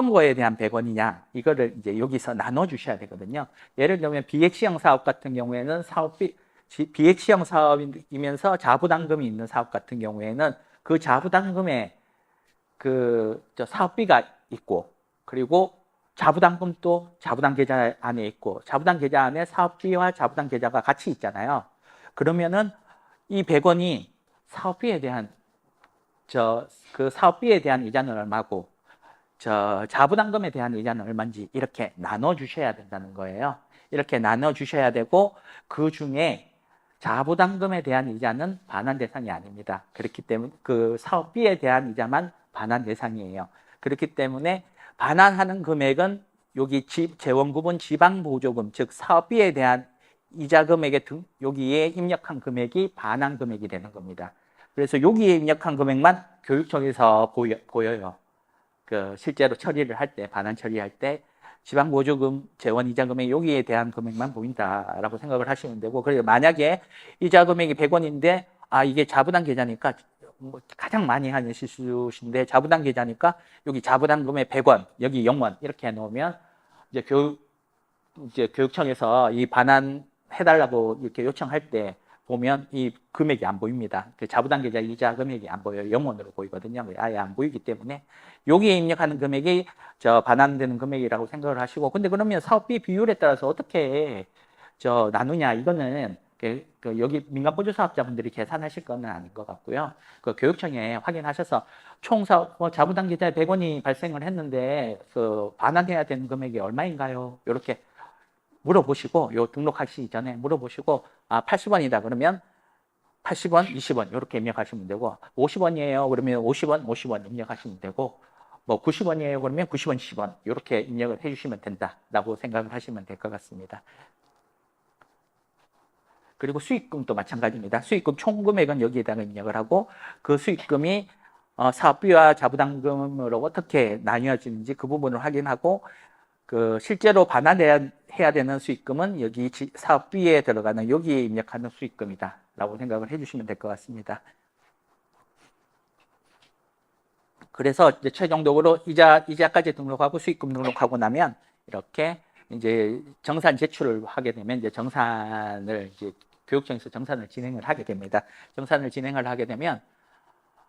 거에 대한 100원이냐 이거를 이제 여기서 나눠 주셔야 되거든요. 예를 들면 비예치형 사업 같은 경우에는 비예치형 사업이면서 자부담금이 있는 사업 같은 경우에는 그 자부담금에 사업비가 있고, 그리고 자부담금도 자부담 계좌 안에 있고, 자부담 계좌 안에 사업비와 자부담 계좌가 같이 있잖아요. 그러면은 이 100원이 사업비에 대한 그 사업비에 대한 이자는 얼마고 자부담금에 대한 이자는 얼마인지 이렇게 나눠 주셔야 된다는 거예요. 이렇게 나눠 주셔야 되고, 그 중에 자부담금에 대한 이자는 반환 대상이 아닙니다. 그렇기 때문에 그 사업비에 대한 이자만 반환 대상이에요. 그렇기 때문에 반환하는 금액은 여기 재원구분 지방보조금, 즉 사업비에 대한 이자 금액의 여기에 입력한 금액이 반환 금액이 되는 겁니다. 그래서 여기에 입력한 금액만 교육청에서 보여요. 실제로 처리를 할 때, 반환 처리할 때 지방보조금, 재원이자 금액 여기에 대한 금액만 보인다라고 생각을 하시면 되고, 그리고 만약에 이자 금액이 100원인데 이게 자부담 계좌니까 가장 많이 하는 실수신데, 자부담 계좌니까 여기 자부담금에 100원, 여기 0원 이렇게 해놓으면 이제 교육청에서 이 반환 해달라고 이렇게 요청할 때 보면 이 금액이 안 보입니다. 그 자부담 계좌 이자 금액이 안 보여요. 0원으로 보이거든요. 아예 안 보이기 때문에 여기에 입력하는 금액이 반환되는 금액이라고 생각을 하시고, 근데 그러면 사업비 비율에 따라서 어떻게 나누냐, 이거는 여기 민간보조사업자분들이 계산하실 건 아닌 것 같고요. 그 교육청에 확인하셔서 총 자부담 계좌에 100원이 발생을 했는데 반환해야 되는 금액이 얼마인가요? 이렇게 물어보시고, 등록하시기 전에 물어보시고, 80원이다 그러면 80원, 20원 이렇게 입력하시면 되고, 50원이에요 그러면 50원, 50원 입력하시면 되고, 뭐 90원이에요 그러면 90원, 10원 이렇게 입력을 해주시면 된다라고 생각을 하시면 될 것 같습니다. 그리고 수익금도 마찬가지입니다. 수익금 총 금액은 여기에다가 입력을 하고, 그 수익금이 사업비와 자부담금으로 어떻게 나뉘어지는지 그 부분을 확인하고, 실제로 반환해야 되는 수익금은 여기 사업비에 들어가는 여기에 입력하는 수익금이다 라고 생각을 해주시면 될 것 같습니다. 그래서 이제 최종적으로 이자까지 등록하고 수익금 등록하고 나면 이렇게 이제 정산 제출을 하게 되면 이제 교육청에서 정산을 진행을 하게 됩니다. 정산을 진행을 하게 되면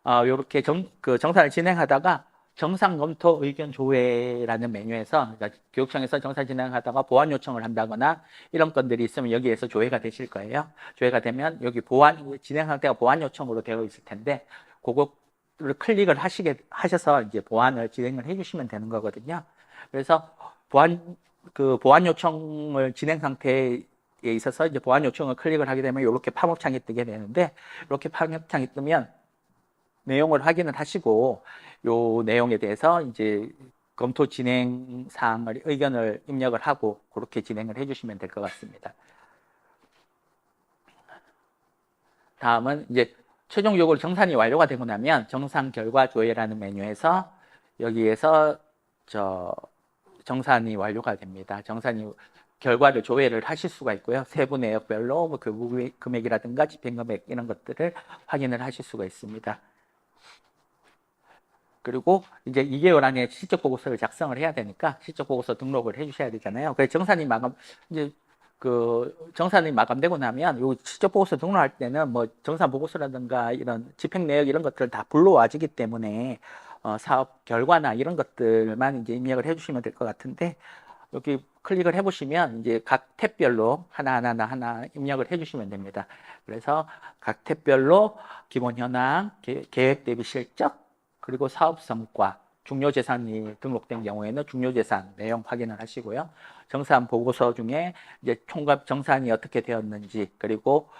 요렇게 정산을 진행하다가 정산 검토 의견 조회라는 메뉴에서, 그러니까 교육청에서 정산 진행하다가 보완 요청을 한다거나 이런 건들이 있으면 여기에서 조회가 되실 거예요. 조회가 되면 여기 진행 상태가 보완 요청으로 되어 있을 텐데, 그거를 클릭을 하셔서 이제 보완을 진행을 해주시면 되는 거거든요. 그래서 보완 요청을 진행 상태에 있어서 이제 보완 요청을 클릭을 하게 되면 이렇게 팝업창이 뜨게 되는데, 이렇게 팝업창이 뜨면 내용을 확인을 하시고, 요 내용에 대해서 이제 검토 진행 사항을 의견을 입력을 하고 그렇게 진행을 해주시면 될 것 같습니다. 다음은 이제 최종적으로 정산이 완료가 되고 나면 정산 결과 조회라는 메뉴에서 여기에서 정산이 완료가 됩니다. 정산이 결과를 조회를 하실 수가 있고요. 세부 내역별로 뭐 그 금액이라든가 집행금액 이런 것들을 확인을 하실 수가 있습니다. 그리고 이제 2개월 안에 실적 보고서를 작성을 해야 되니까 실적 보고서 등록을 해 주셔야 되잖아요. 그래서 정산이 마감 이제 정산이 마감되고 나면 요 실적 보고서 등록할 때는 뭐 정산 보고서라든가 이런 집행 내역 이런 것들 다 불러와지기 때문에 사업 결과나 이런 것들만 이제 입력을 해 주시면 될 것 같은데, 여기 클릭을 해보시면 이제 각 탭별로 하나 입력을 해주시면 됩니다. 그래서 각 탭별로 기본 현황, 계획 대비 실적, 그리고 사업 성과, 중요재산이 등록된 경우에는 중요재산 내용 확인을 하시고요. 정산 보고서 중에 이제 총괄 정산이 어떻게 되었는지, 그리고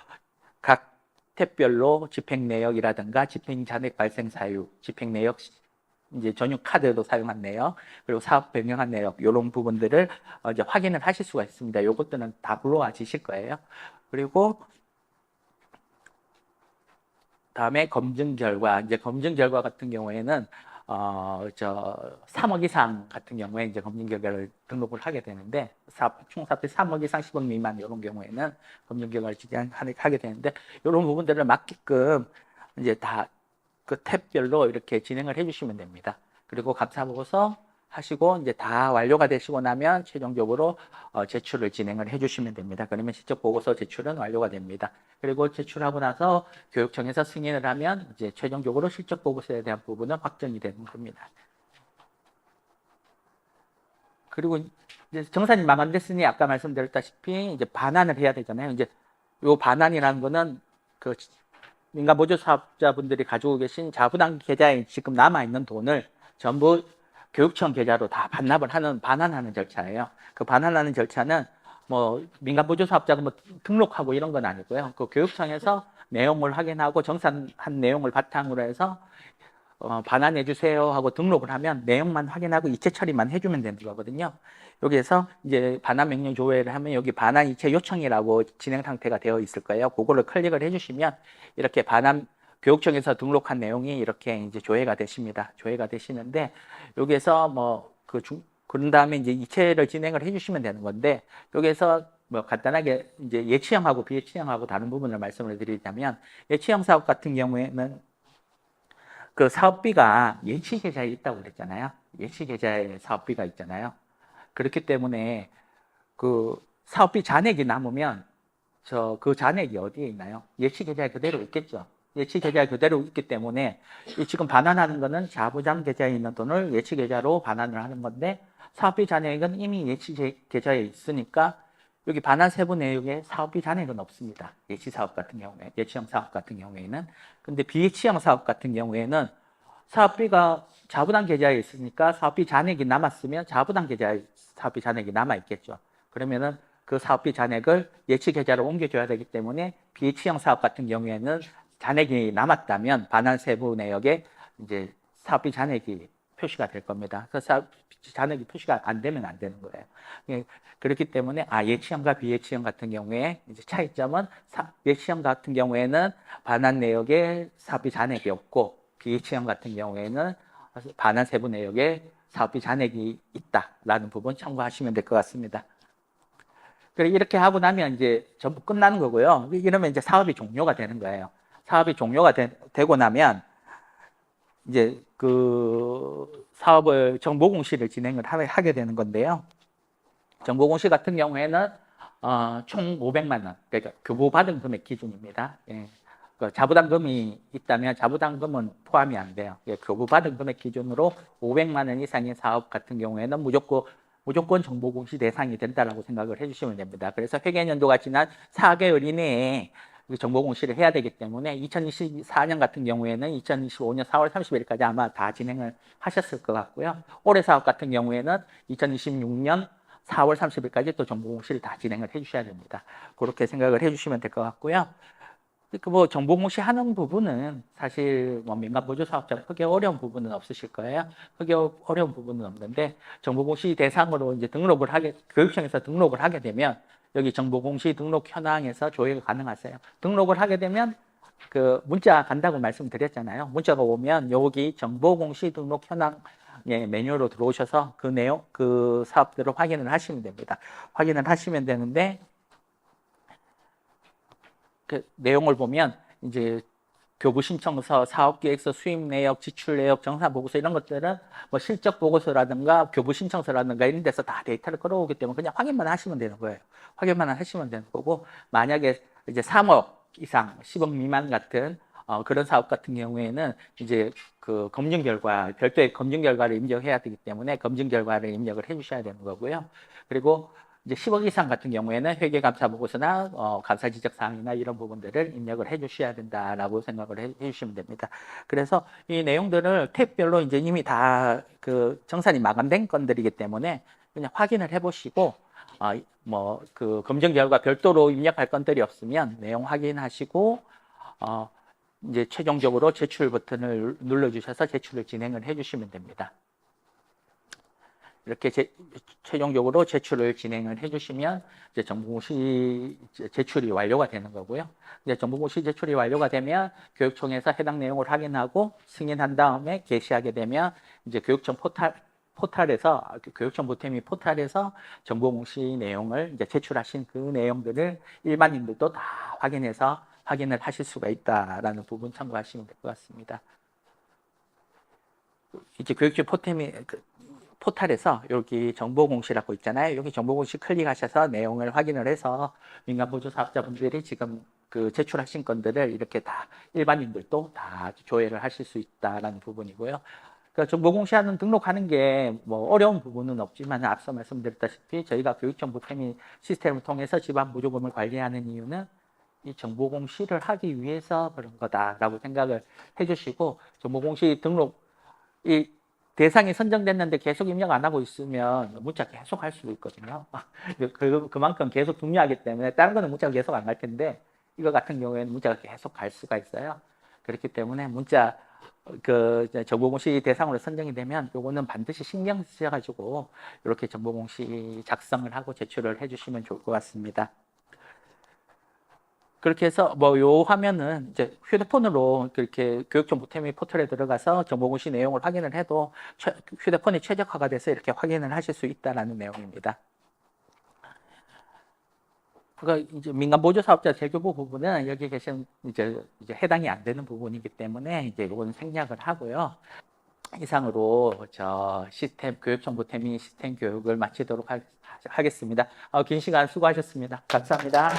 각 탭별로 집행 내역이라든가 집행 잔액 발생 사유, 집행 내역 이제 전용 카드도 사용한 내역, 그리고 사업 변경한 내역, 이런 부분들을 이제 확인을 하실 수가 있습니다. 이것들은 다 불러와지실 거예요. 그리고 다음에 검증 결과, 이제 검증 결과 같은 경우에는 3억 이상 같은 경우에 이제 검증 결과를 등록을 하게 되는데, 총사업비 3억 이상 10억 미만 이런 경우에는 검증 결과를 하게 되는데, 이런 부분들을 맞게끔 이제 다 그 탭별로 이렇게 진행을 해주시면 됩니다. 그리고 감사보고서 하시고 이제 다 완료가 되시고 나면 최종적으로 제출을 진행을 해주시면 됩니다. 그러면 실적 보고서 제출은 완료가 됩니다. 그리고 제출하고 나서 교육청에서 승인을 하면 이제 최종적으로 실적 보고서에 대한 부분은 확정이 되는 겁니다. 그리고 이제 정산이 마감됐으니 아까 말씀드렸다시피 이제 반환을 해야 되잖아요. 이제 요 반환이라는 거는 그 민간 보조 사업자분들이 가지고 계신 자부담 계좌에 지금 남아있는 돈을 전부 교육청 계좌로 다 반환하는 절차예요. 그 반환하는 절차는 뭐 민간 보조 사업자가 뭐 등록하고 이런 건 아니고요. 그 교육청에서 내용을 확인하고 정산한 내용을 바탕으로 해서 반환해 주세요 하고 등록을 하면 내용만 확인하고 이체 처리만 해주면 되는 거거든요. 여기에서 이제 반환 명령 조회를 하면 여기 반환 이체 요청이라고 진행 상태가 되어 있을 거예요. 그거를 클릭을 해주시면 이렇게 교육청에서 등록한 내용이 이렇게 이제 조회가 되십니다. 조회가 되시는데, 여기에서 그런 다음에 이제 이체를 진행을 해주시면 되는 건데, 여기에서 뭐 간단하게 이제 예치형하고 비예치형하고 다른 부분을 말씀을 드리자면, 예치형 사업 같은 경우에는 그 사업비가 예치 계좌에 있다고 그랬잖아요. 예치 계좌에 사업비가 있잖아요. 그렇기 때문에 그 사업비 잔액이 남으면 그 잔액이 어디에 있나요? 예치 계좌에 그대로 있겠죠. 예치 계좌에 그대로 있기 때문에 지금 반환하는 거는 자부담 계좌에 있는 돈을 예치 계좌로 반환을 하는 건데, 사업비 잔액은 이미 예치 계좌에 있으니까 여기 반환 세부 내역에 사업비 잔액은 없습니다. 예치 사업 같은 경우에, 예치형 사업 같은 경우에는. 근데 비예치형 사업 같은 경우에는 사업비가 자부담 계좌에 있으니까 사업비 잔액이 남았으면 자부담 계좌에 사업비 잔액이 남아 있겠죠. 그러면은 그 사업비 잔액을 예치 계좌로 옮겨줘야 되기 때문에 비예치형 사업 같은 경우에는 잔액이 남았다면 반환 세부 내역에 이제 사업비 잔액이 표시가 될 겁니다. 그 사업비 잔액이 표시가 안 되면 안 되는 거예요. 그렇기 때문에 예치형과 비예치형 같은 경우에 이제 차이점은 예치형 같은 경우에는 반환 내역에 사업비 잔액이 없고, 비예치형 같은 경우에는 반환 세부 내역에 사업비 잔액이 있다라는 부분 참고하시면 될 것 같습니다. 그래, 이렇게 하고 나면 이제 전부 끝나는 거고요. 이러면 이제 사업이 종료가 되는 거예요. 사업이 종료가 되고 나면 이제 그 사업을 정보공시를 진행을 하게 되는 건데요. 정보공시 같은 경우에는 총 500만 원, 그러니까 교부받은 금액 기준입니다. 예. 그 자부담금이 있다면 자부담금은 포함이 안 돼요. 예, 교부받은 금액 기준으로 500만 원 이상의 사업 같은 경우에는 무조건 정보공시 대상이 된다라고 생각을 해주시면 됩니다. 그래서 회계연도가 지난 4개월 이내에 정보공시를 해야 되기 때문에 2024년 같은 경우에는 2025년 4월 30일까지 아마 다 진행을 하셨을 것 같고요. 올해 사업 같은 경우에는 2026년 4월 30일까지 또 정보공시를 다 진행을 해주셔야 됩니다. 그렇게 생각을 해주시면 될 것 같고요. 뭐 정보공시 하는 부분은 사실 뭐 민간 보조 사업자 크게 어려운 부분은 없으실 거예요. 크게 어려운 부분은 없는데, 정보공시 대상으로 이제 교육청에서 등록을 하게 되면 여기 정보공시 등록 현황에서 조회가 가능하세요. 등록을 하게 되면 그 문자 간다고 말씀드렸잖아요. 문자가 오면 여기 정보공시 등록 현황 예, 메뉴로 들어오셔서 그 내용, 그 사업들을 확인을 하시면 됩니다. 확인을 하시면 되는데, 그 내용을 보면 이제 교부 신청서, 사업계획서, 수입 내역, 지출 내역, 정산 보고서 이런 것들은 뭐 실적 보고서라든가 교부 신청서라든가 이런 데서 다 데이터를 끌어오기 때문에 그냥 확인만 하시면 되는 거예요. 확인만 하시면 되는 거고, 만약에 이제 3억 이상, 10억 미만 같은 그런 사업 같은 경우에는 이제 그 검증 결과, 별도의 검증 결과를 입력해야 되기 때문에 검증 결과를 입력을 해 주셔야 되는 거고요. 그리고 이제 10억 이상 같은 경우에는 회계감사 보고서나 감사 지적 사항이나 이런 부분들을 입력을 해 주셔야 된다라고 생각을 해 주시면 됩니다. 그래서 이 내용들을 탭별로 이제 이미 다 그 정산이 마감된 건들이기 때문에 그냥 확인을 해 보시고 뭐 그 검증 결과 별도로 입력할 건들이 없으면 내용 확인하시고 이제 최종적으로 제출 버튼을 눌러 주셔서 제출을 진행을 해 주시면 됩니다. 이렇게 최종적으로 제출을 진행을 해주시면 이제 정보공시 제출이 완료가 되는 거고요. 이제 정보공시 제출이 완료가 되면 교육청에서 해당 내용을 확인하고 승인한 다음에 게시하게 되면 이제 교육청 포탈에서 교육청 보태미 포탈에서 정보공시 내용을 이제 제출하신 그 내용들을 일반인들도 다 확인해서 확인을 하실 수가 있다라는 부분 참고하시면 될 것 같습니다. 이제 교육청 포탈에서 여기 정보공시라고 있잖아요. 여기 정보공시 클릭하셔서 내용을 확인을 해서 민간보조 사업자분들이 지금 그 제출하신 건들을 이렇게 다 일반인들도 다 조회를 하실 수 있다라는 부분이고요. 그러니까 정보공시하는 등록하는 게 뭐 어려운 부분은 없지만 앞서 말씀드렸다시피 저희가 교육청 보태미 시스템을 통해서 지방 보조금을 관리하는 이유는 이 정보공시를 하기 위해서 그런 거다라고 생각을 해주시고 정보공시 등록 이 대상이 선정됐는데 계속 입력 안 하고 있으면 문자 계속 할 수 있거든요. 그만큼 계속 중요하기 때문에 다른 거는 문자가 계속 안 갈 텐데 이거 같은 경우에는 문자가 계속 갈 수가 있어요. 그렇기 때문에 문자 그 정보공시 대상으로 선정이 되면 요거는 반드시 신경 쓰셔가지고 이렇게 정보공시 작성을 하고 제출을 해주시면 좋을 것 같습니다. 그렇게 해서 뭐 요 화면은 이제 휴대폰으로 그렇게 교육청 보태미 포털에 들어가서 정보공시 내용을 확인을 해도 휴대폰이 최적화가 돼서 이렇게 확인을 하실 수 있다라는 내용입니다. 그러니까 이제 민간 보조 사업자 재교부 부분은 여기 계신 이제 해당이 안 되는 부분이기 때문에 이제 이건 생략을 하고요. 이상으로 저 시스템 교육청 보태미 시스템 교육을 마치도록 하겠습니다. 긴 시간 수고하셨습니다. 감사합니다.